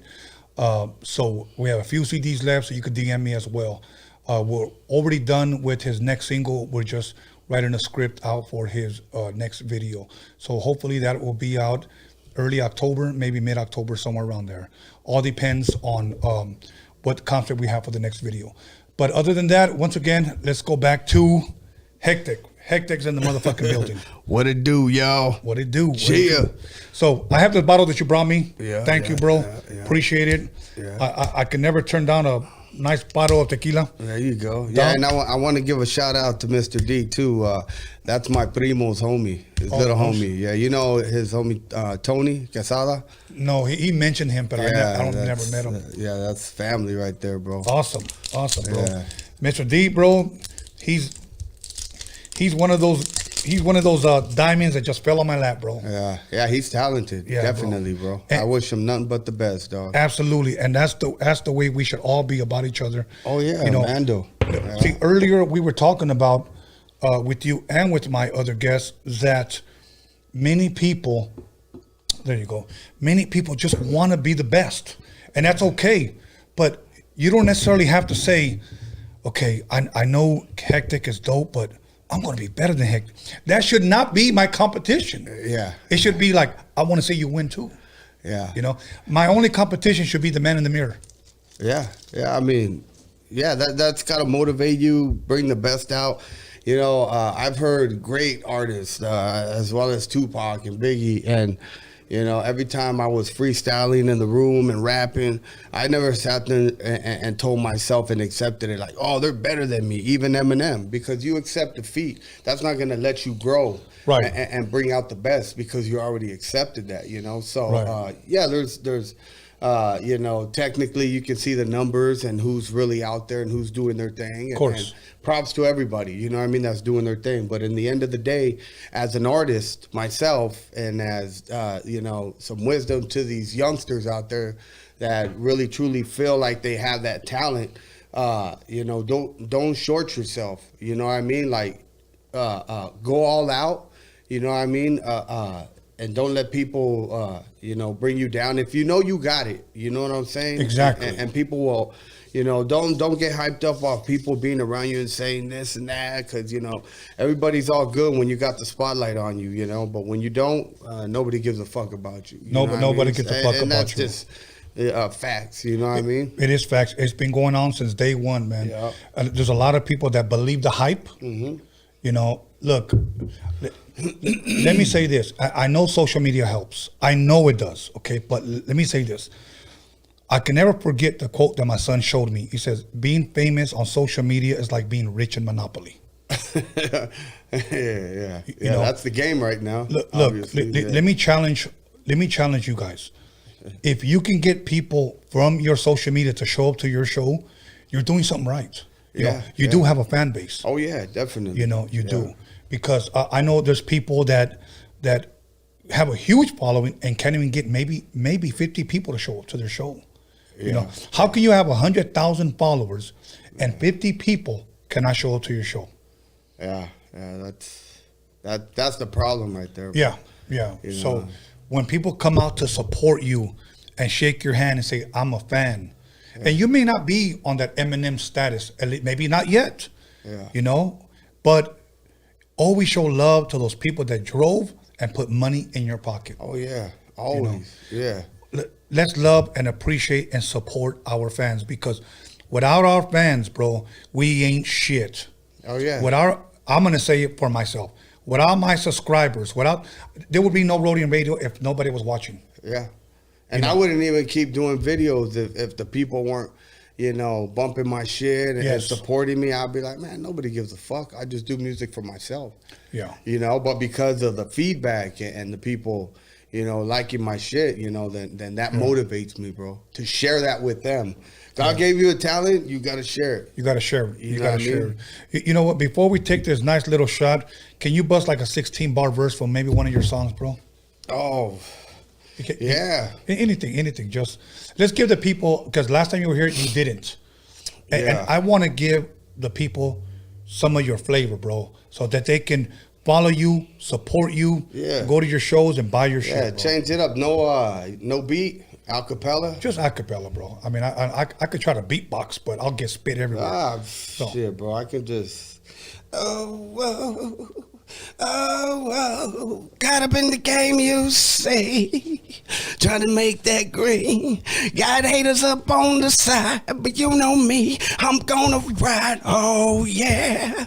So we have a few CDs left, so you could DM me as well. We're already done with his next single. We're just writing a script out for his next video. So hopefully that will be out early October, maybe mid-October, somewhere around there. All depends on what concept we have for the next video. But other than that, once again, let's go back to Hectik. Hectik's in the motherfucking building. What it do, y'all? What it do? Yeah. So I have the bottle that you brought me. Yeah. Thank you, bro. Yeah. Appreciate it. Yeah. I can never turn down a nice bottle of tequila. There you go. Yeah, and I want to give a shout out to Mr. D too. That's my primo's homie, his little homie. Yeah, you know his homie Tony Quesada. No, he mentioned him, but I never met him. Yeah, that's family right there, bro. Awesome, bro. Yeah. Mr. D, bro, he's one of those diamonds that just fell on my lap, bro. Yeah, he's talented. Yeah, definitely, bro. I wish him nothing but the best, dog. Absolutely, and that's the way we should all be about each other. Oh yeah, you know, Mando. Yeah. See, earlier we were talking about with you and with my other guests that many people, many people just want to be the best, and that's okay. But you don't necessarily have to say, okay, I know Hectik is dope, but I'm going to be better than Hectik. That should not be my competition. Yeah. It should be like, I want to see you win too. Yeah. You know, my only competition should be the man in the mirror. Yeah. Yeah. I mean, yeah, that's got to motivate you, bring the best out. You know, I've heard great artists as well as Tupac and Biggie, and you know, every time I was freestyling in the room and rapping, I never sat there and told myself and accepted it like, oh, they're better than me, even Eminem, because you accept defeat. That's not going to let you grow right. and bring out the best because you already accepted that, you know? So, right. Yeah, there's you know, technically you can see the numbers and who's really out there and who's doing their thing. Of course. And props to everybody, you know what I mean, that's doing their thing. But in the end of the day, as an artist myself, and as, you know, some wisdom to these youngsters out there that really truly feel like they have that talent, you know, don't short yourself, you know what I mean? Like, go all out, you know what I mean? And don't let people, you know, bring you down. If you know you got it, you know what I'm saying? Exactly. And people will, you know, don't get hyped up off people being around you and saying this and that, because, you know, everybody's all good when you got the spotlight on you, you know, but when you don't, nobody gives a fuck about you. Nobody gives a fuck about you. And that's just facts, you know what I mean? It is facts. It's been going on since day one, man. Yeah. There's a lot of people that believe the hype. Mm-hmm. You know, look, let me say this. I know social media helps. I know it does, okay? But let me say this. I can never forget the quote that my son showed me. He says, being famous on social media is like being rich in Monopoly. Yeah. You know, that's the game right now. Look, let me challenge you guys. If you can get people from your social media to show up to your show, you're doing something right. You know, you do have a fan base. Oh yeah, definitely. You know, you do, because I know there's people that have a huge following and can't even get maybe 50 people to show up to their show. You know, how can you have 100,000 followers and 50 people cannot show up to your show? Yeah, that's the problem right there. Yeah. So when people come out to support you and shake your hand and say, I'm a fan, and you may not be on that Eminem status, maybe not yet, you know, but always show love to those people that drove and put money in your pocket. Oh yeah, always. You know? Yeah. Let's love and appreciate and support our fans, because without our fans, bro, we ain't shit. Oh yeah. I'm gonna say it for myself. Without my subscribers, there would be no Roadium Radio if nobody was watching. Yeah. And I wouldn't even keep doing videos if the people weren't, you know, bumping my shit and supporting me. I'd be like, man, nobody gives a fuck. I just do music for myself. Yeah. You know, but because of the feedback and the people, you know, liking my shit, you know, then that motivates me, bro, to share that with them. God gave you a talent, you got to share it. You got to share it. You got to share it. You know what? Before we take this nice little shot, can you bust like a 16-bar verse from maybe one of your songs, bro? Oh, yeah. Anything. Just let's give the people, because last time you were here, you didn't. And I want to give the people some of your flavor, bro, so that they can follow you, support you, go to your shows and buy your shit. Yeah, change it up. No beat. Acapella? Just acapella, bro. I mean, I could try to beatbox, but I'll get spit everywhere. Shit, bro. I can just... Got up in the game, you say. Trying to make that green. Got haters up on the side, but you know me. I'm gonna ride. Oh, yeah.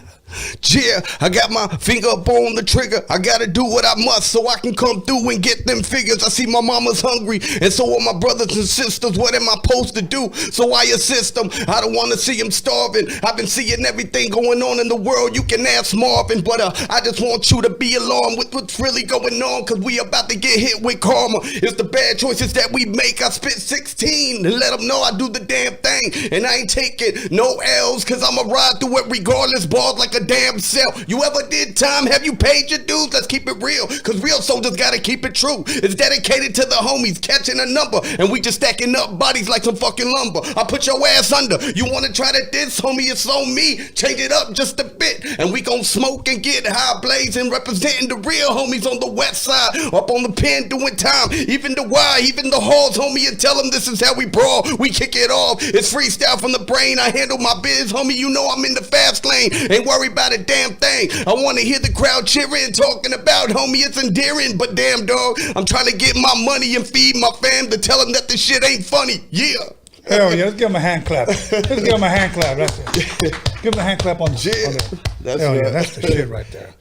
Yeah, I got my finger up on the trigger. I gotta do what I must so I can come through and get them figures. I see my mama's hungry, and so are my brothers and sisters. What am I supposed to do? So I assist them. I don't wanna see them starving. I've been seeing everything going on in the world. You can ask Marvin, but I just want you to be alarmed with what's really going on, cause we about to get hit with karma. It's the bad choices that we make. I spit 16 and let them know I do the damn thing, and I ain't taking no L's, cause I'ma ride through it regardless. Bars like a damn cell. You ever did time? Have you paid your dues? Let's keep it real, cause real soldiers gotta keep it true. It's dedicated to the homies catching a number, and we just stacking up bodies like some fucking lumber. I put your ass under. You wanna try to diss, homie? It's on me. Change it up just a bit, and we gon' smoke and get high, blazing, representing the real homies on the west side. Up on the pen doing time, even the Y, even the halls, homie, and tell them this is how we brawl. We kick it off. It's freestyle from the brain. I handle my biz, homie. You know I'm in the fast lane. Ain't worried about a damn thing. I want to hear the crowd cheering, talking about, homie, it's endearing. But damn, dog, I'm trying to get my money and feed my fam to tell them that this shit ain't funny. Yeah. Hell yeah, let's give him a hand clap. Let's give him a hand clap. That's it. Give him a hand clap on the That's hell right. yeah, that's the shit right there.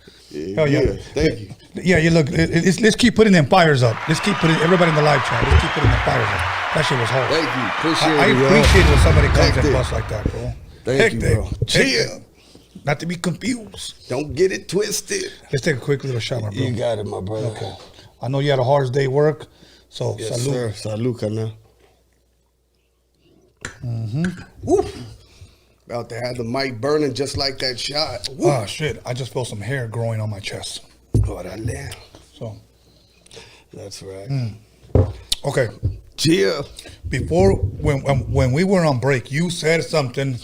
Hell yeah. Thank you. Yeah, you look, let's keep putting them fires up. Let's keep putting, everybody in the live chat, let's keep putting them fires up. That shit was hard. Thank you. Appreciate I it. appreciate when somebody comes Hectik. and busts like that, bro. Thank you, bro. Chill. Not to be confused. Don't get it twisted. Let's take a quick little shot, my bro. You got it, my brother. Okay. I know you had a hard day work, so Yes, salute. sir. Salud, carnal. Woo. About to have the mic burning just like that shot. Woo. Oh shit! I just felt some hair growing on my chest. Órale. So that's right. Okay. Yeah. Before when we were on break, you said something.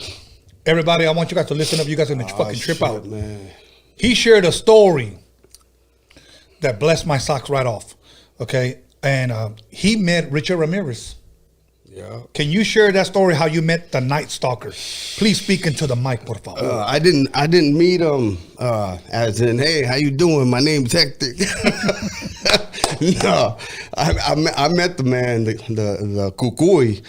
Everybody, I want you guys to listen up. You guys are gonna fucking trip out. Man. He shared a story that blessed my socks right off. Okay, and he met Richard Ramirez. Yeah. Can you share that story? How you met the Night Stalker? Please speak into the mic, por favor. I didn't meet him as in, hey, how you doing? My name's Hectik. No, I met the man, the Cucuy.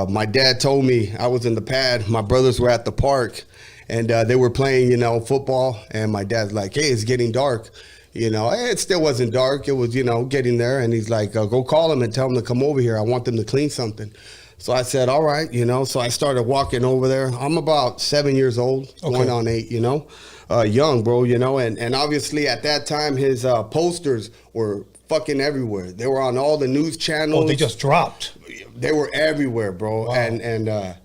My dad told me I was in the pad. My brothers were at the park, and they were playing, football. And my dad's like, hey, it's getting dark. It still wasn't dark. It was, getting there. And he's like, go call him and tell him to come over here. I want them to clean something. So I said, all right, so I started walking over there. I'm about 7 years old, going on 8, young, bro. You know, and obviously at that time his posters were fucking everywhere. They were on all the news channels. Oh, they just dropped. They were everywhere, bro. Wow.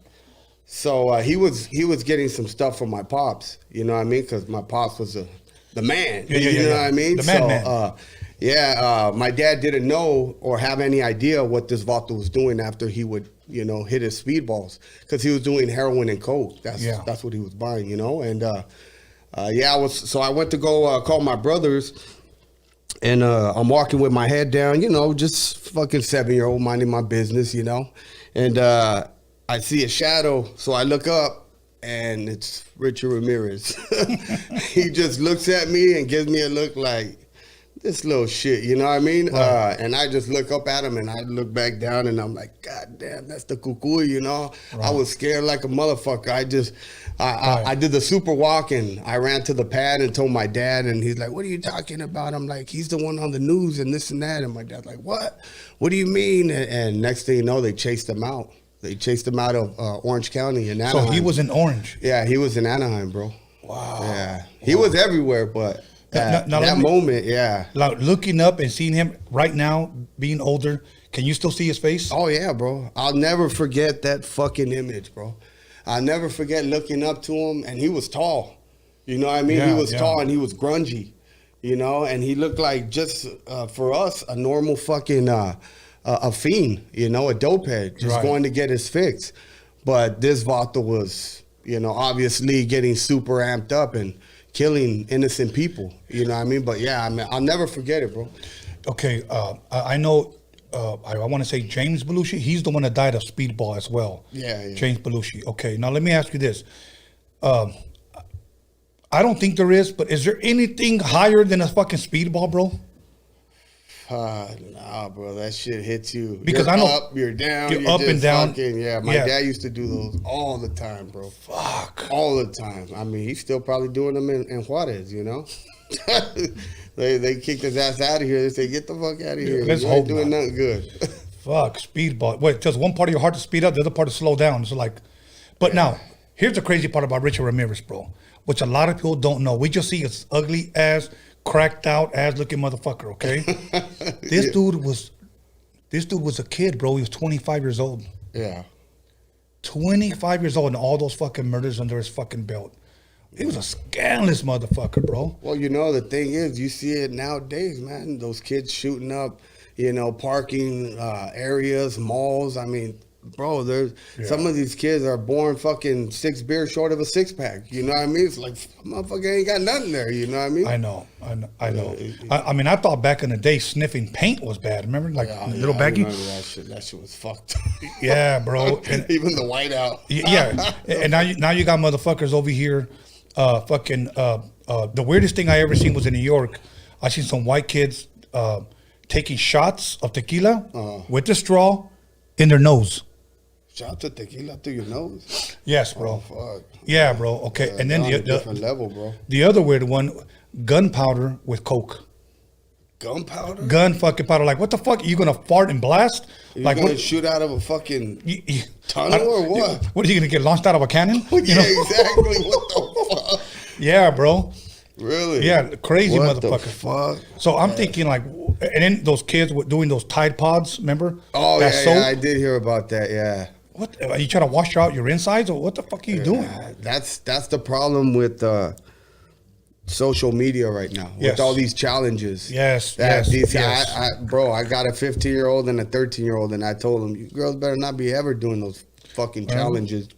So he was getting some stuff from my pops. You know what I mean? Because my pops was the man. You know what I mean? The man. My dad didn't know or have any idea what this vato was doing after he would, you know, hit his speedballs, because he was doing heroin and coke. That's what he was buying, you know. And I went to go call my brothers, and I'm walking with my head down, you know, just fucking 7-year-old minding my business, you know. And I see a shadow, so I look up, and it's Richard Ramirez. He just looks at me and gives me a look like, this little shit, you know what I mean? Right. And I just look up at him, and I look back down, and I'm like, God damn, that's the cucuy, you know? Right. I was scared like a motherfucker. I did the super walk, and I ran to the pad and told my dad, and he's like, what are you talking about? I'm like, he's the one on the news and this and that. And my dad's like, what? What do you mean? And next thing you know, they chased him out. They chased him out of Orange County in Anaheim. So he was in Orange? Yeah, he was in Anaheim, bro. Wow. Yeah, he was everywhere, but... That moment, yeah. Like looking up and seeing him right now, being older, can you still see his face? Oh, yeah, bro. I'll never forget that fucking image, bro. I'll never forget looking up to him, and he was tall. You know what I mean? Yeah, he was tall, and he was grungy, you know? And he looked like, just for us, a normal fucking a fiend, you know, a dope head, just going to get his fix. But this vato was, you know, obviously getting super amped up and killing innocent people, you know what I mean? But yeah, I mean, I'll never forget it, bro. Okay, I know, I want to say James Belushi, he's the one that died of speedball as well. Yeah. James Belushi. Okay, now let me ask you this. I don't think there is, but is there anything higher than a fucking speedball, bro? Nah, bro, that shit hits you. Because you're I know up, you're down, you're up and down. Fucking, my dad used to do those all the time, bro. Fuck. All the time. I mean, he's still probably doing them in Juarez, you know? they kicked his ass out of here. They say, get the fuck out of here. Let's you hope ain't doing not. nothing good. Fuck, speedball. Wait, just one part of your heart to speed up, the other part to slow down. So like, but now, here's the crazy part about Richard Ramirez, bro, which a lot of people don't know. We just see his ugly ass, cracked out ass looking motherfucker, okay? This dude was a kid, bro. He was 25 years old. Yeah. 25 years old and all those fucking murders under his fucking belt. He was a scandalous motherfucker, bro. Well, you know, the thing is, you see it nowadays, man. Those kids shooting up, you know, parking areas, malls. I mean, bro, some of these kids are born fucking 6 beers short of a 6-pack. You know what I mean? It's like, motherfucker ain't got nothing there. You know what I mean? I know. I mean, I thought back in the day, sniffing paint was bad. Remember, like little baggie. I remember that shit. That shit was fucked. Yeah, bro. And, even the whiteout. Yeah, and now you got motherfuckers over here. The weirdest thing I ever seen was in New York. I seen some white kids taking shots of tequila with the straw in their nose. Shots of tequila through your nose? Yes, bro. Oh, fuck. Yeah, bro. Okay, and then the different level, bro. The other weird one, gunpowder with coke. Gunpowder? Gun fucking powder. Like, what the fuck? Are you gonna fart and blast? You like, gonna what? Shoot out of a fucking tunnel or what? What are you gonna get launched out of a cannon? Yeah, exactly. What the fuck? Yeah, bro. Really? Yeah, crazy what motherfucker. The fuck? So I'm thinking like, and then those kids were doing those Tide Pods. Remember? Oh yeah, I did hear about that. Yeah. What? Are you trying to wash out your insides, or what the fuck are you doing? That's the problem with social media right now. With all these challenges. Yes. Bro, I got a 15-year-old and a 13-year-old, and I told them, you girls better not be ever doing those fucking challenges.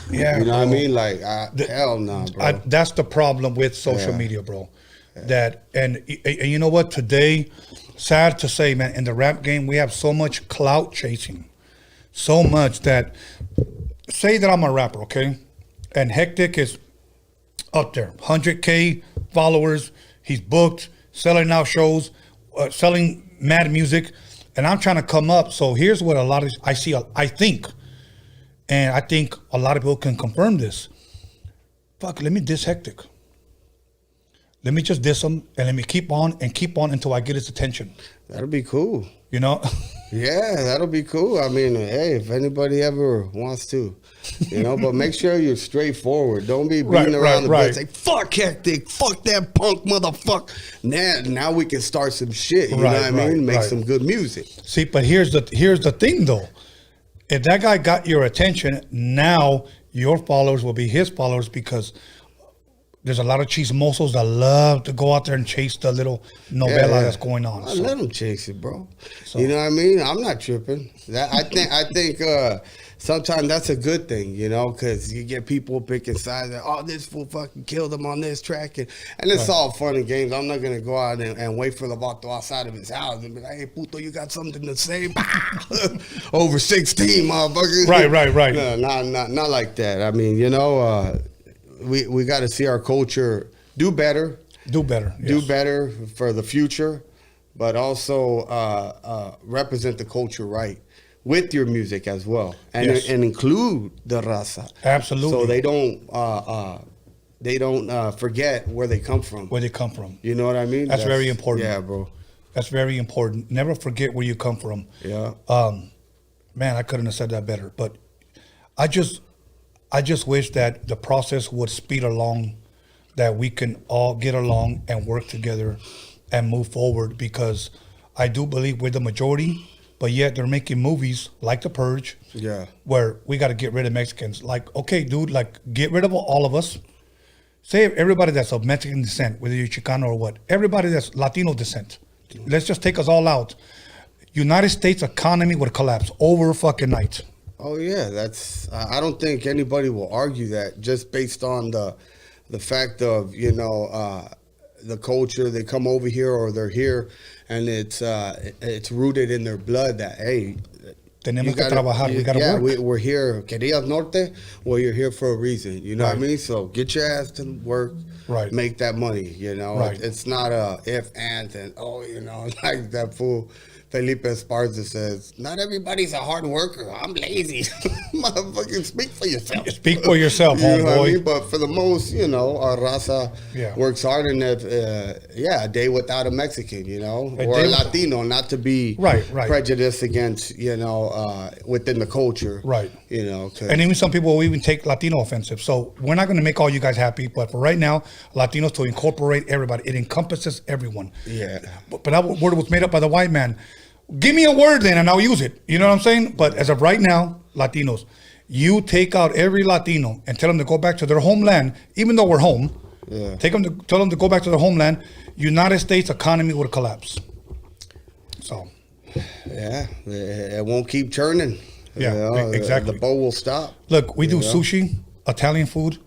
Yeah, you know what I mean? Like, hell no, bro. That's the problem with social media, bro. Yeah. That and you know what? Today, sad to say, man, in the rap game, we have so much clout chasing, so much that say that I'm a rapper, okay, and Hectik is up there, 100K followers. He's booked, selling out shows, selling mad music, and I'm trying to come up. So here's what a lot of I think. And I think a lot of people can confirm this. Fuck, let me diss Hectik. Let me just diss him and let me keep on until I get his attention. That'll be cool. You know? Yeah, that'll be cool. I mean, hey, if anybody ever wants to, but make sure you're straightforward. Don't be beating around the bush. Say, fuck Hectik, fuck that punk motherfucker. Now we can start some shit. You know what I mean? Make some good music. See, but here's the thing though. If that guy got your attention, now your followers will be his followers because there's a lot of chismosos that love to go out there and chase the little novela that's going on. Let them chase it, bro. So, you know what I mean? I'm not tripping. I think sometimes that's a good thing, because you get people picking sides. That, this fool fucking killed him on this track. And it's all fun and games. I'm not going to go out and wait for the vato outside of his house and be like, hey, puto, you got something to say? Over 16, motherfucker. Right. No, not like that. I mean, we got to see our culture do better. Do better for the future, but also represent the culture right with your music as well, and include the raza. Absolutely. So they don't forget where they come from. You know what I mean? That's very important. Yeah, bro. That's very important. Never forget where you come from. Yeah. Man, I couldn't have said that better. But I just wish that the process would speed along, that we can all get along and work together and move forward, because I do believe we're the majority, but yet they're making movies like The Purge, where we got to get rid of Mexicans. Like, okay, dude, get rid of all of us. Say everybody that's of Mexican descent, whether you're Chicano or what, everybody that's Latino descent. Let's just take us all out. United States economy would collapse over fucking night. Oh yeah, that's. I don't think anybody will argue that, just based on the fact of the culture. They come over here or they're here, and it's rooted in their blood that hey, tenemos que trabajar. We gotta work. We're here. Querías Norte? Well, you're here for a reason. You know what I mean? So get your ass to work. Right. Make that money. Right. It's not a if and like that fool. Felipe Esparza says, not everybody's a hard worker. I'm lazy. Motherfucking speak for yourself. Speak for yourself, homeboy. What I mean? But for the most, our raza works hard, and a day without a Mexican, or a Latino, not to be prejudiced against, within the culture. Right. And even some people will even take Latino offensive. So we're not going to make all you guys happy, but for right now, Latinos to incorporate everybody. It encompasses everyone. Yeah. But that word was made up by the white man. Give me a word then and I'll use it. You know what I'm saying? But as of right now, Latinos, you take out every Latino and tell them to go back to their homeland, even though we're home. Yeah. Tell them to go back to their homeland. United States economy would collapse. So. Yeah, it won't keep churning. Yeah, exactly. The bowl will stop. Look, we do sushi, Italian food,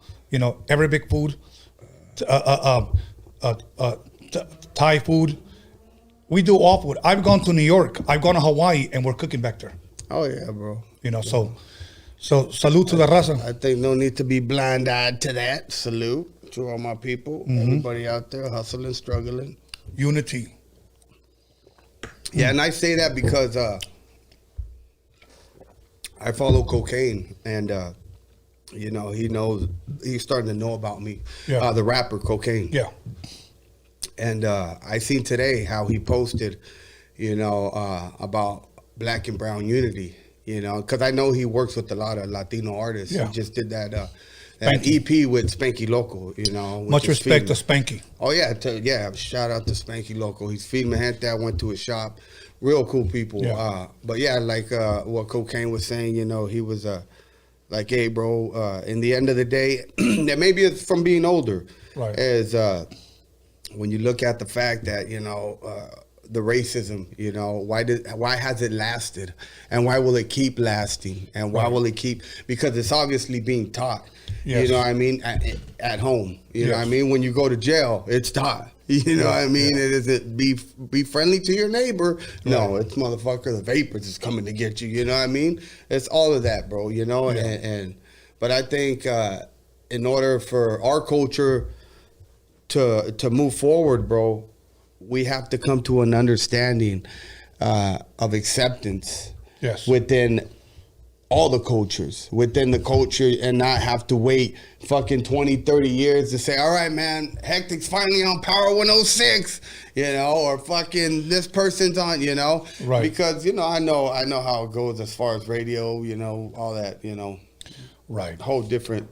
Arabic food, Thai food. We do all food. I've gone to New York. I've gone to Hawaii, and we're cooking back there. Oh yeah, bro. So salute to the raza. I think no need to be blind-eyed to that. Salute to all my people, everybody out there hustling, struggling. Unity. Yeah, and I say that because I follow Cocaine, and he knows, he's starting to know about me. Yeah. The rapper Cocaine. Yeah. And I seen today how he posted, about Black and Brown unity, because I know he works with a lot of Latino artists. Yeah. He just did that EP with Spanky Loco, Much respect to Spanky. Oh, yeah. Shout out to Spanky Loco. He's feeding my hand there. I went to his shop. Real cool people. Yeah. But yeah, like what Cocaine was saying, he was like, hey, bro, in the end of the day, that maybe it's from being older, right? Is when you look at the fact that, the racism, why has it lasted, and why will it keep lasting, and why will it keep, because it's obviously being taught, yes. You know what I mean, at home, you know what I mean, when you go to jail, it's taught, you know what I mean, it isn't be friendly to your neighbor, no, it's motherfucker, the vapors is coming to get you, you know what I mean, it's all of that, bro, and but I think in order for our culture to move forward, bro, we have to come to an understanding of acceptance, yes, within all the cultures within the culture and not have to wait fucking 20, 30 years to say, all right, man, Hectik's finally on Power 106, you know, or fucking this person's on, you know, right? Because, you know, I know how it goes as far as radio, you know, all that, you know, right? Whole different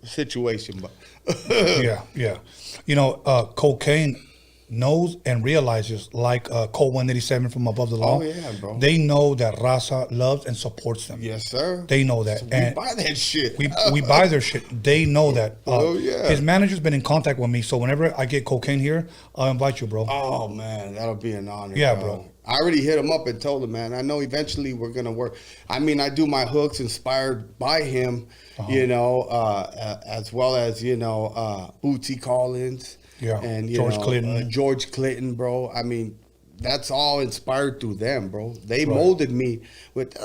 situation, but yeah. You know, cocaine knows and realizes, like Code 187 from Above the Law. Oh, yeah, bro. They know that Raza loves and supports them. Yes, sir. They know that. So and we buy that shit. We buy their shit. They know that. Oh, yeah. His manager's been in contact with me, so whenever I get cocaine here, I'll invite you, bro. Oh, man, that'll be an honor. Yeah, bro. I already hit him up and told him, man, I know eventually we're going to work. I mean, I do my hooks inspired by him, you know, as well as, you know, Bootsy Collins. Yeah, and George Clinton, bro. I mean, that's all inspired through them, bro. They molded me with,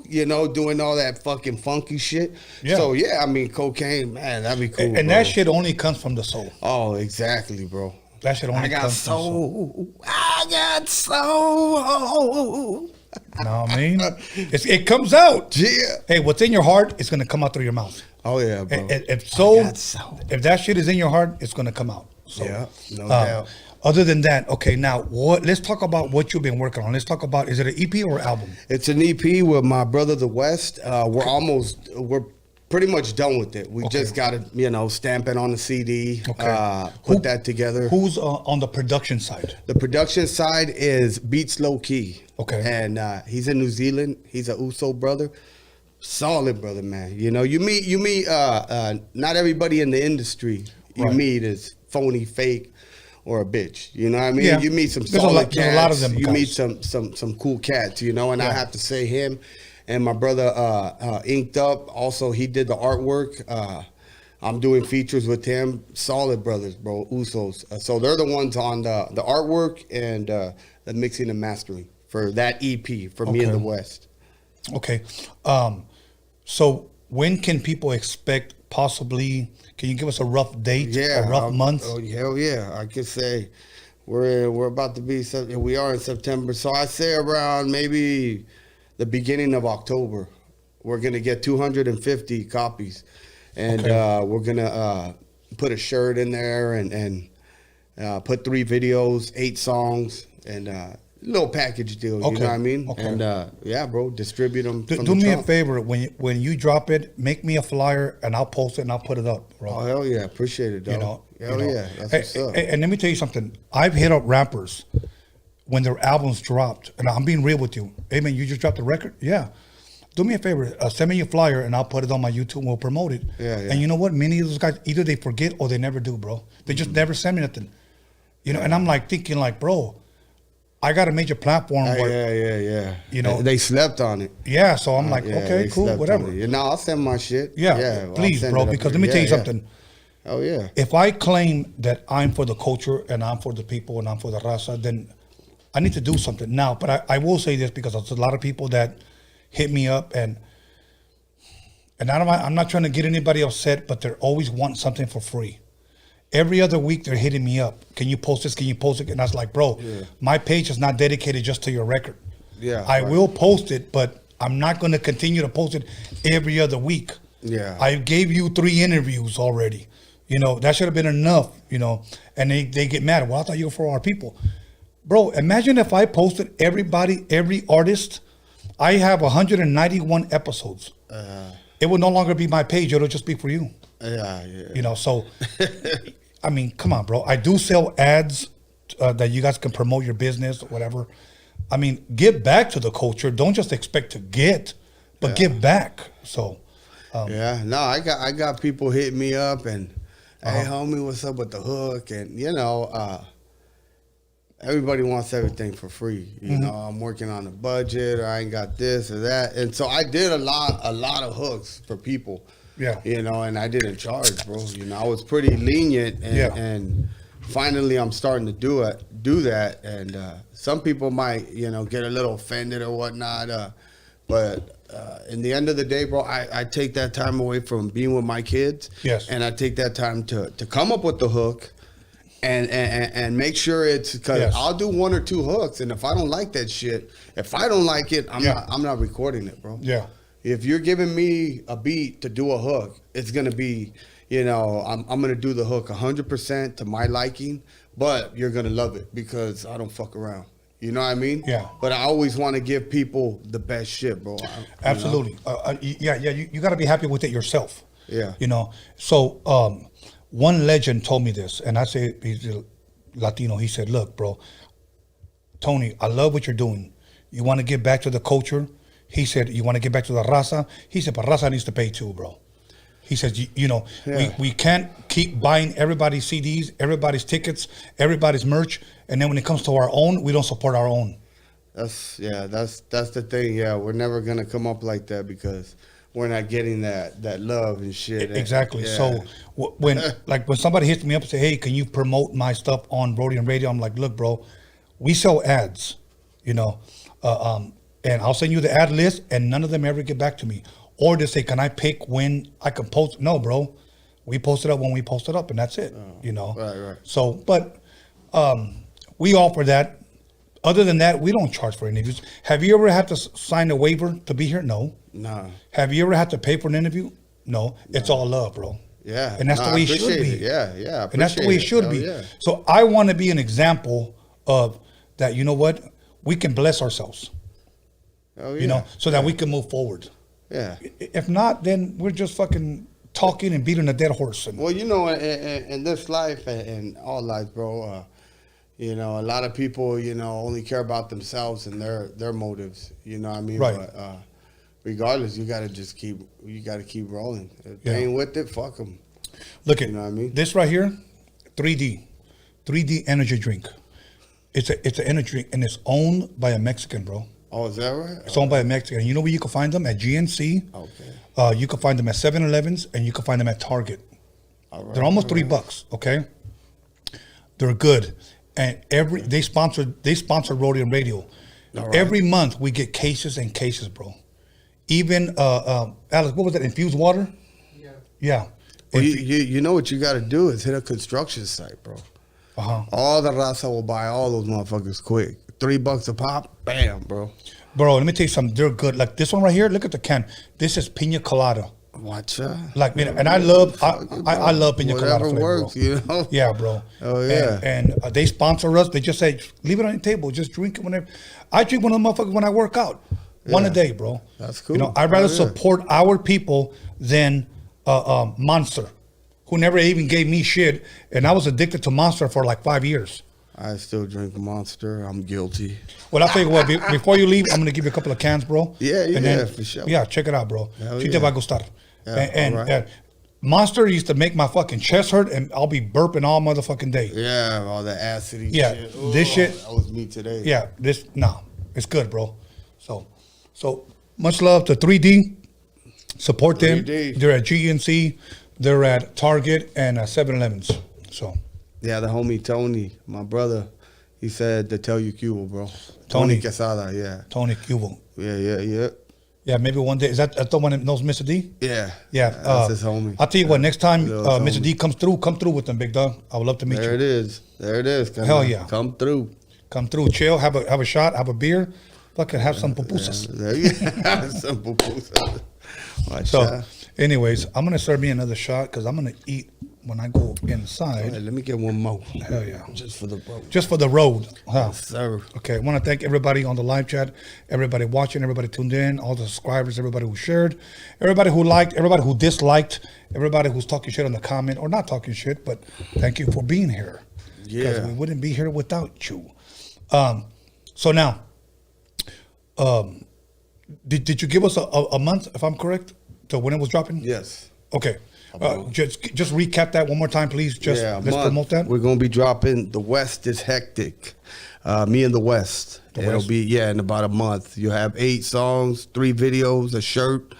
you know, doing all that fucking funky shit. Yeah. So yeah, I mean, cocaine, man, that'd be cool. And bro. that shit only comes from the soul. Oh, exactly, bro. That shit only comes from the soul. I got soul. No, I mean, it comes out. Yeah. Hey, what's in your heart is gonna come out through your mouth. Oh yeah, bro. If that shit is in your heart, it's gonna come out. So, yeah, no doubt. Other than that, okay, now let's talk about what you've been working on. Let's talk about, is it an EP or album? It's an EP with my brother, The West. We're pretty much done with it. We just got to, you know, stamp it on the CD, put that together. Who's on the production side? The production side is Beats Low Key. Okay. And he's in New Zealand. He's a Uso brother. Solid brother, man. You know, you meet not everybody in the industry you meet is phony, fake, or a bitch. You know what I mean? Yeah. You meet some solid cats. There's a lot of them. You meet some cool cats, you know, and I have to say him and my brother Inked Up. Also, he did the artwork. I'm doing features with him. Solid brothers, bro. Usos. So they're the ones on the artwork and the mixing and mastering for that EP for me and The West. Okay. So when can people expect possibly, can you give us a rough date, a rough month? Oh, hell yeah. I could say we're about to be, we are in September. So I say around maybe the beginning of October, we're going to get 250 copies. And we're going to put a shirt in there and put 3 videos, 8 songs, and little package deal, you know what I mean? Okay. And yeah, bro, distribute them. Do me a favor, when you drop it, make me a flyer and I'll post it and I'll put it up, bro. Oh hell yeah, appreciate it, dog. You know, yeah, that's what's up. And let me tell you something. I've hit up rappers when their albums dropped, and I'm being real with you. Hey man, you just dropped a record? Yeah. Do me a favor, send me your flyer and I'll put it on my YouTube and we'll promote it. Yeah. And you know what? Many of those guys, either they forget or they never do, bro. They just never send me nothing. You know, and I'm like thinking like, bro, I got a major platform where, yeah. You know, they slept on it. Yeah, so I'm like, okay, cool, whatever. No, I'll send my shit. Yeah, please, bro, because let me tell you something. Oh yeah. If I claim that I'm for the culture and I'm for the people and I'm for the raza, then I need to do something now. But I will say this because there's a lot of people that hit me up and I'm not trying to get anybody upset, but they always want something for free. Every other week they're hitting me up. Can you post this? Can you post it? And I was like, bro, my page is not dedicated just to your record. Yeah. I will post it, but I'm not going to continue to post it every other week. Yeah. I gave you 3 interviews already. You know, that should have been enough, you know. And they get mad. Well, I thought you were for our people. Bro, imagine if I posted everybody, every artist. I have 191 episodes. It will no longer be my page. It'll just be for you. Yeah. You know, so... I mean, come on, bro. I do sell ads that you guys can promote your business or whatever. I mean, give back to the culture. Don't just expect to get, but give back. So, no, I got people hitting me up and, hey, homie, what's up with the hook? And you know, everybody wants everything for free. You know, I'm working on a budget, or I ain't got this or that, and so I did a lot of hooks for people. Yeah. You know, and I didn't charge, bro. You know, I was pretty lenient, and finally I'm starting to do that. And some people might, you know, get a little offended or whatnot. But in the end of the day, bro, I take that time away from being with my kids. Yes. And I take that time to come up with the hook and make sure it's because I'll do 1 or 2 hooks, and if I don't like that shit, if I don't like it, I'm not recording it, bro. Yeah. If you're giving me a beat to do a hook, it's gonna be, you know, I'm gonna do the hook 100% to my liking, but you're gonna love it because I don't fuck around. You know what I mean? Yeah. But I always want to give people the best shit, bro. Absolutely. You got to be happy with it yourself. Yeah. You know. So one legend told me this, and I say he's a Latino. He said, "Look, bro, Tony, I love what you're doing. You want to get back to the culture." He said, "You want to get back to the Raza." He said, "But Raza needs to pay too, bro." He says, you know, we can't keep buying everybody's CDs, everybody's tickets, everybody's merch, and then when it comes to our own, we don't support our own. That's the thing. Yeah, we're never gonna come up like that because we're not getting that love and shit. Exactly. Yeah. So when somebody hits me up and say, "Hey, can you promote my stuff on Roadium Radio?" I'm like, "Look, bro, we sell ads, you know, and I'll send you the ad list, and none of them ever get back to me." Or they say, "Can I pick when I can post?" No, bro. We post it up when we post it up, and that's it. You know. Right. So, but we offer that. Other than that, we don't charge for interviews. Have you ever had to sign a waiver to be here? No. Nah. Have you ever had to pay for an interview? No. It's all love, bro. Yeah. And that's the way it should be. Yeah. And that's the way it should be. Yeah. So I want to be an example of that. You know what? We can bless ourselves. Oh yeah. You know, so that we can move forward. Yeah. If not, then we're just fucking talking and beating a dead horse. Well, you know, in this life and all life, bro, you know, a lot of people, you know, only care about themselves and their motives. You know what I mean? Right. But regardless, you gotta keep rolling. If they ain't with it, fuck them. Look at, you know what I mean? This right here, 3D energy drink. It's an energy drink, and it's owned by a Mexican, bro. Oh, is that right? It's owned by a Mexican. You know where you can find them? At GNC. Okay. You can find them at 7-Elevens, and you can find them at Target. All right, They're almost $3, okay? They're good. And they sponsor Roadium Radio. Right. Every month we get cases and cases, bro. Even Alex, what was that? Infused water? Yeah. Well, you know what you got to do is hit a construction site, bro. All the Raza will buy all those motherfuckers quick. $3 a pop, bam, bro. Bro, let me tell you something. They're good. Like this one right here. Look at the can. This is pina colada. Watch out. Like, and I love pina colada flavor, works, bro. you know. Yeah, bro. Oh yeah. And they sponsor us. They just say, leave it on your table. Just drink it whenever. I drink one of them motherfuckers when I work out. One a day, bro. That's cool. You know, I'd rather support our people than Monster, who never even gave me shit, and I was addicted to Monster for like 5 years. I still drink Monster. I'm guilty. Well, I'll tell you what, before you leave, I'm going to give you a couple of cans, bro. Yeah, for sure. Yeah, check it out, bro. Hell Si te va a gustar. Yeah, And Monster used to make my fucking chest hurt, and I'll be burping all motherfucking day. Yeah, all the acidy shit. Yeah, this shit. That was me today. Yeah, it's good, bro. So much love to 3D. Support them. 3D. They're at GNC. They're at Target and 7-Elevens. So. Yeah, the homie Tony, my brother, he said to tell you Cuba, bro. Tony Quesada, yeah. Tony Cuba. Yeah. Yeah, maybe one day. Is that the one that knows Mr. D? Yeah. Yeah. That's his homie. I'll tell you what, next time Mr. homie. D comes through with them, big dog. I would love to meet you. There it is. Hell yeah. Come through. Come through, chill, have a shot, have a beer, fucking have some pupusas. There you go. Some pupusas. So, anyways, I'm going to serve me another shot because I'm going to eat when I go inside. Right, let me get one more. Hell yeah. Just for the road. Just for the road. Huh? Yes, sir. Okay, I want to thank everybody on the live chat, everybody watching, everybody tuned in, all the subscribers, everybody who shared, everybody who liked, everybody who disliked, everybody who's talking shit on the comment or not talking shit, but thank you for being here. Yeah. Because we wouldn't be here without you. So now, did you give us a month, if I'm correct, to when it was dropping? Yes. Okay. Just recap that one more time, please. Let's promote that. We're gonna be dropping The West is Hectic. Me and the West. It'll be in about a month. You have 8 songs, 3 videos, a shirt.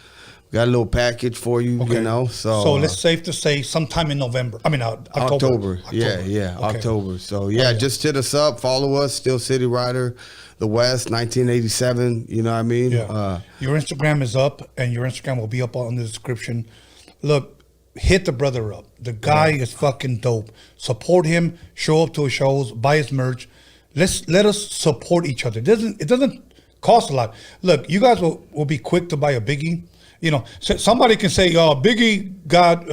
Got a little package for you, you know. So it's safe to say sometime in November. I mean, October. Yeah, Okay. October. So just hit us up, follow us, Steel City Rider, The West, 1987. You know what I mean? Yeah. Your Instagram is up, and your Instagram will be up on the description. Look, hit the brother up. The guy is fucking dope. Support him. Show up to his shows. Buy his merch. Let us support each other. It doesn't cost a lot. Look, you guys will be quick to buy a Biggie. You know, so somebody can say, Biggie got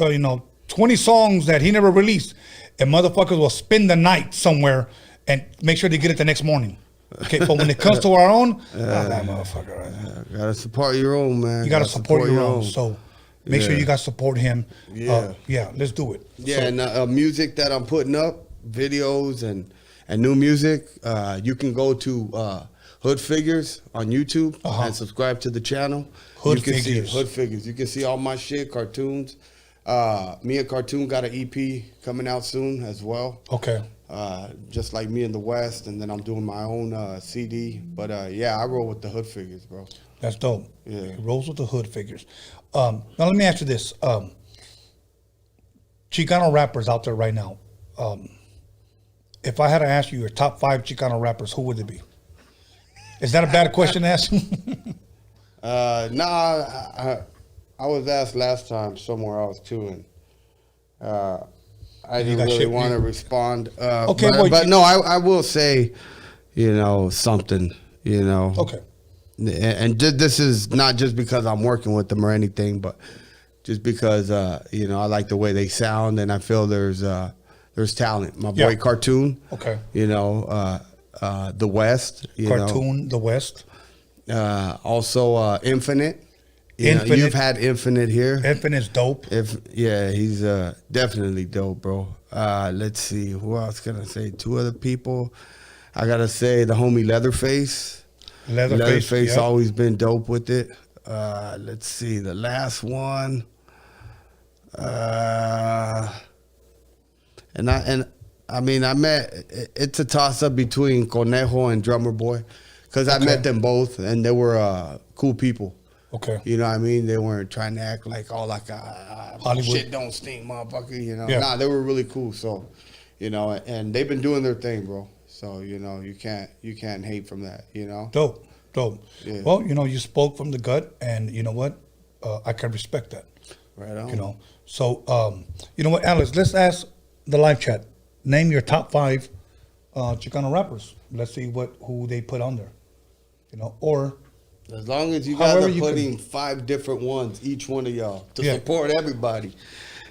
20 songs that he never released, and motherfuckers will spend the night somewhere and make sure they get it the next morning. Okay, but when it comes to our own, that motherfucker right there. Gotta support your own, man. You gotta support your own. So make sure you guys support him. Yeah. Let's do it. Yeah, and music that I'm putting up, videos and new music, you can go to Hood Figures on YouTube and subscribe to the channel. Hood Figures. Hood Figures. You can see all my shit, cartoons. Me and Cartoon got an EP coming out soon as well. Okay. Just like Me in the West, and then I'm doing my own CD. But I roll with the Hood Figures, bro. That's dope. Yeah. He rolls with the Hood Figures. Now let me ask you this. Chicano rappers out there right now. If I had to ask you your top 5 Chicano rappers, who would it be? Is that a bad question to ask? I was asked last time somewhere else too, and I didn't really want to respond. Okay, but no, I will say, something, Okay. And this is not just because I'm working with them or anything, but just because I like the way they sound, and I feel there's talent. My boy Cartoon. Okay. The West. Cartoon, the West. Also Infinite. You've had Infinite here. Infinite's dope. He's definitely dope, bro. Let's see, who else can I say? 2 other people. I gotta say the homie Leatherface. Leatherface always been dope with it. Let's see, the last one. I met. It's a toss up between Conejo and Drummer Boy, because I met them both and they were cool people. Okay. You know what I mean? They weren't trying to act like Hollywood shit don't stink, motherfucker. Nah, they were really cool. So, and they've been doing their thing, bro. So, you can't hate from that, Dope. Yeah. Well, you spoke from the gut, and you know what? I can respect that. Right on. So, you know what, Alex, let's ask the live chat. Name your top 5 Chicano rappers. Let's see who they put on there. Or as long as you guys are putting 5 different ones, each one of y'all, to support everybody,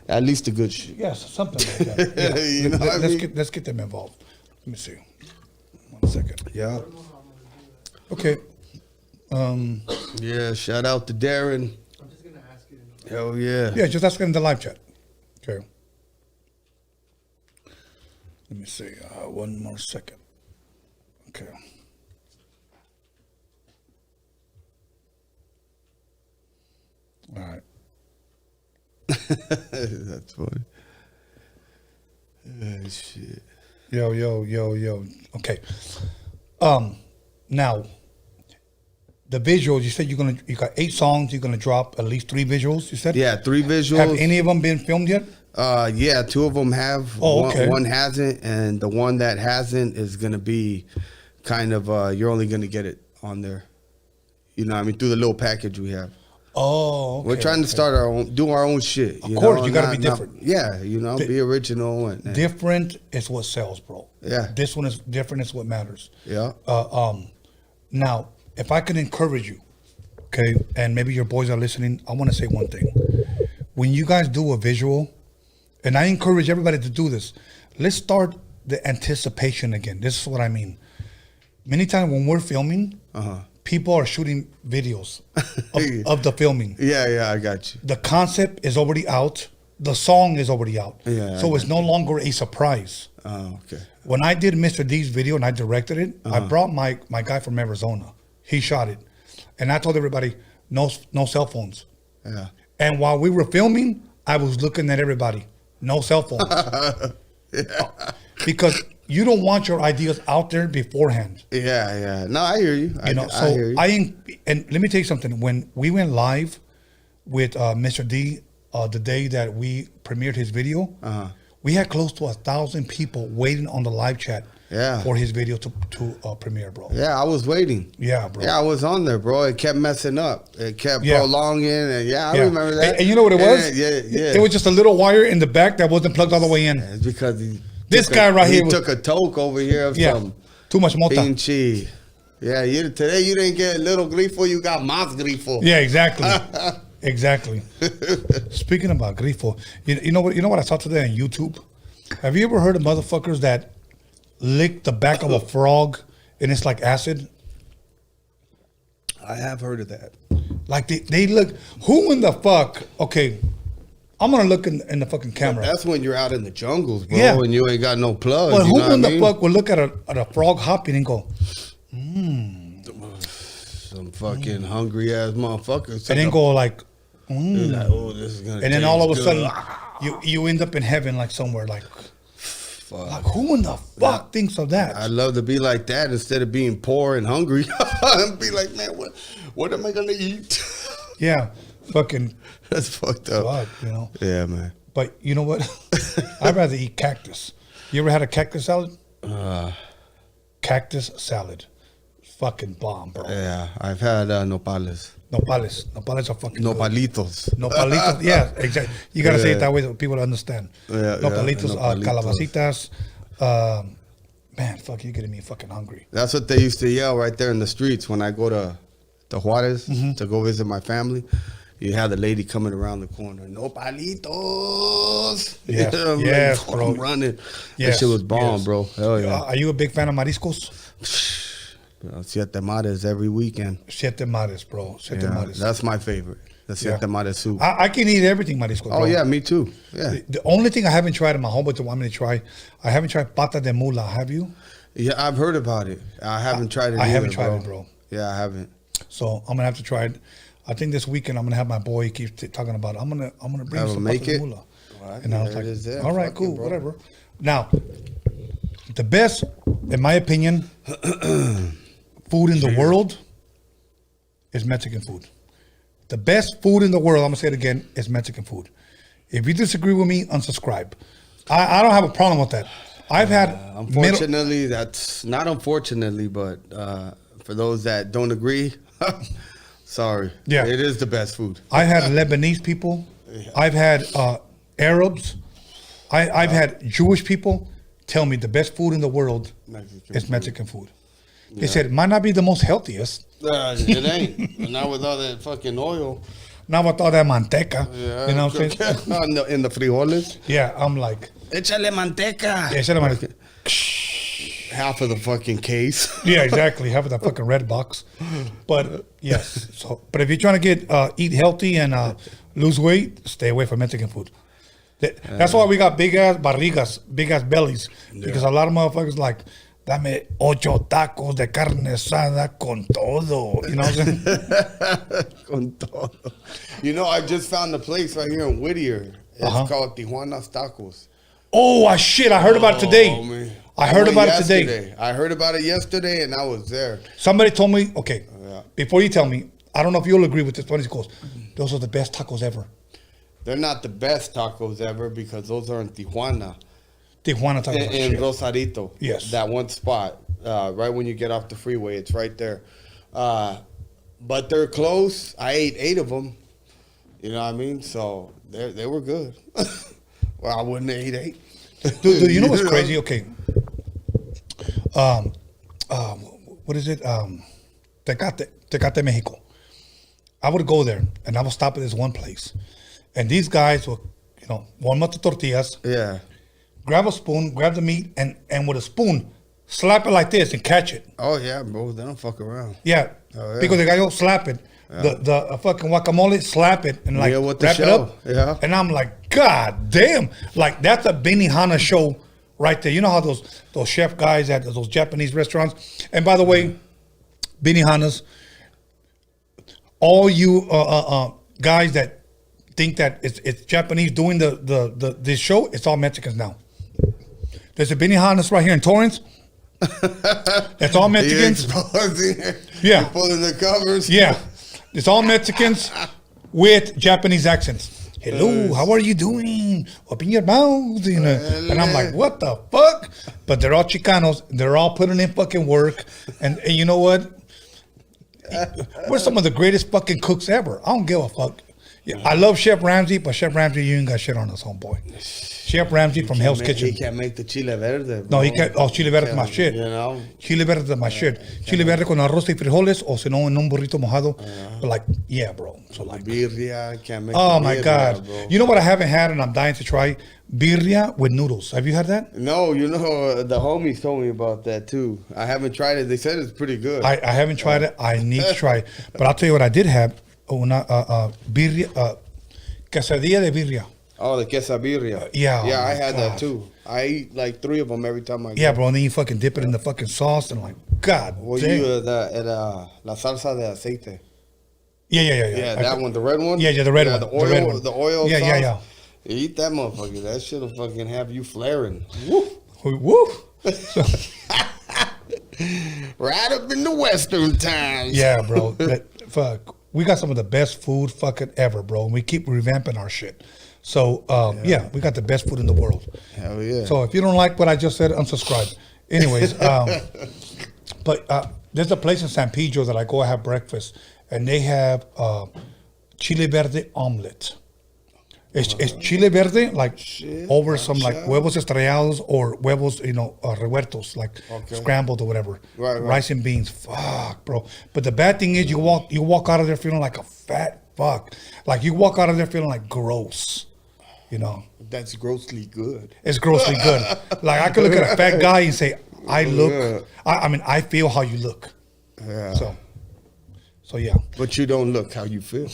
at least a good shit. Yes, something like that. Let's get them involved. Let me see. 1 second. Yeah. Okay. Shout out to Darren. I'm just gonna ask you. Hell yeah. Yeah, just ask him in the live chat. Okay. Let me see. 1 more second. Okay. All right. That's funny. Shit. Yo. Okay. Now, the visuals, you said you got 8 songs, you're gonna drop at least 3 visuals, you said? Yeah, 3 visuals. Have any of them been filmed yet? Yeah, 2 of them have. One hasn't, and the one that hasn't is gonna be kind of you're only gonna get it on there. Through the little package we have. Oh, okay. We're trying to start do our own shit. Of course, you got to be different. Be original and different is what sells, bro. Yeah, this one is different. Is what matters. Yeah. Now, if I can encourage you, okay, and maybe your boys are listening, I want to say one thing. When you guys do a visual, and I encourage everybody to do this, let's start the anticipation again. This is what I mean. Many times when we're filming, people are shooting videos of the filming. Yeah, I got you. The concept is already out. The song is already out. Yeah, so it's no longer a surprise. Oh, okay. When I did Mr. D's video and I directed it, I brought my guy from Arizona. He shot it. And I told everybody, no cell phones. Yeah. And while we were filming, I was looking at everybody, no cell phones. Because you don't want your ideas out there beforehand. Yeah. No, I hear you. I hear you. And let me tell you something. When we went live with Mr. D, the day that we premiered his video, we had close to 1,000 people waiting on the live chat Yeah. For his video to premiere, bro. Yeah, I was waiting. Yeah, bro. Yeah, I was on there, bro. It kept messing up. It kept Yeah. prolonging, and I remember that. And you know what it was? Yeah. It was just a little wire in the back that wasn't plugged all the way in. It's because This guy right here he took a toke over here of some too much mota. pinche. Yeah, today you didn't get little grifo, you got más grifo. Yeah, exactly. Exactly. Speaking about grifo, you know what I saw today on YouTube? Have you ever heard of motherfuckers that lick the back of a frog and it's like acid? I have heard of that. Like they look. Who in the fuck? Okay, I'm gonna look in the fucking camera. That's when you're out in the jungles, bro, Yeah. and you ain't got no plugs. Well, you who know in what the I mean? fuck will look at a frog hopping and go, Some fucking hungry ass motherfuckers. and then go like, Like, oh, this is gonna and then all of a taste sudden good. you end up in heaven like somewhere like. Fuck. Like who in the fuck thinks of that? I'd love to be like that instead of being poor and hungry. And be like, man, what am I gonna eat? Yeah, fucking. That's fucked up. Fuck, you know. Yeah, man. But you know what? I'd rather eat cactus. You ever had a cactus salad? Cactus salad, fucking bomb, bro. Yeah, I've had nopales. Nopales are fucking Nopalitos. good. Nopalitos, yeah, exactly. You gotta say it that way so people understand. Yeah, Nopalitos, nopalitos. calabacitas. Man, fuck, you're getting me fucking hungry. That's what they used to yell right there in the streets when I go to Juarez to go visit my family. You have the lady coming around the corner, nopalitos. Yes, You know, I'm yes, like, bro. I'm running. Yes, That shit was bomb, yes. bro. Hell yeah. Are you a big fan of mariscos? Siete mares every weekend. Siete mares, bro. Siete Yeah, mares. that's my favorite. The siete mares soup. I can eat everything mariscos, bro. Oh, yeah, me too. Yeah. The only thing I haven't tried in my homeboy to want me to try, I haven't tried pata de mula. Have you? Yeah, I've heard about it. I haven't tried it I either, haven't tried it, bro. Yeah, I haven't. So I'm gonna have to try it. I think this weekend I'm gonna have my boy keep talking about it. I'm gonna bring Have him some make pata de it? mula. Right, And I was there it like, is there. all right, Fuck it, cool, bro. whatever. Now, the best, in my opinion, food in the world is Mexican food. The best food in the world, I'm gonna say it again, is Mexican food. If you disagree with me, unsubscribe. I don't have a problem with that. I've had Unfortunately, that's not unfortunately, but for those that don't agree, sorry. Yeah. It is the best food. I've had Lebanese people. I've had Arabs. I've had Jewish people tell me the best food in the world is Mexican food. They said it might not be the most healthiest. It ain't. Not with all that fucking oil. Not with all that manteca. Yeah. You know what I'm saying? In the frijoles. Yeah, I'm like, Échale manteca. échale manteca. Half of the fucking case. Yeah, exactly. Half of that fucking red box. But yes, but if you're trying to get eat healthy and lose weight, stay away from Mexican food. That's why we got big ass barrigas, big ass bellies, because a lot of motherfuckers like, dame 8 tacos de carne asada con todo. You know what I'm saying? Con todo. You know, I just found a place right here in Whittier. It's called Tijuana's Tacos. Oh, shit. I heard about it today. Man. I heard about it yesterday. today. I heard about it yesterday, and I was there. Somebody told me, okay, before you tell me, I don't know if you'll agree with this, but he goes, those are the best tacos ever. They're not the best tacos ever because those are in Tijuana. Tijuana tacos. In Rosarito. Yes. That one spot, right when you get off the freeway, it's right there. But they're close. I ate 8 of them. You know what I mean? So they were good. Well, I wouldn't have ate 8. Dude, you know what's crazy? Okay. What is it? Tecate, Mexico. I would go there and I would stop at this one place. And these guys will, warm up the tortillas. Yeah. Grab a spoon, grab the meat, and with a spoon, slap it like this and catch it. Oh, yeah, bro. They don't fuck around. Yeah. Oh, yeah. Because the guy will slap it. Yeah. The fucking guacamole, slap it and like wrap it up. Yeah. And I'm like, God damn. Like, that's a Benihana show right there. You know how those chef guys at those Japanese restaurants? And by the way, Benihanas, all you guys that think that it's Japanese doing this show, it's all Mexicans now. There's a Benihanas right here in Torrance. It's all Mexicans. Yeah. You're pulling the covers. Yeah. It's all Mexicans with Japanese accents. hello, how are you doing? Open your mouth, you know. And I'm like, what the fuck? But they're all Chicanos. They're all putting in fucking work. And you know what? We're some of the greatest fucking cooks ever. I don't give a fuck. Yeah, I love Chef Ramsay, but Chef Ramsay, you ain't got shit on us, homeboy. Chef Ramsay from Hell's Kitchen. He can't make the chile verde. No, he can't. Oh, chile verde is my shit. You know? Chile verde is my shit. Chile verde con arroz y frijoles, o si no, en un burrito mojado. But like, yeah, bro. So like, birria, can't make oh the my birria, God. bro. You know what I haven't had and I'm dying to try? Birria with noodles. Have you had that? No, you know, the homies told me about that too. I haven't tried it. They said it's pretty good. I haven't tried it. I need to try it. But I'll tell you what I did have. Una birria, quesadilla de birria. Oh, the quesabirria. Yeah. Yeah, oh I my had God. that too. I eat like 3 of them every time I go. Yeah, bro. And then you fucking dip it in the fucking sauce and like, God Well, damn. you la salsa de aceite. Yeah. Yeah, that one, the red one. Yeah, the red one. The oil, the oil. Yeah, sauce. yeah. You eat that motherfucker. That shit'll fucking have you flaring. Woo. Right up in the Western times. Yeah, bro. Fuck. We got some of the best food fucking ever, bro. And we keep revamping our shit. So, yeah, we got the best food in the world. Hell yeah. So if you don't like what I just said, unsubscribe. Anyways, but there's a place in San Pedro that I go have breakfast, and they have chile verde omelet. It's chile verde, like over some like huevos estrellados or huevos, revueltos, like scrambled or whatever. Right. Rice and beans. Fuck, bro. But the bad thing is you walk out of there feeling like a fat fuck. Like you walk out of there feeling like gross. You know. That's grossly good. It's grossly good. Like I could look at a fat guy and say, I look, I mean, I feel how you look. Yeah. So yeah. But you don't look how you feel.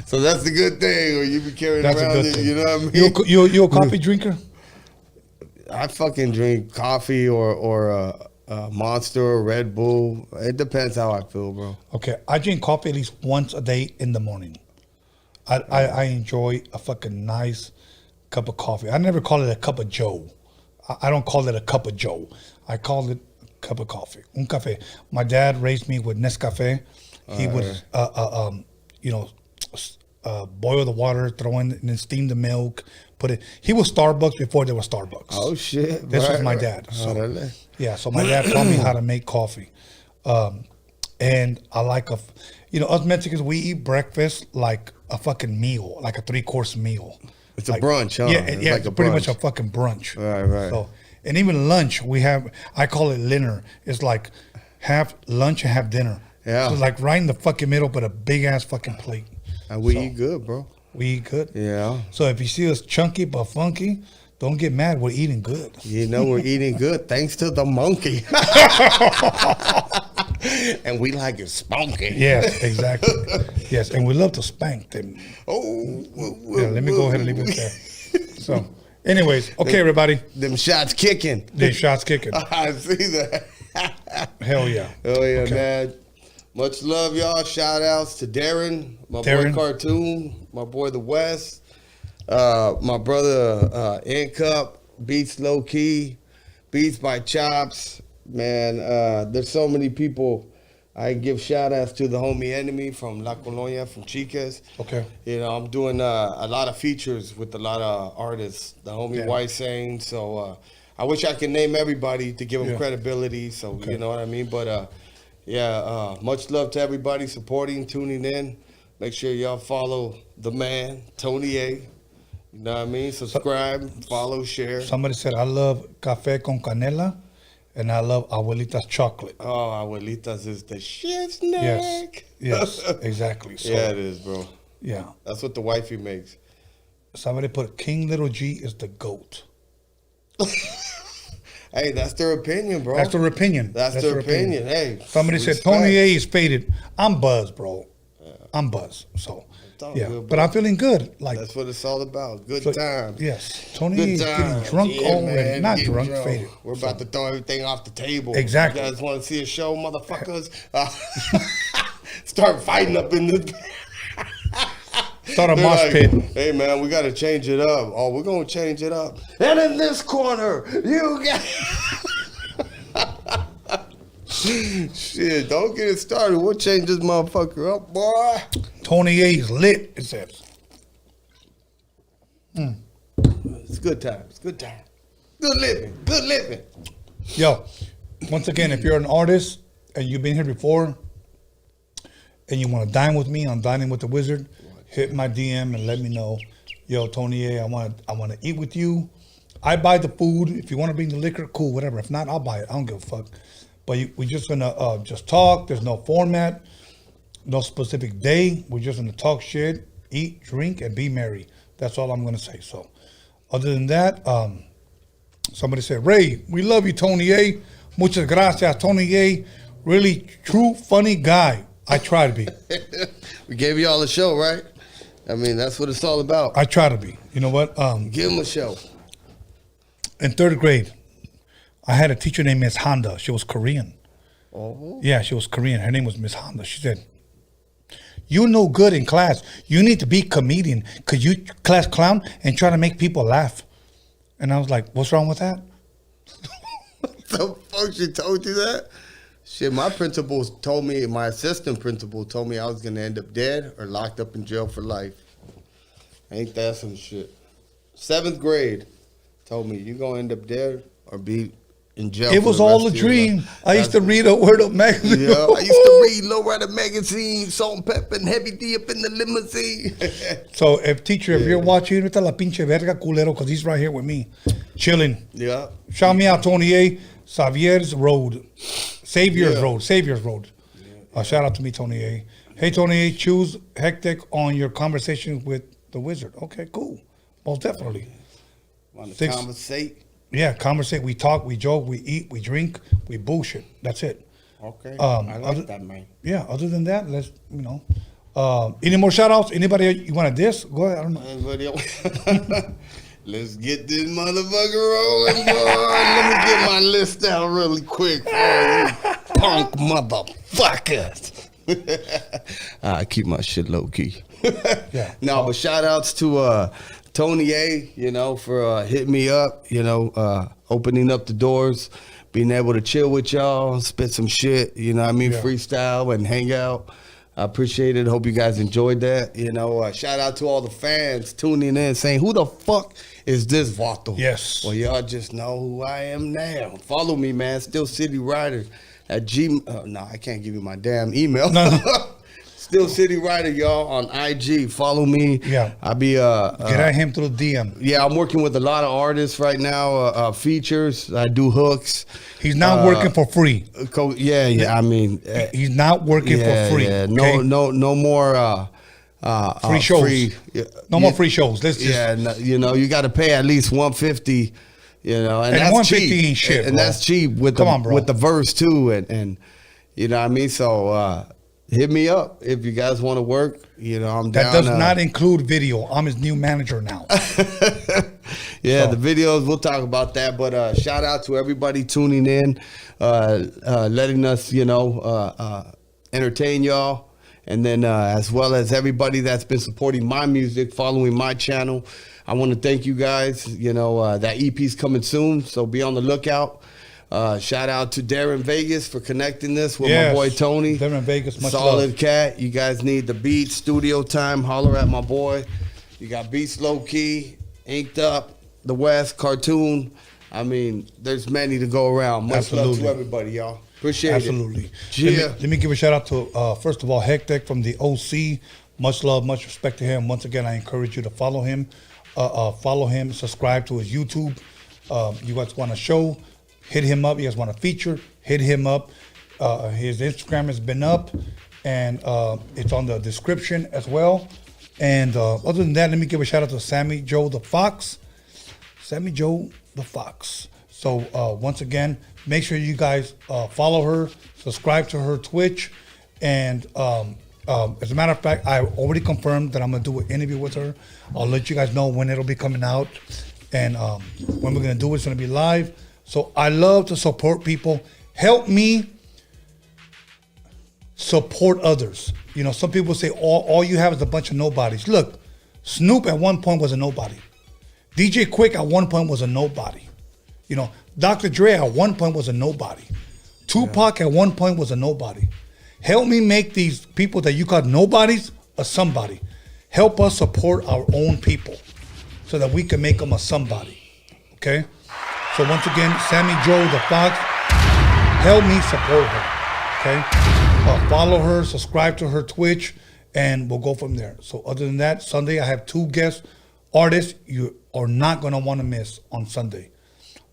So that's the good thing, or you be carrying That's around a good it, thing. you know what I mean? You a coffee drinker? I fucking drink coffee or Monster or Red Bull. It depends how I feel, bro. Okay, I drink coffee at least once a day in the morning. I enjoy a fucking nice cup of coffee. I never call it a cup of Joe. I don't call it a cup of Joe. I call it a cup of coffee. Un café. My dad raised me with Nescafe. He would, boil the water, throw in and then steam the milk, put it. He was Starbucks before there was Starbucks. Oh shit! This was my dad. So, yeah, so my dad taught me how to make coffee, and I like us Mexicans, we eat breakfast like a fucking meal, like a 3-course meal. It's a brunch, huh? Yeah, It's it's pretty much a fucking brunch. Right. So, and even lunch I call it dinner. It's like half lunch and half dinner. Yeah. So like right in the fucking middle, but a big ass fucking plate. And we eat good, bro. We eat good. Yeah. So if you see us chunky but funky, don't get mad. We're eating good. You know we're eating good thanks to the monkey. And we like it spunky. Yes, exactly. Yes, and we love to spank them. Yeah, let me go ahead and leave it there. So, anyways, okay, everybody. Them shots kicking. I see that. Hell yeah. Oh yeah, man. Much love, y'all. Shout outs to Darren, my boy Cartoon, my boy The West, my brother N-Cup, Beats Low Key, Beats by Chops. Man, there's so many people. I give shout outs to the homie Enemy from La Colonia, from Chicas. Okay. I'm doing a lot of features with a lot of artists. The homie White Saint. So I wish I could name everybody to give them credibility. So you know what I mean? But much love to everybody supporting, tuning in. Make sure y'all follow the man, Tony A. You know what I mean? Subscribe, follow, share. Somebody said, I love café con canela, and I love Abuelita's chocolate. Oh, Abuelita's is the shit snack. Yes, exactly. So, yeah, it is, bro. Yeah. That's what the wifey makes. Somebody put King Little G is the GOAT. Hey, that's their opinion, bro. That's their opinion. That's their opinion. Hey, somebody said Tony A is faded. I'm buzzed, bro. Yeah. I'm buzzed. So yeah, good, but I'm feeling good. Like that's what it's all about. Good times. Yes, Tony is getting drunk already. Man, not drunk, faded. We're about to throw everything off the table. Exactly. You guys want to see a show, motherfuckers? Start fighting up in the. Start a mosh pit. Hey man, we got to change it up. Oh, we're gonna change it up. And in this corner, you got. Shit, don't get it started. We'll change this motherfucker up, boy. Tony A is lit, it says. It's good times. Good time. Good living. Good living. Yo, once again, if you're an artist and you've been here before and you want to dine with me on Dining with the Wizard, hit my DM and let me know. Yo, Tony A, I want to eat with you. I buy the food. If you want to bring the liquor, cool, whatever. If not, I'll buy it. I don't give a fuck. But we're just going to just talk. There's no format, no specific day. We're just going to talk shit, eat, drink, and be merry. That's all I'm going to say. So other than that, somebody said, Ray, we love you, Tony A. Muchas gracias, Tony A. Really true, funny guy. I try to be. We gave you all a show, right? I mean, that's what it's all about. I try to be. You know what? Give him a show. In third grade, I had a teacher named Miss Honda. She was Korean. Oh. Yeah, she was Korean. Her name was Miss Honda. She said, "You no good in class. You need to be comedian because you class clown and try to make people laugh." And I was like, "What's wrong with that?" What the fuck? She told you that? Shit, my principal told me, my assistant principal told me I was gonna end up dead or locked up in jail for life. Ain't that some shit? 7th grade told me you gonna end up dead or be in jail. It was all a dream. I used to read a Word Up magazine. Yeah, I used to read Lowrider magazine, Salt and Pepper, and Heavy D up in the limousine. So, if you're watching, vete a la pinche verga, culero, because he's right here with me, chilling. Yeah. Shout me out, Tony A. Xavier's Road. Savior's Road. Shout out to me, Tony A. Hey, Tony A, choose Hectik on your conversation with the Wizard. Okay, cool. Most definitely. Want to conversate? Yeah, conversate. We talk, we joke, we eat, we drink, we bullshit. That's it. Okay. I like that, man. Yeah, other than that, let's, any more shout outs? Anybody you want to diss? Go ahead. I don't know. Let's get this motherfucker rolling, boy. Let me get my list out really quick for you punk motherfuckers. I keep my shit low key. Yeah. No, but shout outs to Tony A, for hitting me up, opening up the doors, being able to chill with y'all, spit some shit, freestyle and hang out. I appreciate it. Hope you guys enjoyed that. Shout out to all the fans tuning in, saying, "Who the fuck is this Vato?" Yes. Well, y'all just know who I am now. Follow me, man. Still City Rider at G. No, I can't give you my damn email. No. Still City Rider, y'all, on IG. Follow me. Yeah. I'll be get at him through DM. Yeah, I'm working with a lot of artists right now. Features. I do hooks. He's not working for free. Yeah. I mean, he's not working for free. Yeah. No more free shows. No more free shows. Let's just you got to pay at least $150. And that's 150 cheap. ain't shit, and bro. that's cheap with the verse too. And you know what I mean. So hit me up if you guys want to work. I'm down. That does not include video. I'm his new manager now. The videos, we'll talk about that. But shout out to everybody tuning in, letting us, entertain y'all. And then as well as everybody that's been supporting my music, following my channel. I want to thank you guys. That EP's coming soon, so be on the lookout. Shout out to Darren Vegas for connecting this with my boy Tony. Darren Vegas, much solid love. cat. You guys need the beats, studio time. Holler at my boy. You got Beats Low Key, Inked Up, The West, Cartoon. I mean, there's many to go around. Much love to everybody, y'all. Appreciate it. Yeah. Let me give a shout out to first of all Hectik from the OC. Much love, much respect to him. Once again, I encourage you to follow him. Subscribe to his YouTube. You guys want a show? Hit him up. You guys want a feature? Hit him up. His Instagram has been up, and it's on the description as well. And other than that, let me give a shout out to Sammy Joe the Fox. Sammy Joe the Fox. So once again, make sure you guys follow her, subscribe to her Twitch, and as a matter of fact, I already confirmed that I'm gonna do an interview with her. I'll let you guys know when it'll be coming out, and when we're gonna do it. It's gonna be live. So I love to support people. Help me support others. Some people say all you have is a bunch of nobodies. Look, Snoop at one point was a nobody. DJ Quick at one point was a nobody. Dr. Dre at one point was a nobody. Tupac at one point was a nobody. Help me make these people that you call nobodies a somebody. Help us support our own people so that we can make them a somebody. Okay? So once again, Sammy Joe the Fox, help me support her. Okay? Follow her, subscribe to her Twitch, and we'll go from there. So other than that, Sunday I have 2 guest artists you are not going to want to miss on Sunday.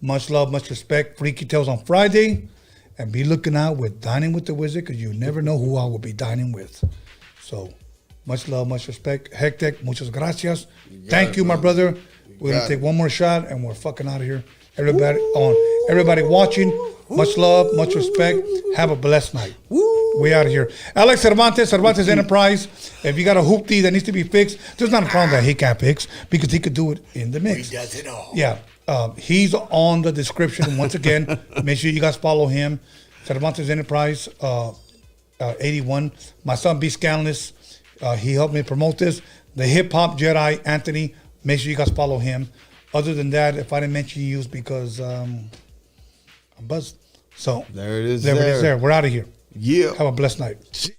Much love, much respect. Freaky Tales on Friday. And be looking out with Dining with the Wizard, because you never know who I will be dining with. So much love, much respect. Hectik, muchas gracias. Thank you, my brother. We're going to take one more shot and we're fucking out of here. Everybody watching, much love, much respect. Have a blessed night. We out of here. Alex Cervantes Enterprise. If you got a hoopty that needs to be fixed, there's not a problem that he can't fix, because he could do it in the mix. He does it all. Yeah. He's on the description. Once again, make sure you guys follow him. Cervantes Enterprise 81. My son B Scanless, he helped me promote this. The Hip Hop Jedi Anthony. Make sure you guys follow him. Other than that, if I didn't mention you, it's because I'm buzzed. So there it is. There it is. We're out of here. Yeah. Have a blessed night.